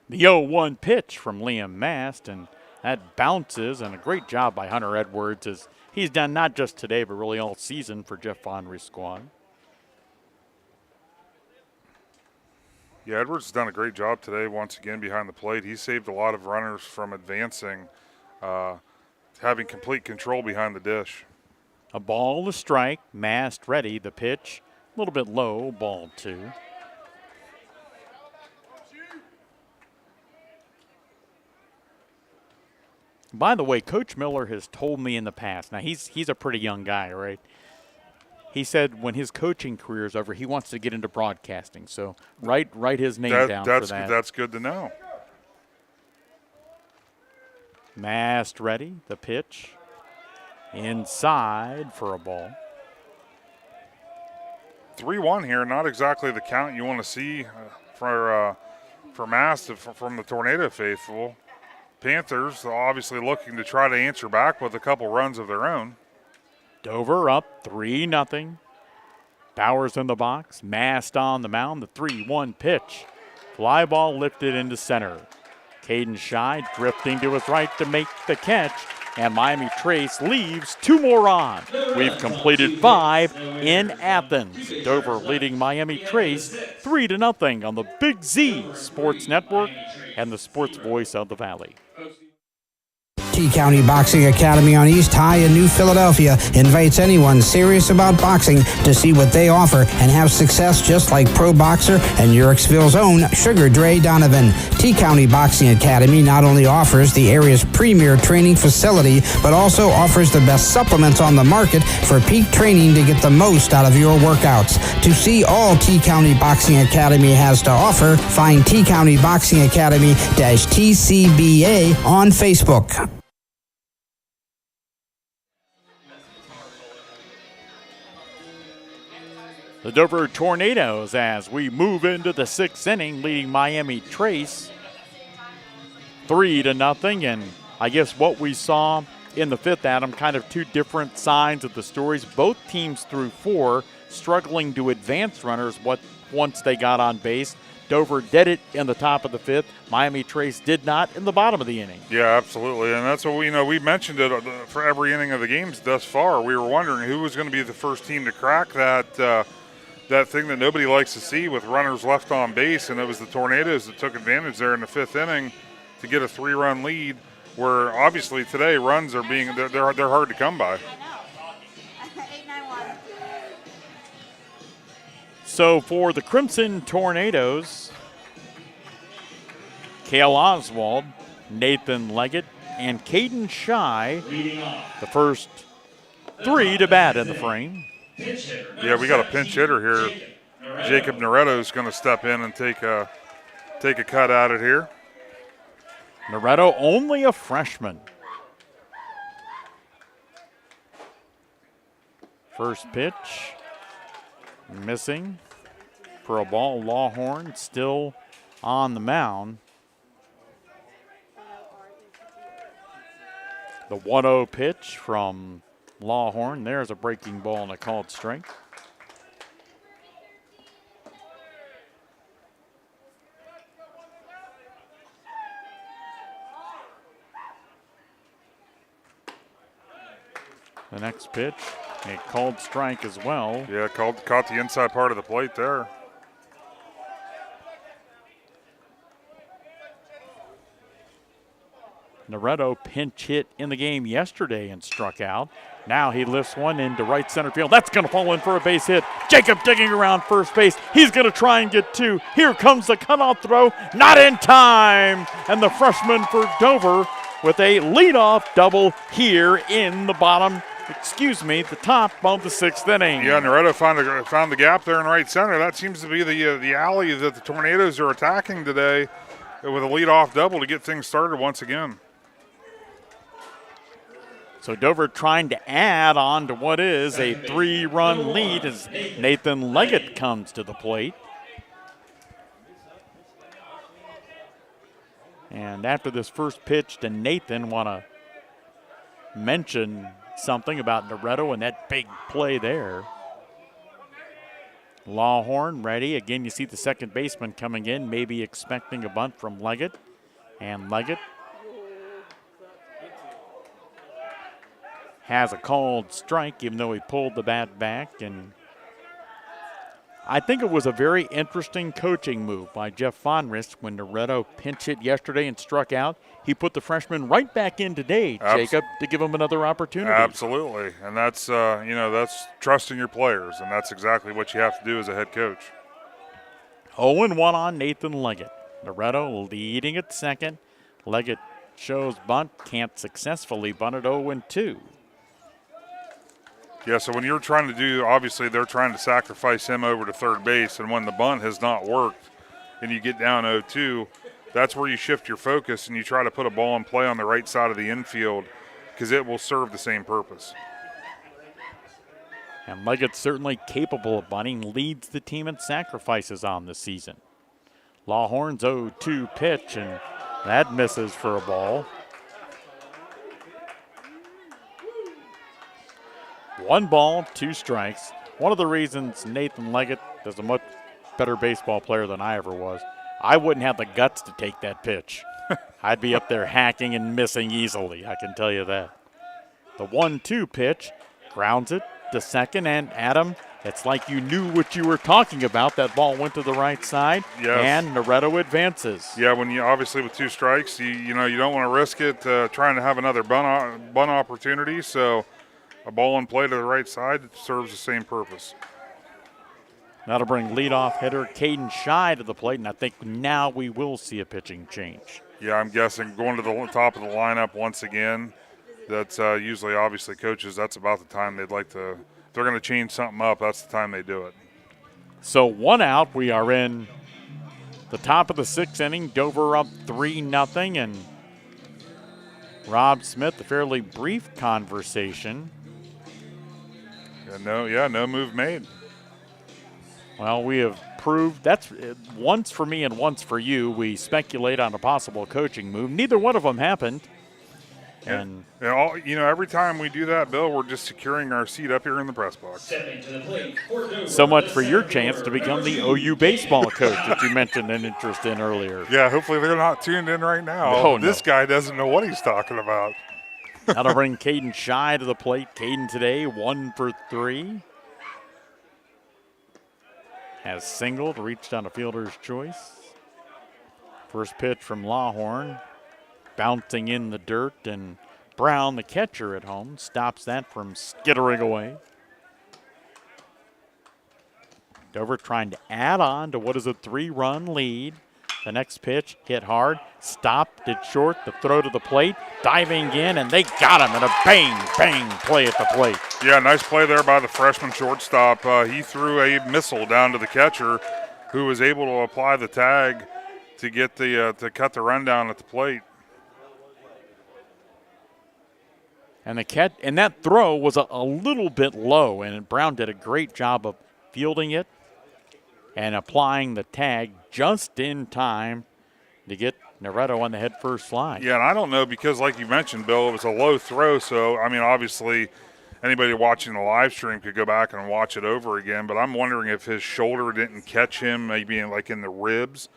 The 0-1 pitch from Liam Mast, and that bounces, and a great job by Hunter Edwards as he's done not just today, but really all season for Jeff Fondry's squad. Yeah, Edwards has done a great job today once again behind the plate. He saved a lot of runners from advancing, having complete control behind the dish. A ball to strike, Mast ready, the pitch, a little bit low, ball 2. By the way, Coach Miller has told me in the past, now he's a pretty young guy, right? He said when his coaching career is over, he wants to get into broadcasting. So write his name down for that. That's good to know. Mast ready, the pitch. Inside for a ball. 3-1 here, not exactly the count you want to see for Mast from the Tornado faithful. Panthers obviously looking to try to answer back with a couple runs of their own. Dover up 3-0. Bowers in the box, Mast on the mound, the 3-1 pitch. Fly ball lifted into center. Caden Shy drifting to his right to make the catch, and Miami Trace leaves 2 more on. We've completed 5 in Athens. Dover leading Miami Trace 3-0 on the Big Z Sports Network and the sports voice of the Valley. T-County Boxing Academy on East High in New Philadelphia invites anyone serious about boxing to see what they offer and have success just like pro boxer and Uricksville's own Sugar Dre Donovan. T-County Boxing Academy not only offers the area's premier training facility, but also offers the best supplements on the market for peak training to get the most out of your workouts. To see all T-County Boxing Academy has to offer, find T-County Boxing Academy-TCBA on Facebook. The Dover Tornadoes as we move into the 6th inning, leading Miami Trace 3-0. And I guess what we saw in the fifth, Adam. Kind of two different sides of the stories. Both teams threw 4, struggling to advance runners once they got on base. Dover did it in the top of the fifth. Miami Trace did not in the bottom of the inning. Yeah, absolutely. And that's what we mentioned it for every inning of the games thus far. We were wondering who was going to be the first team to crack that thing that nobody likes to see with runners left on base, and it was the Tornadoes that took advantage there in the fifth inning to get a 3-run lead, where obviously today runs are they're hard to come by. So for the Crimson Tornadoes, Cale Oswald, Nathan Leggett, and Caden Shy, the first 3 to bat in the frame. Yeah, we got a pinch hitter here. Jacob Noretto is going to step in and take a cut at it here. Noretto, only a freshman. First pitch. Missing for a ball. Lawhorn still on the mound. The 1-0 pitch from Lawhorn. There's a breaking ball and a called strike. The next pitch, a called strike as well. Yeah, caught the inside part of the plate there. Noretto pinch hit in the game yesterday and struck out. Now he lifts one into right center field. That's going to fall in for a base hit. Jacob digging around first base. He's going to try and get 2. Here comes the cutoff throw. Not in time. And the freshman for Dover with a leadoff double here in the the top of the 6th inning. Yeah, Noretto found the gap there in right center. That seems to be the alley that the Tornadoes are attacking today with a leadoff double to get things started once again. So Dover trying to add on to what is a 3-run lead as Nathan Leggett comes to the plate. And after this first pitch to Nathan, want to mention something about Noretto and that big play there. Lawhorn ready. Again, you see the second baseman coming in, maybe expecting a bunt from Leggett. And Leggett has a called strike, even though he pulled the bat back. And I think it was a very interesting coaching move by Jeff Fonrist when Noretto pinch hit yesterday and struck out. He put the freshman right back in today, Jacob, to give him another opportunity. Absolutely, and that's that's trusting your players, and that's exactly what you have to do as a head coach. 0-1 on Nathan Leggett. Noretto leading at second. Leggett shows bunt, can't successfully bunt at 0-2. Yeah, so when you're trying to do, obviously they're trying to sacrifice him over to third base, and when the bunt has not worked and you get down 0-2, that's where you shift your focus and you try to put a ball in play on the right side of the infield because it will serve the same purpose. And Leggett's certainly capable of bunting, leads the team in sacrifices on this season. Lawhorn's 0-2 pitch, and that misses for a ball. 1 ball, 2 strikes. One of the reasons Nathan Leggett is a much better baseball player than I ever was, I wouldn't have the guts to take that pitch. I'd be up there hacking and missing easily, I can tell you that. The 1-2 pitch, grounds it to second, and Adam, it's like you knew what you were talking about. That ball went to the right side, and Noretto advances. Yeah, when you obviously with 2 strikes, you don't want to risk it trying to have another bunt opportunity, so a ball in play to the right side serves the same purpose. That'll bring leadoff hitter Caden Shy to the plate, and I think now we will see a pitching change. Yeah, I'm guessing going to the top of the lineup once again. That's usually, obviously, coaches, that's about the time they'd like to, if they're going to change something up, that's the time they do it. So 1 out, we are in the top of the 6th inning. Dover up 3-0, and Rob Smith, a fairly brief conversation. No move made. Well, we have proved that's once for me and once for you. We speculate on a possible coaching move. Neither one of them happened. And every time we do that, Bill, we're just securing our seat up here in the press box. So much for your chance to become the OU baseball coach that you mentioned an interest in earlier. Yeah, hopefully they're not tuned in right now. This guy doesn't know what he's talking about. That'll bring Caden Shy to the plate. Caden today 1 for 3. Has singled, reached on a fielder's choice. First pitch from Lawhorn. Bouncing in the dirt, and Brown, the catcher at home, stops that from skittering away. Dover trying to add on to what is a 3-run lead. The next pitch hit hard, stopped it short, the throw to the plate, diving in, and they got him in a bang play at the plate. Yeah, nice play there by the freshman shortstop. He threw a missile down to the catcher, who was able to apply the tag to get to cut the run down at the plate. And that throw was a little bit low, and Brown did a great job of fielding it and applying the tag just in time to get Noretto on the head first slide. Yeah, and I don't know, because like you mentioned, Bill, it was a low throw, so, I mean, obviously anybody watching the live stream could go back and watch it over again, but I'm wondering if his shoulder didn't catch him, maybe in the ribs.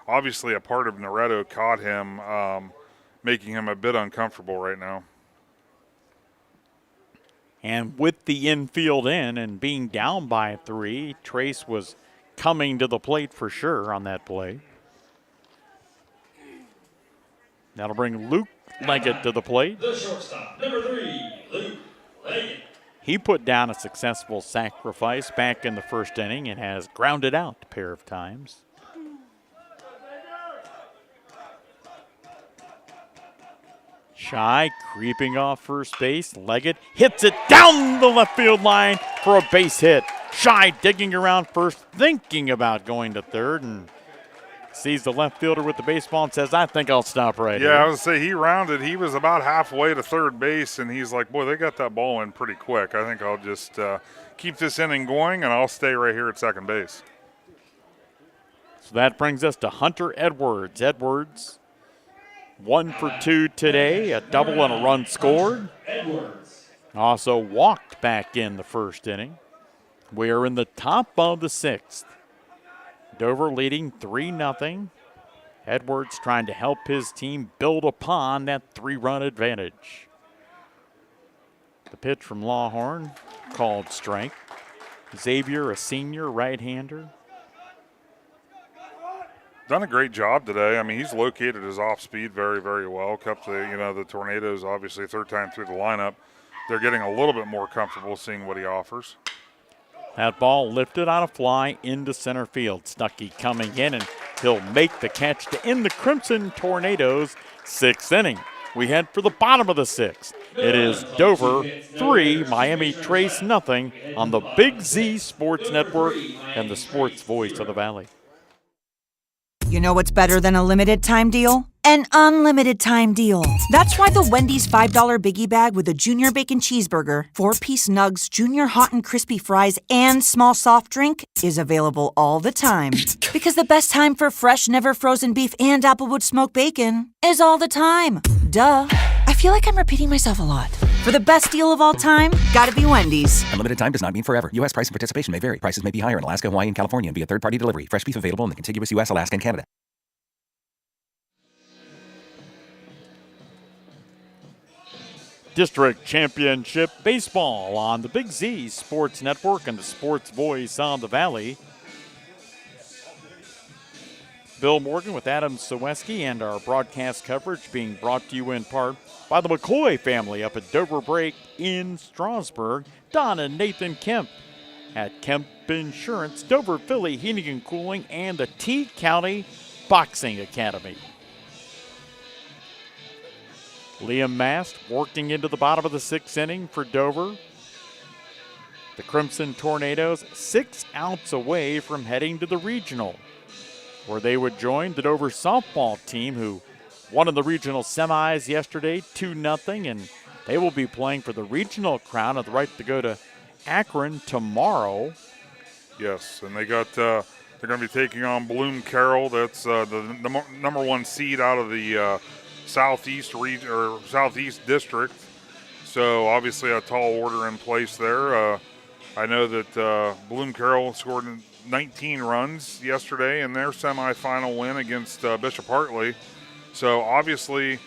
Obviously a part of Noretto caught him, making him a bit uncomfortable right now. And with the infield in and being down by 3, Trace was coming to the plate for sure on that play. That'll bring Luke Leggett to the plate. The shortstop, number 3, Luke Leggett. He put down a successful sacrifice back in the first inning and has grounded out a pair of times. Shy creeping off first base. Leggett hits it down the left field line for a base hit. Shy digging around first, thinking about going to third, and sees the left fielder with the baseball and says, I think I'll stop right here. Yeah, I was going to say, he rounded. He was about halfway to third base, and he's like, boy, they got that ball in pretty quick. I think I'll just keep this inning going, and I'll stay right here at second base. So that brings us to Hunter Edwards. Edwards, 1 for 2 today, a double and a run scored. Also walked back in the first inning. We are in the top of the 6th. Dover leading 3-0. Edwards trying to help his team build upon that 3-run advantage. The pitch from Lawhorn, called strike. Xavier, a senior right-hander. Done a great job today. I mean, he's located his off speed very, very well. Kept the Tornadoes, obviously, third time through the lineup. They're getting a little bit more comfortable seeing what he offers. That ball lifted on a fly into center field. Stuckey coming in, and he'll make the catch to end the Crimson Tornadoes' 6th inning. We head for the bottom of the 6th. It is Dover 3, Miami Trace 0 on the Big Z Sports Network and the sports voice of the Valley. You know what's better than a limited time deal? An unlimited time deal. That's why the Wendy's $5 Biggie Bag with a Junior Bacon Cheeseburger, 4-piece nugs, Junior Hot and Crispy Fries, and small soft drink is available all the time. Because the best time for fresh, never frozen beef and Applewood smoked bacon is all the time. Duh. I feel like I'm repeating myself a lot. For the best deal of all time, gotta be Wendy's. Unlimited time does not mean forever. U.S. price and participation may vary. Prices may be higher in Alaska, Hawaii, and California and via third-party delivery. Fresh beef available in the contiguous U.S., Alaska, and Canada. District Championship Baseball on the Big Z Sports Network and the sports voice on the Valley. Bill Morgan with Adam Ciereszewski, and our broadcast coverage being brought to you in part by the McCoy family up at Dover Break in Strasburg. Don and Nathan Kemp at Kemp Insurance, Dover Philly Heating and Cooling, and the T-County Boxing Academy. Liam Mast working into the bottom of the 6th inning for Dover. The Crimson Tornadoes 6 outs away from heading to the regional, where they would join the Dover softball team, who won in the regional semis yesterday 2-0, and they will be playing for the regional crown of the right to go to Akron tomorrow. Yes, and they got they're going to be taking on Bloom Carroll. That's the number 1 seed out of the Southeast district. So obviously a tall order in place there. I know that Bloom Carroll scored 19 runs yesterday in their semifinal win against Bishop Hartley. So obviously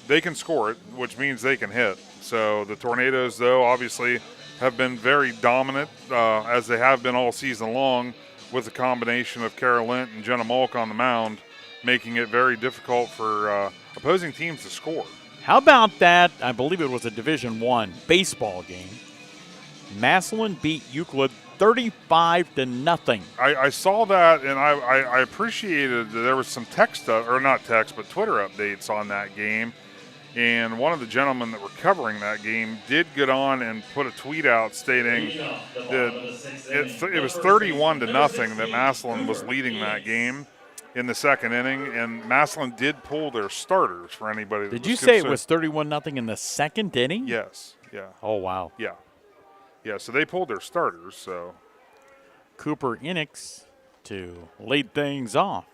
they can score it, which means they can hit. So the Tornadoes, though, obviously have been very dominant, as they have been all season long, with the combination of Kara Lint and Jenna Mulk on the mound, making it very difficult for opposing teams to score. How about that? I believe it was a Division I baseball game. Massillon beat Euclid 35-0. I saw that, and I appreciated that there was some Twitter updates on that game. And one of the gentlemen that were covering that game did get on and put a tweet out stating that it was 31-0 that Massillon was leading that game in the second inning, and Massillon did pull their starters for anybody that Did you say it was 31-0 in the second inning? Yes. Yeah. Oh, wow. Yeah. Yeah, so they pulled their starters. So Cooper Enix to lead things off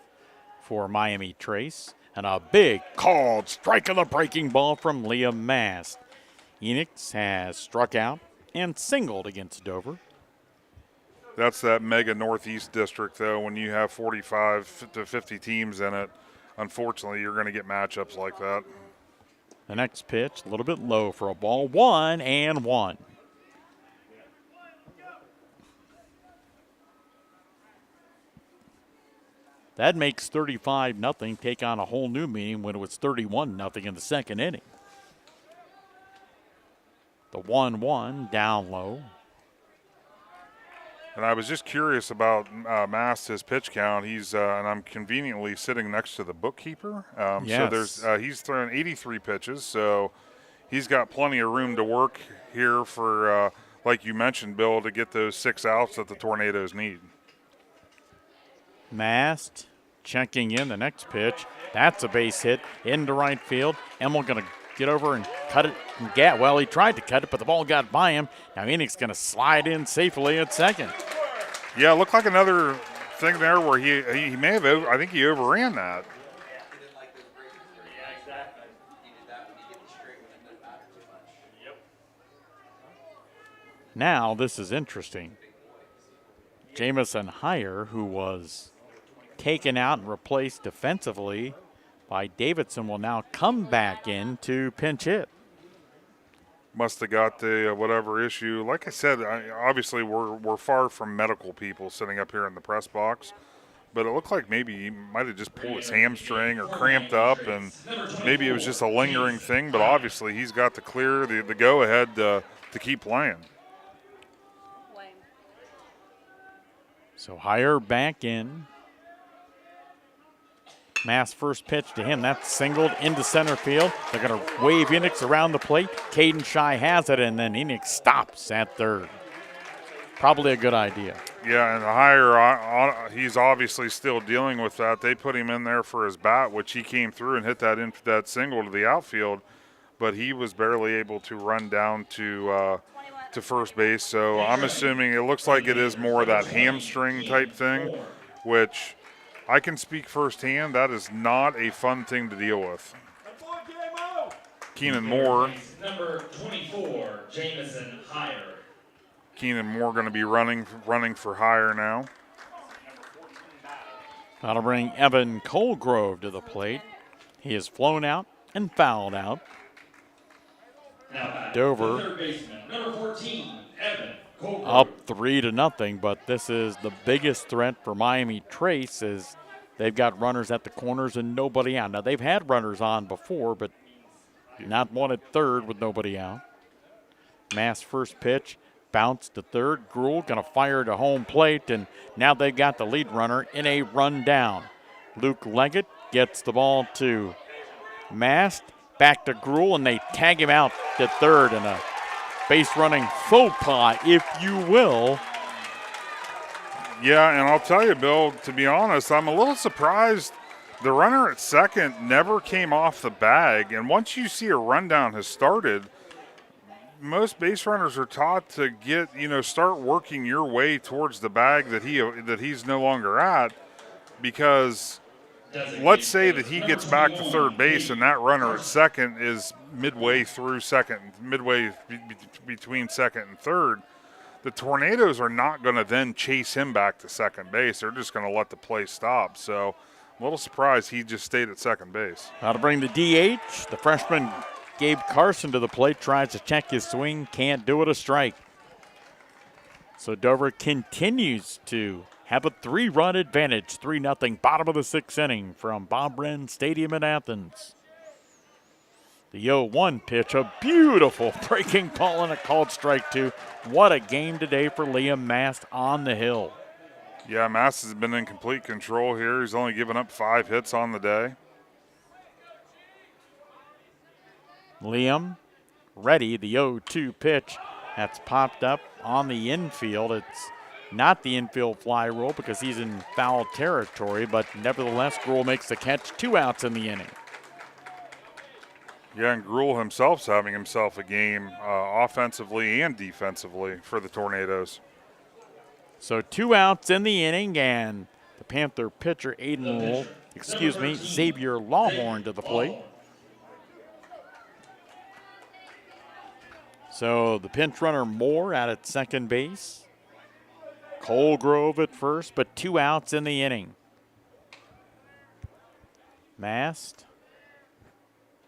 for Miami Trace. And a big called strike of the breaking ball from Liam Mast. Enix has struck out and singled against Dover. That's that mega Northeast district, though. When you have 45 to 50 teams in it, unfortunately, you're going to get matchups like that. The next pitch, a little bit low for a ball. 1-1. That makes 35-0 take on a whole new meaning when it was 31-0 in the second inning. The 1-1 down low. And I was just curious about his pitch count. He's and I'm conveniently sitting next to the bookkeeper. Yes. So he's thrown 83 pitches, so he's got plenty of room to work here for, like you mentioned, Bill, to get those 6 outs that the Tornadoes need. Mast checking in the next pitch. That's a base hit into right field. Emmel going to get over and cut it. Well, he tried to cut it, but the ball got by him. Now Enix going to slide in safely at second. Yeah, it looked like another thing there where he may have, I think he overran that. Now this is interesting. Jamison Heyer, who was taken out and replaced defensively by Davidson, will now come back in to pinch hit. Must have got the whatever issue. Like I said, obviously we're far from medical people sitting up here in the press box, but it looked like maybe he might have just pulled his hamstring or cramped up, and maybe it was just a lingering thing, but obviously he's got the clear, the go-ahead to keep playing. So Heyer back in. Mass first pitch to him. That's singled into center field. They're going to wave Enix around the plate. Caden Shy has it, and then Enix stops at third. Probably a good idea. Yeah, and Heyer, he's obviously still dealing with that. They put him in there for his bat, which he came through and hit that single to the outfield, but he was barely able to run down to first base. So I'm assuming it looks like it is more of that hamstring type thing, which I can speak firsthand. That is not a fun thing to deal with. Keenan Moore. Number 24, Jamison Heyer. Keenan Moore going to be running for Heyer now. That'll bring Evan Colgrove to the plate. He has flown out and fouled out. Dover number 14, Evan Colgrove. up 3-0, but this is the biggest threat for Miami Trace as they've got runners at the corners and nobody out. Now, they've had runners on before, but not one at third with nobody out. Mass first pitch, bounce to third. Gruhl going to fire to home plate, and now they've got the lead runner in a run down. Luke Leggett gets the ball to Mast, back to Gruhl, and they tag him out to third in a base running faux pas, if you will. Yeah, and I'll tell you, Bill, to be honest, I'm a little surprised the runner at second never came off the bag. And once you see a rundown has started, most base runners are taught to start working your way towards the bag that he's no longer at, because let's say that he gets back to third base and that runner at second is midway between second and third. The Tornadoes are not going to then chase him back to second base. They're just going to let the play stop. So a little surprised he just stayed at second base. Now to bring the DH, the freshman Gabe Carson to the plate, tries to check his swing, can't do it, a strike. So Dover continues to have a 3-run advantage, 3-0, bottom of the 6th inning from Bob Wren Stadium in Athens. The 0-1 pitch, a beautiful breaking ball and a called strike 2. What a game today for Liam Mast on the hill. Yeah, Mast has been in complete control here. He's only given up 5 hits on the day. Liam ready, the 0-2 pitch. That's popped up on the infield. It's not the infield fly rule because he's in foul territory, but nevertheless, Gruhl makes the catch, 2 outs in the inning. Yeah, and Gruhl himself's having himself a game offensively and defensively for the Tornadoes. So 2 outs in the inning, and the Panther pitcher, Xavier Lawhorn to the plate. So the pinch runner Moore out at second base. Colgrove at first, but 2 outs in the inning. Mast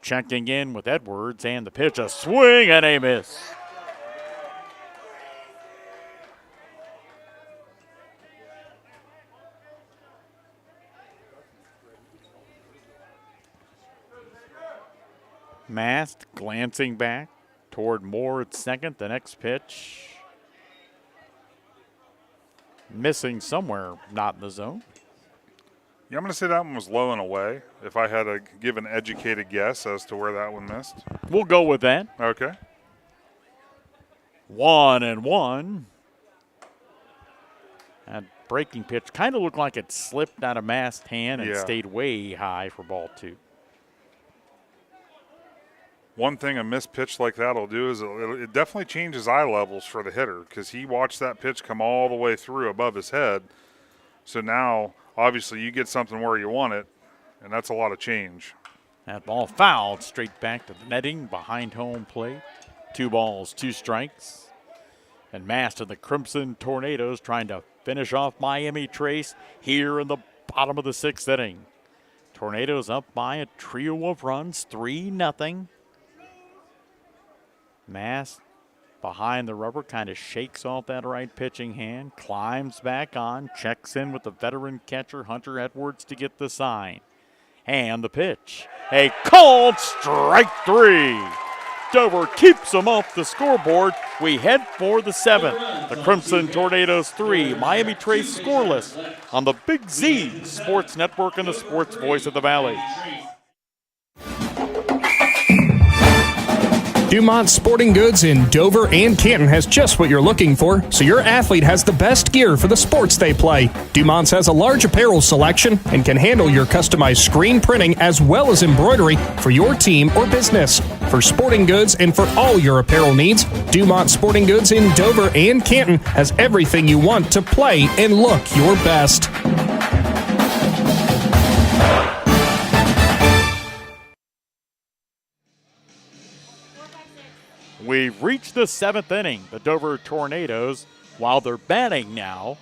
checking in with Edwards, and the pitch, a swing and a miss. Mast glancing back toward Moore at second. The next pitch missing somewhere, not in the zone. Yeah, I'm going to say that one was low and away, if I had to give an educated guess as to where that one missed. We'll go with that. Okay. 1-1. That breaking pitch kind of looked like it slipped out of Mast's hand and stayed way high for ball 2. One thing a missed pitch like that will do is it definitely changes eye levels for the hitter because he watched that pitch come all the way through above his head. So now, obviously, you get something where you want it, and that's a lot of change. That ball fouled straight back to the netting behind home plate. 2 balls, 2 strikes. And Mast and the Crimson Tornadoes trying to finish off Miami Trace here in the bottom of the 6th inning. Tornadoes up by a trio of runs, 3-0. Mast behind the rubber, kind of shakes off that right pitching hand, climbs back on, checks in with the veteran catcher Hunter Edwards to get the sign. And the pitch, a called strike 3. Dover keeps them off the scoreboard. We head for the 7th. The Crimson Tornadoes 3, Miami Trace scoreless on the Big Z Sports Network and the Sports Voice of the Valley. Dumont Sporting Goods in Dover and Canton has just what you're looking for, so your athlete has the best gear for the sports they play. Dumont's has a large apparel selection and can handle your customized screen printing as well as embroidery for your team or business. For sporting goods and for all your apparel needs, Dumont Sporting Goods in Dover and Canton has everything you want to play and look your best. We've reached the 7th inning. The Dover Tornadoes, while they're batting now,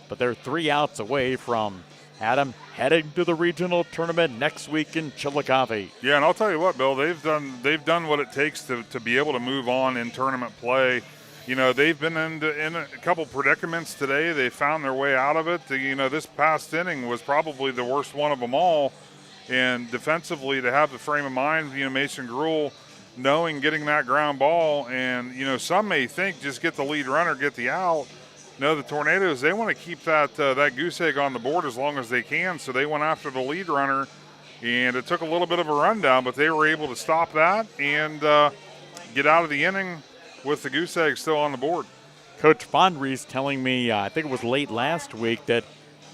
but they're 3 outs away from Adam heading to the regional tournament next week in Chillicothe. Yeah, and I'll tell you what, Bill, they've done what it takes to be able to move on in tournament play. You know, they've been in a couple predicaments today. They found their way out of it. This past inning was probably the worst one of them all. And defensively, to have the frame of mind, Mason Gruhl, getting that ground ball, and some may think just get the lead runner, get the out. No, the Tornadoes, they want to keep that goose egg on the board as long as they can, so they went after the lead runner, and it took a little bit of a rundown, but they were able to stop that and get out of the inning with the goose egg still on the board. Coach Fondry's telling me, I think it was late last week, that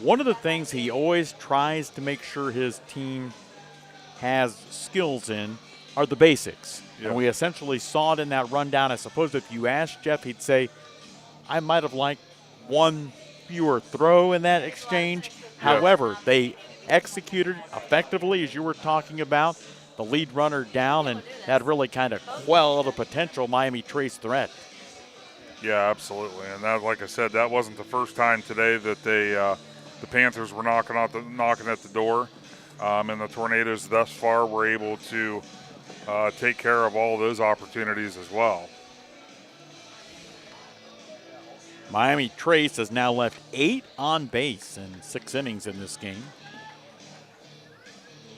one of the things he always tries to make sure his team has skills in are the basics. And we essentially saw it in that rundown. I suppose if you asked Jeff, he'd say, I might have liked one fewer throw in that exchange. However, they executed effectively, as you were talking about, the lead runner down, and that really kind of quelled a potential Miami Trace threat. Yeah, absolutely. And that, like I said, that wasn't the first time today that the Panthers were knocking at the door. And the Tornadoes thus far were able to take care of all those opportunities as well. Miami Trace has now left 8 on base in 6 innings in this game.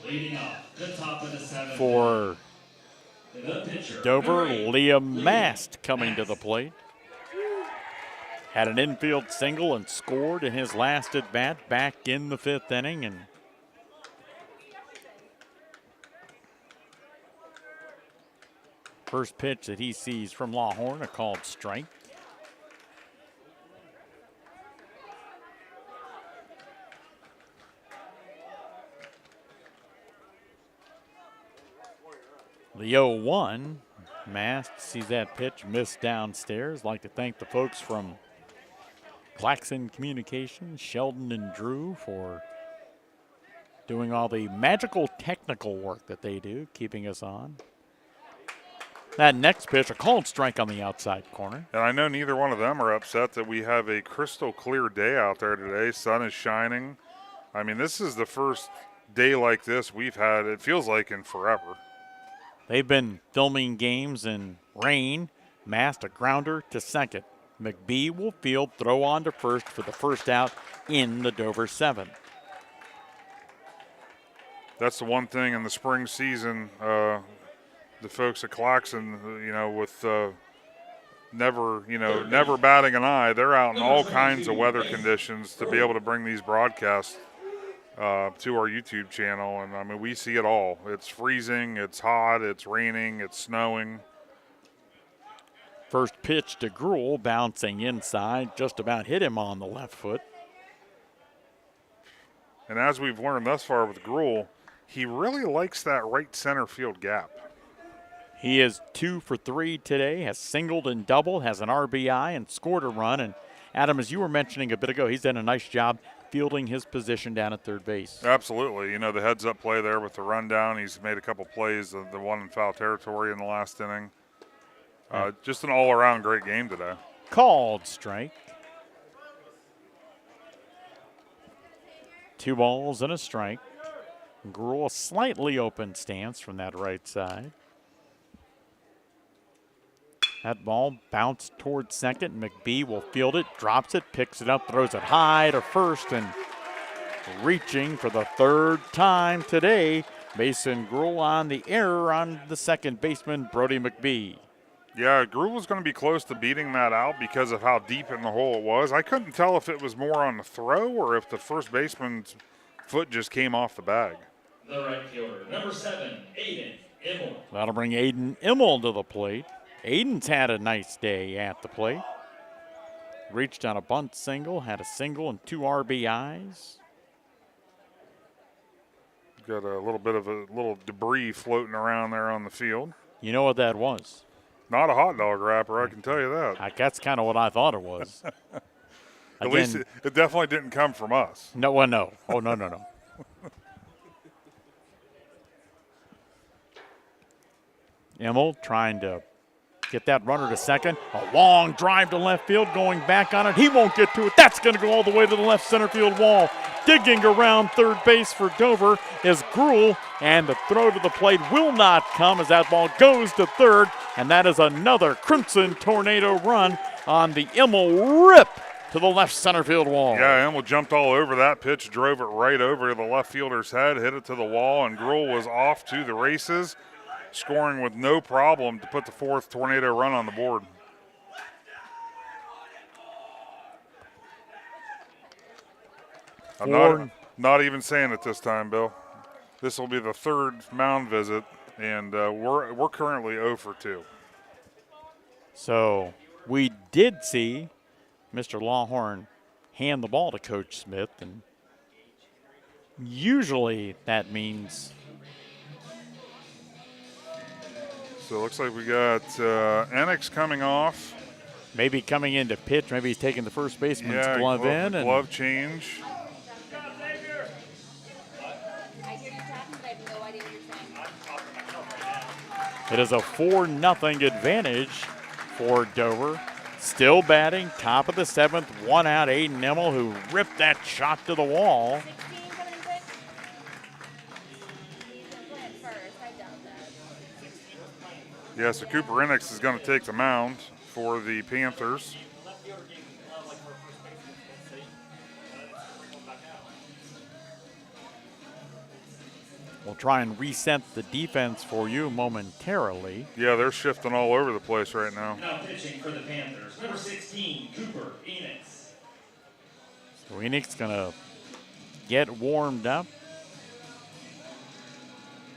Leading off the top of the 7th. For the pitcher, Dover, Liam Mast coming to the plate. Had an infield single and scored in his last at-bat back in the 5th inning. And first pitch that he sees from Lawhorn, a called strike. The 0-1, Mast sees that pitch missed downstairs. Like to thank the folks from Claxon Communications, Sheldon and Drew, for doing all the magical technical work that they do, keeping us on. That next pitch, a called strike on the outside corner. And I know neither one of them are upset that we have a crystal clear day out there today. Sun is shining. I mean, this is the first day like this we've had, it feels like, in forever. They've been filming games in rain. Mast a grounder to second. McBee will field, throw on to first for the first out in the Dover 7th. That's the one thing in the spring season, the folks at Claxon, with never batting an eye, they're out in all kinds of weather conditions to be able to bring these broadcasts to our YouTube channel. And I mean, we see it all. It's freezing, it's hot, it's raining, it's snowing. First pitch to Gruel, bouncing inside, just about hit him on the left foot. And as we've learned thus far with Gruel, he really likes that right center field gap. He is 2 for 3 today, has singled and doubled, has an RBI, and scored a run. And Adam, as you were mentioning a bit ago, he's done a nice job fielding his position down at third base. Absolutely. The heads-up play there with the rundown. He's made a couple plays, the one in foul territory in the last inning. Just an all-around great game today. Called strike. 2 balls and a strike. Gruel, a slightly open stance from that right side. That ball bounced towards second. McBee will field it, drops it, picks it up, throws it high to first, and reaching for the 3rd time today, Mason Gruel on the error on the second baseman, Brody McBee. Yeah, Gruel was going to be close to beating that out because of how deep in the hole it was. I couldn't tell if it was more on the throw or if the first baseman's foot just came off the bag. The right fielder, number 7, Aiden Immel. That'll bring Aiden Immel to the plate. Aiden's had a nice day at the plate. Reached on a bunt single, had a single and 2 RBIs. Got a little bit of a little debris floating around there on the field. You know what that was? Not a hot dog wrapper, I can tell you that. That's kind of what I thought it was. At least it definitely didn't come from us. No. Oh, no. Immel trying to get that runner to second. A long drive to left field, going back on it. He won't get to it. That's going to go all the way to the left center field wall. Digging around third base for Dover is Gruel, and the throw to the plate will not come as that ball goes to third, and that is another Crimson Tornado run on the Immel rip to the left center field wall. Yeah, Immel jumped all over that pitch, drove it right over to the left fielder's head, hit it to the wall, and Gruel was off to the races, scoring with no problem to put the 4th Tornado run on the board. I'm not even saying it this time, Bill. This will be the 3rd mound visit, and we're currently 0 for 2. So we did see Mr. Lawhorn hand the ball to Coach Smith, and usually that means. So it looks like we got Enix coming off. Maybe coming in to pitch. Maybe he's taking the first baseman's glove in. Glove change. It is a 4-0 advantage for Dover. Still batting, top of the 7th, 1 out, Aiden Emmel, who ripped that shot to the wall. Yeah, so Cooper Enix is going to take the mound for the Panthers. We'll try and reset the defense for you momentarily. Yeah, they're shifting all over the place right now. Now pitching for the Panthers, number 16, Cooper Enix. So Enix going to get warmed up.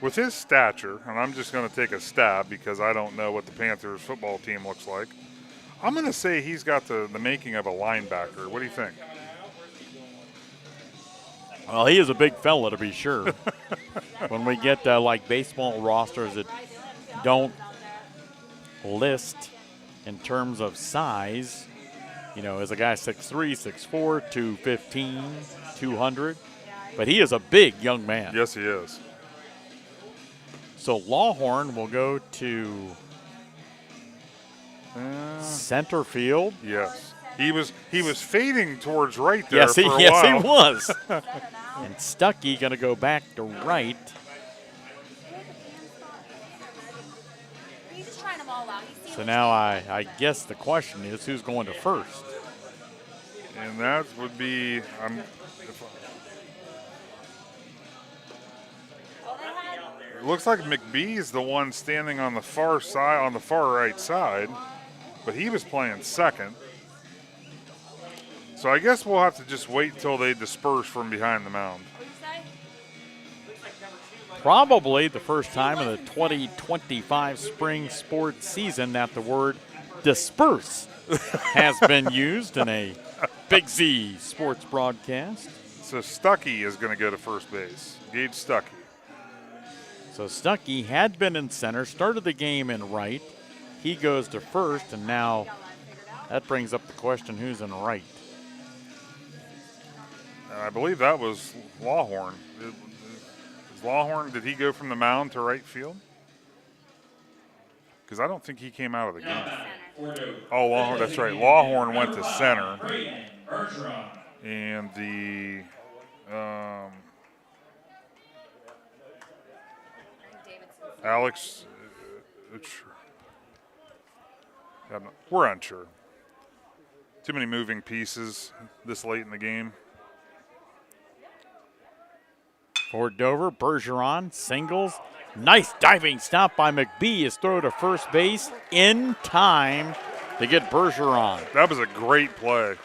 With his stature, and I'm just going to take a stab because I don't know what the Panthers football team looks like, I'm going to say he's got the making of a linebacker. What do you think? Well, he is a big fella, to be sure. When we get like baseball rosters that don't list in terms of size, you know, is a guy 6'3", 6'4", 215, 200. But he is a big young man. Yes, he is. So Lawhorn will go to center field. Yes. He was fading towards right there yes, for a while. Yes, he was. And Stuckey going to go back to right. So now I guess the question is who's going to first? And that would be it looks like McBee is the one standing on the far side, on the far right side, but he was playing second. So I guess we'll have to just wait until they disperse from behind the mound. Probably the first time in the 2025 spring sports season that the word disperse has been used in a Big Z sports broadcast. So Stuckey is going to go to first base. Gage Stuckey. So Stuckey had been in center, started the game in right. He goes to first, and now that brings up the question, who's in right? I believe that was Lawhorn. Is Lawhorn, did he go from the mound to right field? Because I don't think he came out of the game. Oh, Lawhorn, that's right. Lawhorn went to center. And the Alex, we're unsure. Too many moving pieces this late in the game. For Dover, Bergeron singles. Nice diving stop by McBee. His throw to first base in time to get Bergeron. That was a great play.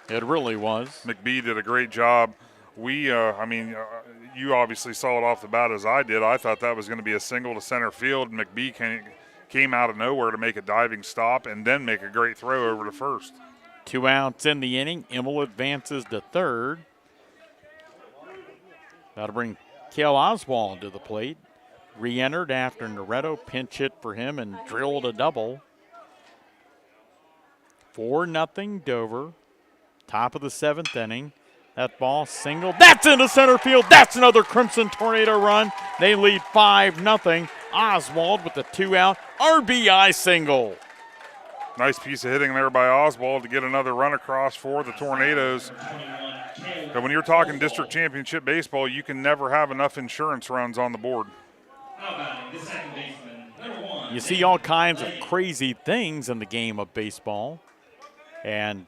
It really was. McBee did a great job. You obviously saw it off the bat as I did. I thought that was going to be a single to center field. McBee came out of nowhere to make a diving stop and then make a great throw over to first. 2 outs in the inning. Immel advances to third. That'll bring Cale Oswald to the plate. Re-entered after Noretto pinch hit for him and drilled a double. 4-0 Dover. Top of the 7th inning. That ball single. That's into center field. That's another Crimson Tornado run. They lead 5-0. Oswald with the 2-out RBI single. Nice piece of hitting there by Oswald to get another run across for the Tornadoes. But when you're talking district championship baseball, you can never have enough insurance runs on the board. You see all kinds of crazy things in the game of baseball. And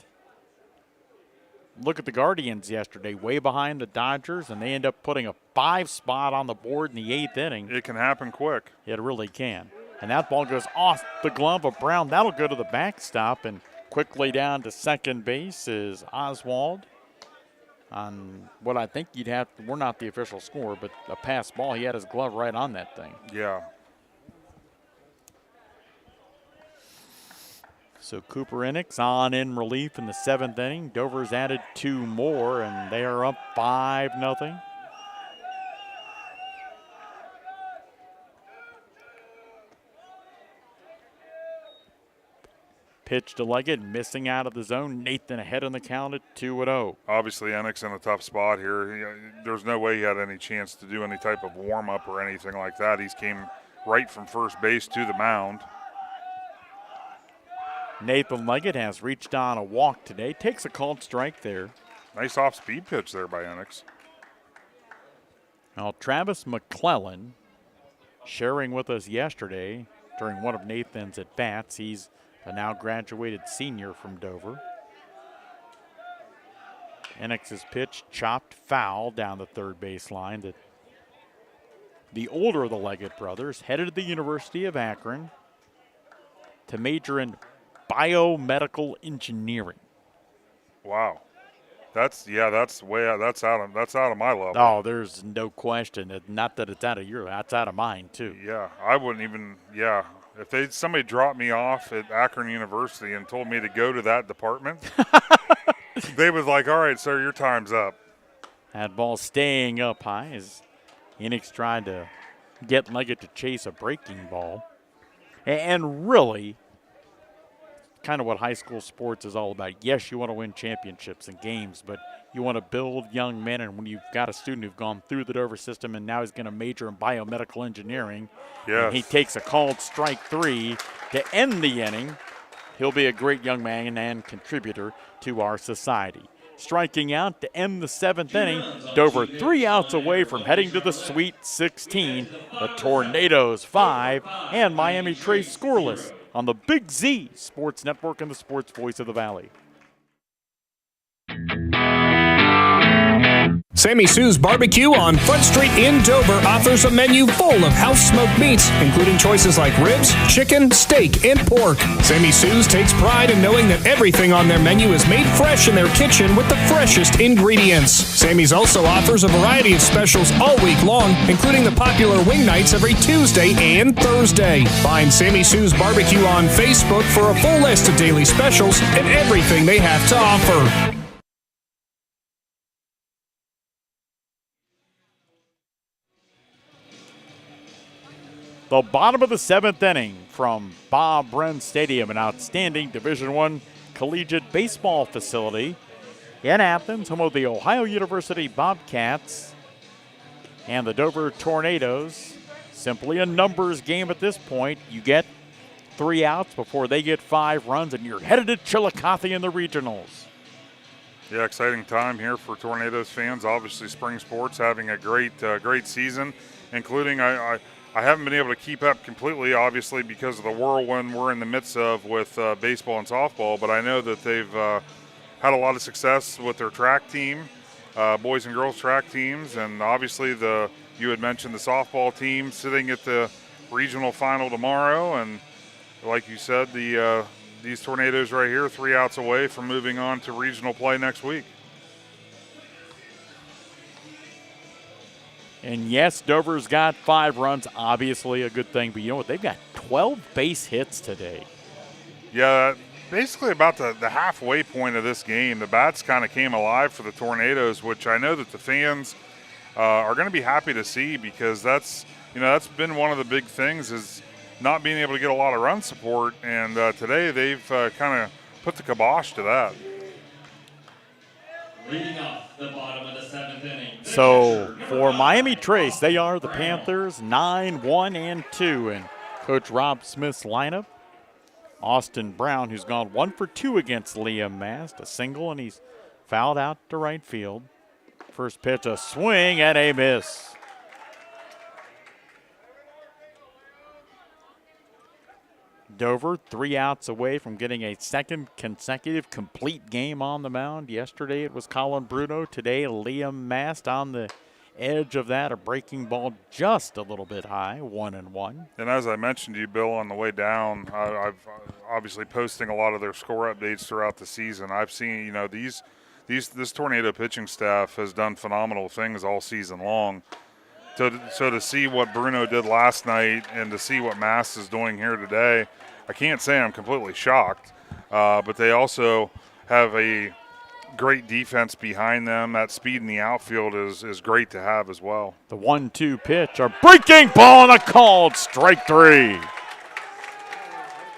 look at the Guardians yesterday, way behind the Dodgers, and they end up putting a 5 spot on the board in the 8th inning. It can happen quick. It really can. And that ball goes off the glove of Brown. That'll go to the backstop, and quickly down to second base is Oswald. On what I think you'd have, we're not the official score, but a pass ball. He had his glove right on that thing. Yeah. So Cooper Enix on in relief in the 7th inning. Dover's added 2 more, and they are up 5-0. Pitch to Leggett, missing out of the zone. Nathan ahead on the count at 2-0. Obviously, Enix in a tough spot here. There's no way he had any chance to do any type of warm-up or anything like that. He's came right from first base to the mound. Nathan Leggett has reached on a walk today. Takes a called strike there. Nice off-speed pitch there by Enix. Now, Travis McClellan sharing with us yesterday during one of Nathan's at-bats. He's a now graduated senior from Dover. Enix's pitch chopped foul down the third base line. The older of the Leggett brothers headed to the University of Akron to major in biomedical engineering. Wow. That's way out. That's out of my level. Oh, there's no question. Not that it's out of your, that's out of mine too. Yeah, I wouldn't even. Yeah, if somebody dropped me off at Akron University and told me to go to that department, they was like, "All right, sir, your time's up." That ball staying up high as Enix tried to get Leggett to chase a breaking ball, and really, kind of what high school sports is all about. Yes, you want to win championships and games, but you want to build young men. And when you've got a student who's gone through the Dover system and now he's going to major in biomedical engineering, yes, and he takes a called strike 3 to end the inning, he'll be a great young man and contributor to our society. Striking out to end the 7th inning, Dover 3 outs away from heading to the Sweet 16. The Tornadoes 5 and Miami Trace scoreless on the Big Z Sports Network and the Sports Voice of the Valley. Sammy Sue's Barbecue on Front Street in Dover offers a menu full of house-smoked meats, including choices like ribs, chicken, steak, and pork. Sammy Sue's takes pride in knowing that everything on their menu is made fresh in their kitchen with the freshest ingredients. Sammy's also offers a variety of specials all week long, including the popular wing nights every Tuesday and Thursday. Find Sammy Sue's Barbecue on Facebook for a full list of daily specials and everything they have to offer. The bottom of the 7th inning from Bob Wren Stadium, an outstanding Division I collegiate baseball facility in Athens, home of the Ohio University Bobcats and the Dover Tornadoes. Simply a numbers game at this point. You get 3 outs before they get 5 runs, and you're headed to Chillicothe in the regionals. Yeah, exciting time here for Tornadoes fans. Obviously, spring sports having a great season, including I haven't been able to keep up completely, obviously, because of the whirlwind we're in the midst of with baseball and softball, but I know that they've had a lot of success with their track team, boys and girls track teams, and obviously you had mentioned the softball team sitting at the regional final tomorrow, and like you said, these Tornadoes right here, 3 outs away from moving on to regional play next week. And yes, Dover's got 5 runs, obviously a good thing, but you know what? They've got 12 base hits today. Yeah, basically about the halfway point of this game, the bats kind of came alive for the Tornadoes, which I know that the fans are going to be happy to see, because that's been one of the big things, is not being able to get a lot of run support, and today they've kind of put the kibosh to that. Leading off the bottom of the 7th inning. So for Miami Trace, they are the Panthers 9-1-2 in Coach Rob Smith's lineup. Austin Brown, who's gone 1 for 2 against Liam Mast, a single, and he's fouled out to right field. First pitch, a swing and a miss. Dover 3 outs away from getting a second consecutive complete game on the mound. Yesterday it was Colin Bruno. Today Liam Mast on the edge of that. A breaking ball just a little bit high, 1-1. And as I mentioned to you, Bill, on the way down, I've obviously posting a lot of their score updates throughout the season. I've seen, this Tornado pitching staff has done phenomenal things all season long. So to see what Bruno did last night and to see what Mast is doing here today, I can't say I'm completely shocked, but they also have a great defense behind them. That speed in the outfield is great to have as well. The 1-2 pitch, a breaking ball and a called strike 3.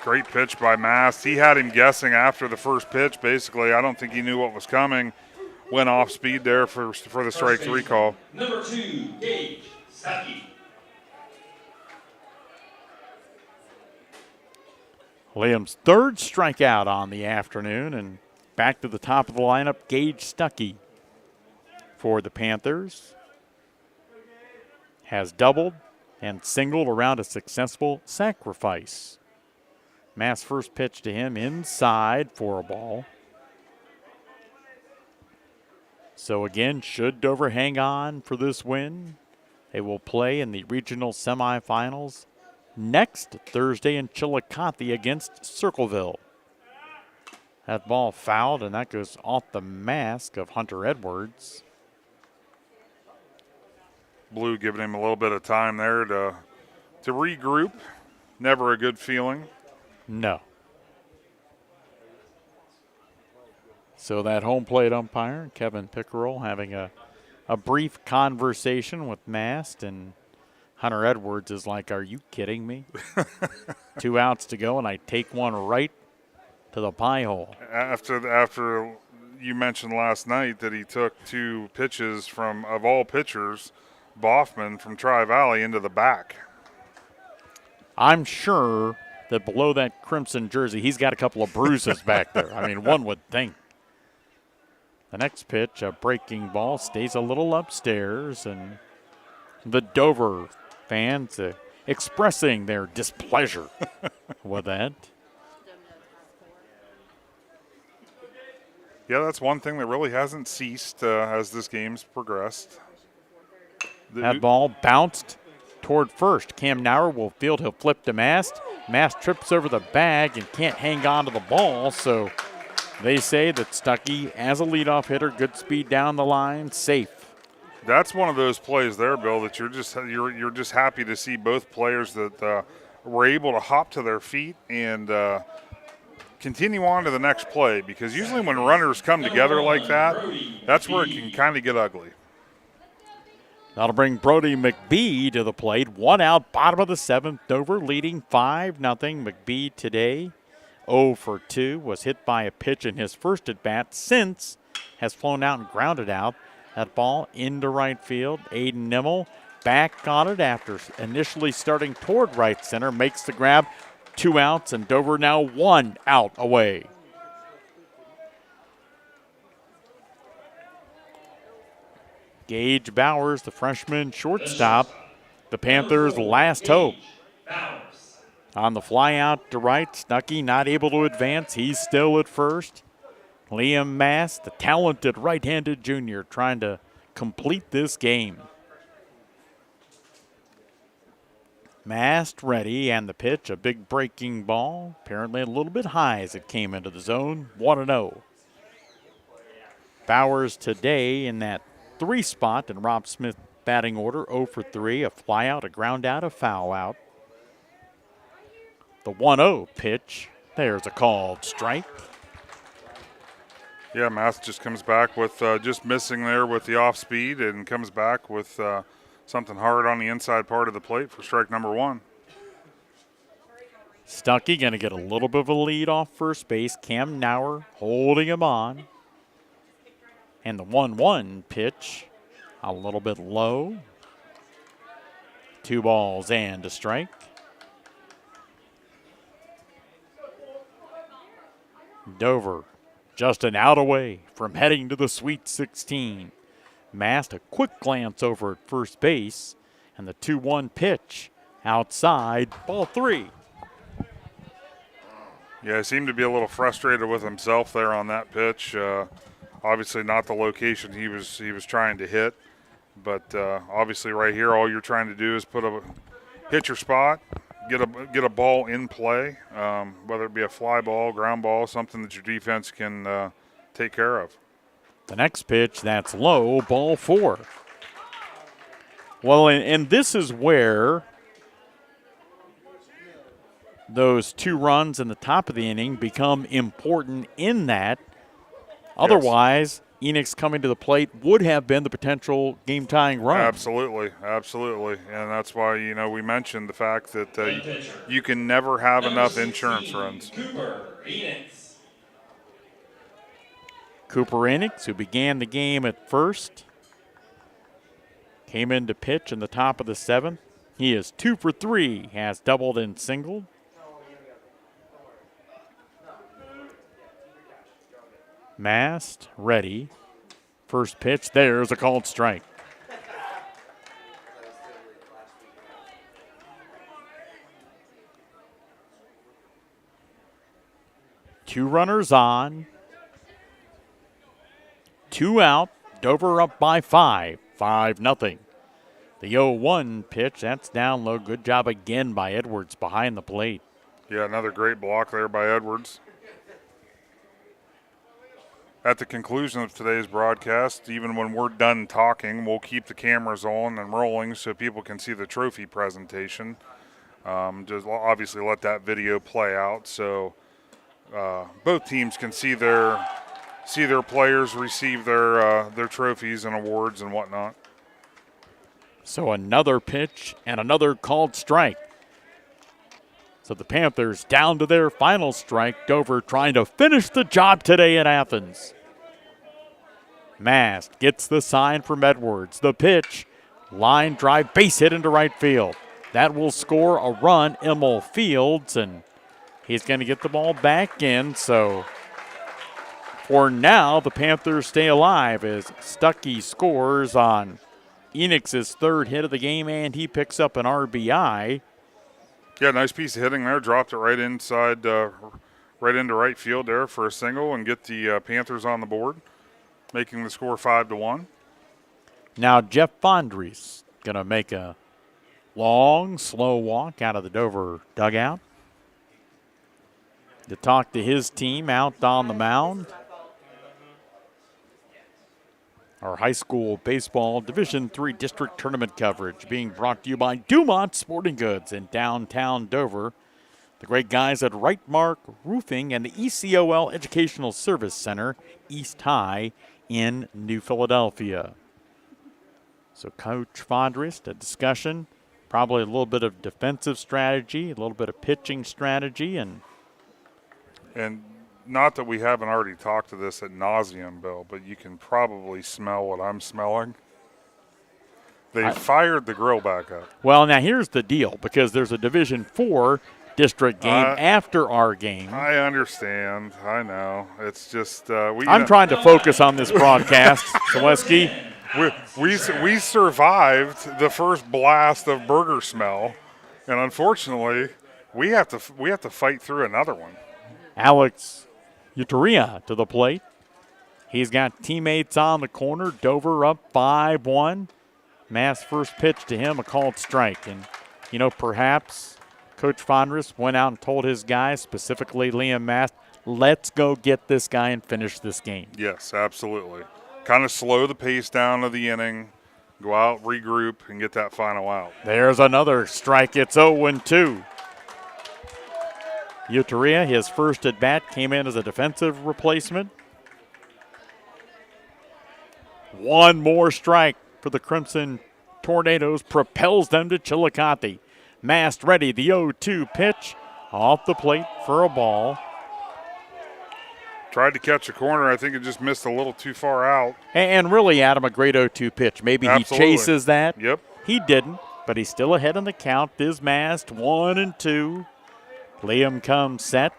Great pitch by Mast. He had him guessing after the first pitch. Basically, I don't think he knew what was coming. Went off speed there for the strike 3 call. Number 2, Gage Stuckey. Liam's third strikeout on the afternoon, and back to the top of the lineup, Gage Stuckey for the Panthers. Has doubled and singled around a successful sacrifice. Mass first pitch to him inside for a ball. So again, should Dover hang on for this win, they will play in the regional semifinals next Thursday in Chillicothe against Circleville. That ball fouled, and that goes off the mask of Hunter Edwards. Blue giving him a little bit of time there to regroup. Never a good feeling. No. So that home plate umpire, Kevin Pickerel, having a brief conversation with Mast, and Hunter Edwards is like, are you kidding me? 2 outs to go, and I take one right to the pie hole. After you mentioned last night that he took 2 pitches from, of all pitchers, Boffman from Tri-Valley into the back. I'm sure that below that crimson jersey, he's got a couple of bruises back there. I mean, one would think. The next pitch, a breaking ball, stays a little upstairs, and the Dover fans expressing their displeasure with that. Yeah, that's one thing that really hasn't ceased as this game's progressed. That ball bounced toward first. Cam Nauer will field. He'll flip to Mast. Mast trips over the bag and can't hang on to the ball, so they say that Stuckey, as a leadoff hitter, good speed down the line, safe. That's one of those plays there, Bill, that you're just happy to see both players that were able to hop to their feet and continue on to the next play, because usually when runners come together like that, that's where it can kind of get ugly. That'll bring Brody McBee to the plate. 1 out, bottom of the 7th. Dover leading 5-0. McBee today 0 for 2. Was hit by a pitch in his first at-bat since has flown out and grounded out. That ball into right field. Aiden Nimmel back on it after initially starting toward right center. Makes the grab. 2 outs, and Dover now 1 out away. Gage Bowers, the freshman shortstop, the Panthers' last hope. On the fly out to right, Stuckey not able to advance. He's still at first. Liam Mast, the talented right-handed junior, trying to complete this game. Mast ready, and the pitch, a big breaking ball. Apparently a little bit high as it came into the zone. 1-0. Bowers today in that 3 spot in Rob Smith batting order, 0 for 3, a fly out, a ground out, a foul out. The 1-0 pitch, there's a called strike. Yeah, Mast just comes back with just missing there with the off speed, and comes back with something hard on the inside part of the plate for strike number 1. Stuckey going to get a little bit of a lead off first base. Cam Nauer holding him on. And the 1-1 pitch, a little bit low. 2 balls and a strike. Dover just an out away from heading to the Sweet 16. Mast a quick glance over at first base, and the 2-1 pitch outside, ball 3. Yeah, he seemed to be a little frustrated with himself there on that pitch. Obviously not the location he was trying to hit, but obviously right here all you're trying to do is hit your spot, get a ball in play, whether it be a fly ball, ground ball, something that your defense can take care of. The next pitch, that's low, ball 4. Well, and this is where those 2 runs in the top of the inning become important in that. Otherwise, Enix coming to the plate would have been the potential game-tying run. Absolutely, absolutely. And that's why, we mentioned the fact that you can never have enough insurance runs. Cooper Enix, who began the game at first, came in to pitch in the top of the 7th. He is 2 for 3, has doubled and singled. Mast ready. First pitch, there's a called strike. Two runners on. 2 out. Dover up by 5. 5-0. The 0-1 pitch, that's down low. Good job again by Edwards behind the plate. Yeah, another great block there by Edwards. At the conclusion of today's broadcast, even when we're done talking, we'll keep the cameras on and rolling so people can see the trophy presentation. Just obviously let that video play out so both teams can see their players receive their trophies and awards and whatnot. So another pitch and another called strike. So the Panthers down to their final strike. Dover trying to finish the job today at Athens. Mast gets the sign from Edwards. The pitch, line drive, base hit into right field. That will score a run, Emil Fields, and he's going to get the ball back in. So for now, the Panthers stay alive as Stuckey scores on Enix's third hit of the game, and he picks up an RBI. Yeah, nice piece of hitting there. Dropped it right inside, right into right field there for a single and get the Panthers on the board, making the score 5-1. Now Jeff Fondries going to make a long, slow walk out of the Dover dugout to talk to his team out on the mound. Our high school baseball Division III district tournament coverage being brought to you by Dumont Sporting Goods in downtown Dover. The great guys at Right Mark Roofing and the ECOL Educational Service Center, East High in New Philadelphia. So Coach Fondris, a discussion, probably a little bit of defensive strategy, a little bit of pitching strategy. And not that we haven't already talked to this ad nauseum, Bill, but you can probably smell what I'm smelling. They fired the grill back up. Well, now here's the deal, because there's a Division IV district game after our game. I understand. I know. It's just I'm trying to focus on this broadcast, Ciereszewski. We survived the first blast of burger smell, and unfortunately, we have to fight through another one. Alex Uteria to the plate. He's got teammates on the corner. Dover up 5-1. Mast's first pitch to him, a called strike. And, perhaps Coach Fondris went out and told his guys, specifically Liam Mast, let's go get this guy and finish this game. Yes, absolutely. Kind of slow the pace down of the inning, go out, regroup, and get that final out. There's another strike. It's 0-2. Uteria, his first at-bat, came in as a defensive replacement. One more strike for the Crimson Tornadoes propels them to Chillicothe. Mast ready, the 0-2 pitch off the plate for a ball. Tried to catch a corner. I think it just missed a little too far out. And really, Adam, a great 0-2 pitch. Maybe Absolutely. He chases that. Yep. He didn't, but he's still ahead in the count. This Mast 1-2. Liam comes set,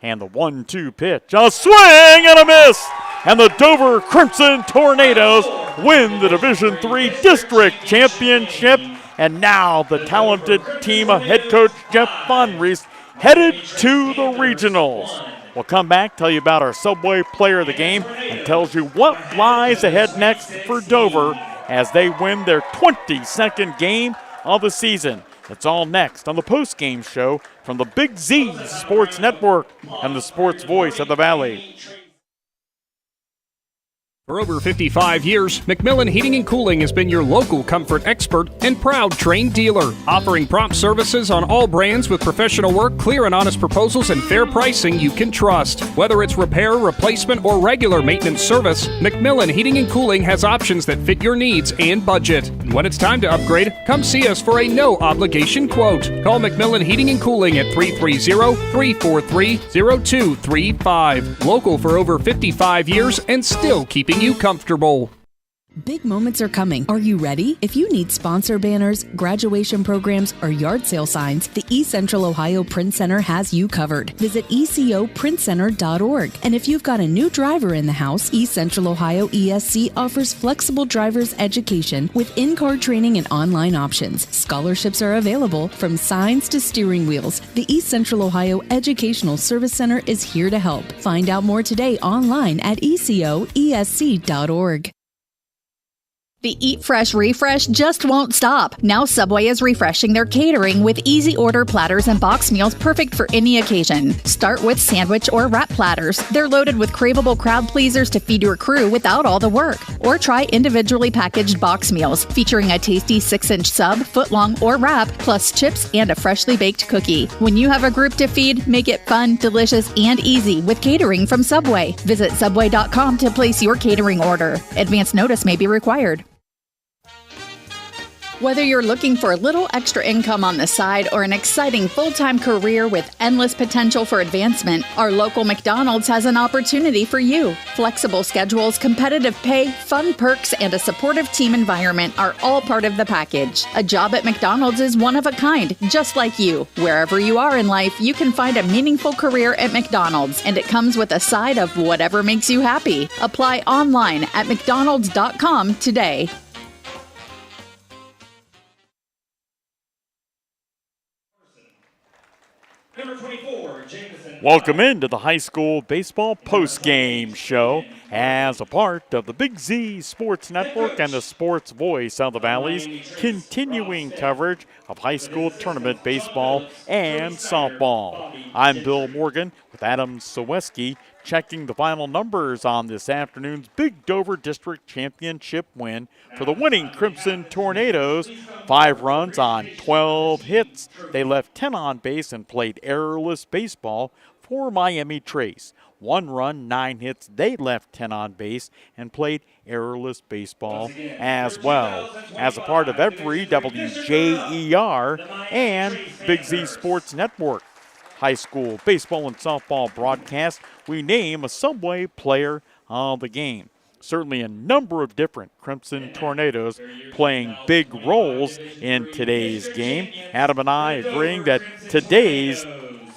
and the 1-2 pitch. A swing and a miss! And the Dover Crimson Tornadoes win the Division III District Championship. And now the talented team of head coach Jeff Fondries headed to the regionals. We'll come back, tell you about our Subway Player of the Game, and tells you what lies ahead next for Dover as they win their 22nd game of the season. It's all next on the postgame show from the Big Z Sports Network and the sports voice of the Valley. For over 55 years, McMillan Heating and Cooling has been your local comfort expert and proud trained dealer, offering prompt services on all brands with professional work, clear and honest proposals, and fair pricing you can trust. Whether it's repair, replacement, or regular maintenance service, McMillan Heating and Cooling has options that fit your needs and budget. And when it's time to upgrade, come see us for a no-obligation quote. Call McMillan Heating and Cooling at 330-343-0235. Local for over 55 years and still keeping you comfortable. Big moments are coming. Are you ready? If you need sponsor banners, graduation programs, or yard sale signs, the East Central Ohio Print Center has you covered. Visit ecoprintcenter.org. And if you've got a new driver in the house, East Central Ohio ESC offers flexible driver's education with in-car training and online options. Scholarships are available from signs to steering wheels. The East Central Ohio Educational Service Center is here to help. Find out more today online at ecoesc.org. The Eat Fresh refresh just won't stop. Now Subway is refreshing their catering with easy order platters and box meals perfect for any occasion. Start with sandwich or wrap platters. They're loaded with craveable crowd pleasers to feed your crew without all the work. Or try individually packaged box meals featuring a tasty 6-inch sub, footlong, or wrap, plus chips and a freshly baked cookie. When you have a group to feed, make it fun, delicious, and easy with catering from Subway. Visit Subway.com to place your catering order. Advance notice may be required. Whether you're looking for a little extra income on the side or an exciting full-time career with endless potential for advancement, our local McDonald's has an opportunity for you. Flexible schedules, competitive pay, fun perks, and a supportive team environment are all part of the package. A job at McDonald's is one of a kind, just like you. Wherever you are in life, you can find a meaningful career at McDonald's, and it comes with a side of whatever makes you happy. Apply online at mcdonalds.com today. Number 24, Jameson. Welcome into the high school baseball postgame show as a part of the Big Z Sports Network and the Sports Voice of the Valley's continuing coverage of high school tournament baseball and softball. I'm Bill Morgan with Adam Ciereszewski checking the final numbers on this afternoon's Big Dover District Championship win for the winning Crimson Tornadoes. 5 runs on 12 hits. They left 10 on base and played errorless baseball for Miami Trace. 1 run, 9 hits. They left 10 on base and played errorless baseball as well. As a part of every WJER and Big Z Sports Network high school baseball and softball broadcast, we name a Subway player of the game. Certainly a number of different Crimson Tornadoes playing big roles in today's game. Adam and I agreeing that today's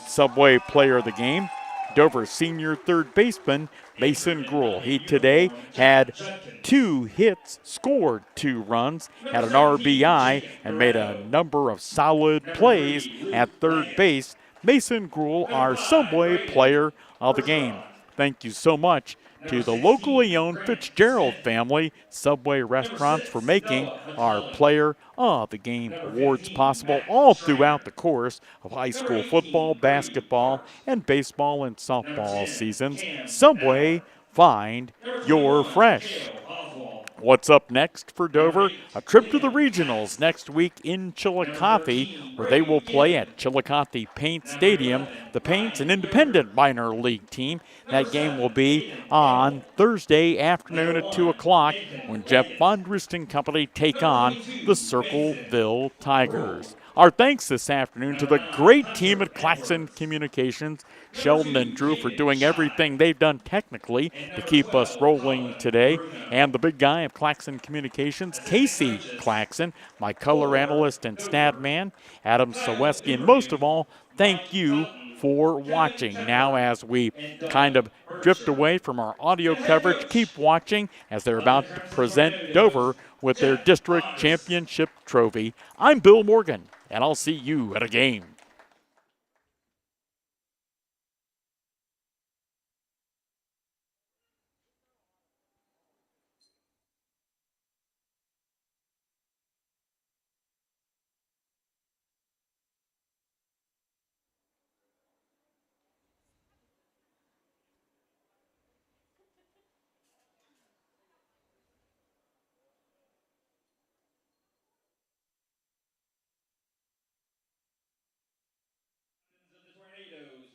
Subway player of the game, Dover senior third baseman Mason Gruhl. He today had 2 hits, scored 2 runs, had an RBI, and made a number of solid plays at third base. Mason Gruhl, our Subway player of the game. Thank you so much to the locally owned Fitzgerald family Subway restaurants for making our player of the game awards possible all throughout the course of high school football, basketball, and baseball and softball seasons. Subway, find your fresh. What's up next for Dover? A trip to the regionals next week in Chillicothe, where they will play at Chillicothe Paint Stadium. The Paint's an independent minor league team. That game will be on Thursday afternoon at 2 o'clock when Jeff Bondrist and company take on the Circleville Tigers. Our thanks this afternoon to the great team at Claxon Communications, Sheldon and Drew, for doing everything they've done technically to keep us rolling today. And the big guy of Claxon Communications, Casey Claxon, my color analyst and stat man, Adam Ciereszewski. And most of all, thank you for watching. Now, as we kind of drift away from our audio coverage, keep watching as they're about to present Dover with their district championship trophy. I'm Bill Morgan, and I'll see you at a game.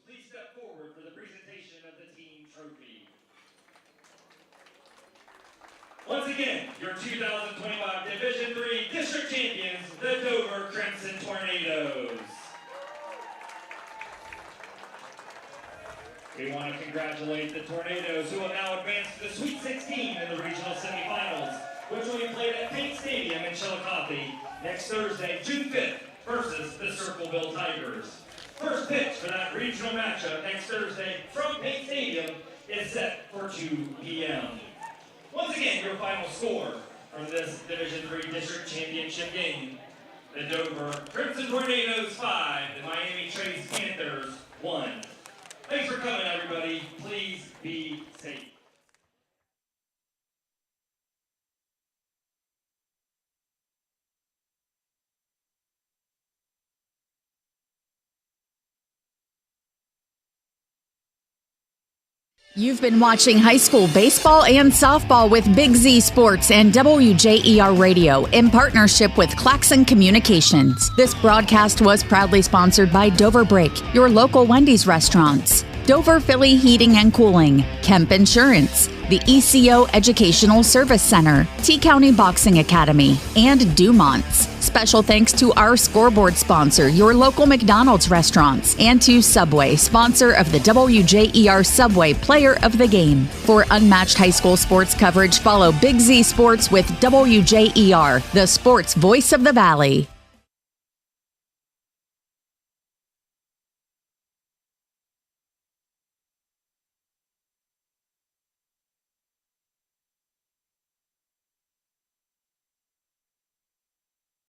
Please step forward for the presentation of the team trophy. Once again, your 2025 Division III District Champions, the Dover Crimson Tornadoes. We want to congratulate the Tornadoes, who have now advanced to the Sweet 16 in the regional semifinals. which will be played at Payne Stadium in Chillicothe next Thursday, June 5th, versus the Circleville Tigers. First pitch for that regional matchup next Thursday from Payne Stadium is set for 2 p.m. Once again, your final score from this Division III District Championship game. The Dover Crimson Tornadoes 5, the Miami Trace Panthers 1. Thanks for coming, everybody. Please be safe. You've been watching high school baseball and softball with Big Z Sports and WJER Radio in partnership with Claxon Communications. This broadcast was proudly sponsored by Dover Break, your local Wendy's restaurants, Dover Philly Heating and Cooling, Kemp Insurance, the ECO Educational Service Center, T-County Boxing Academy, and Dumont's. Special thanks to our scoreboard sponsor, your local McDonald's restaurants, and to Subway, sponsor of the WJER Subway Player of the Game. For unmatched high school sports coverage, follow Big Z Sports with WJER, the sports voice of the Valley.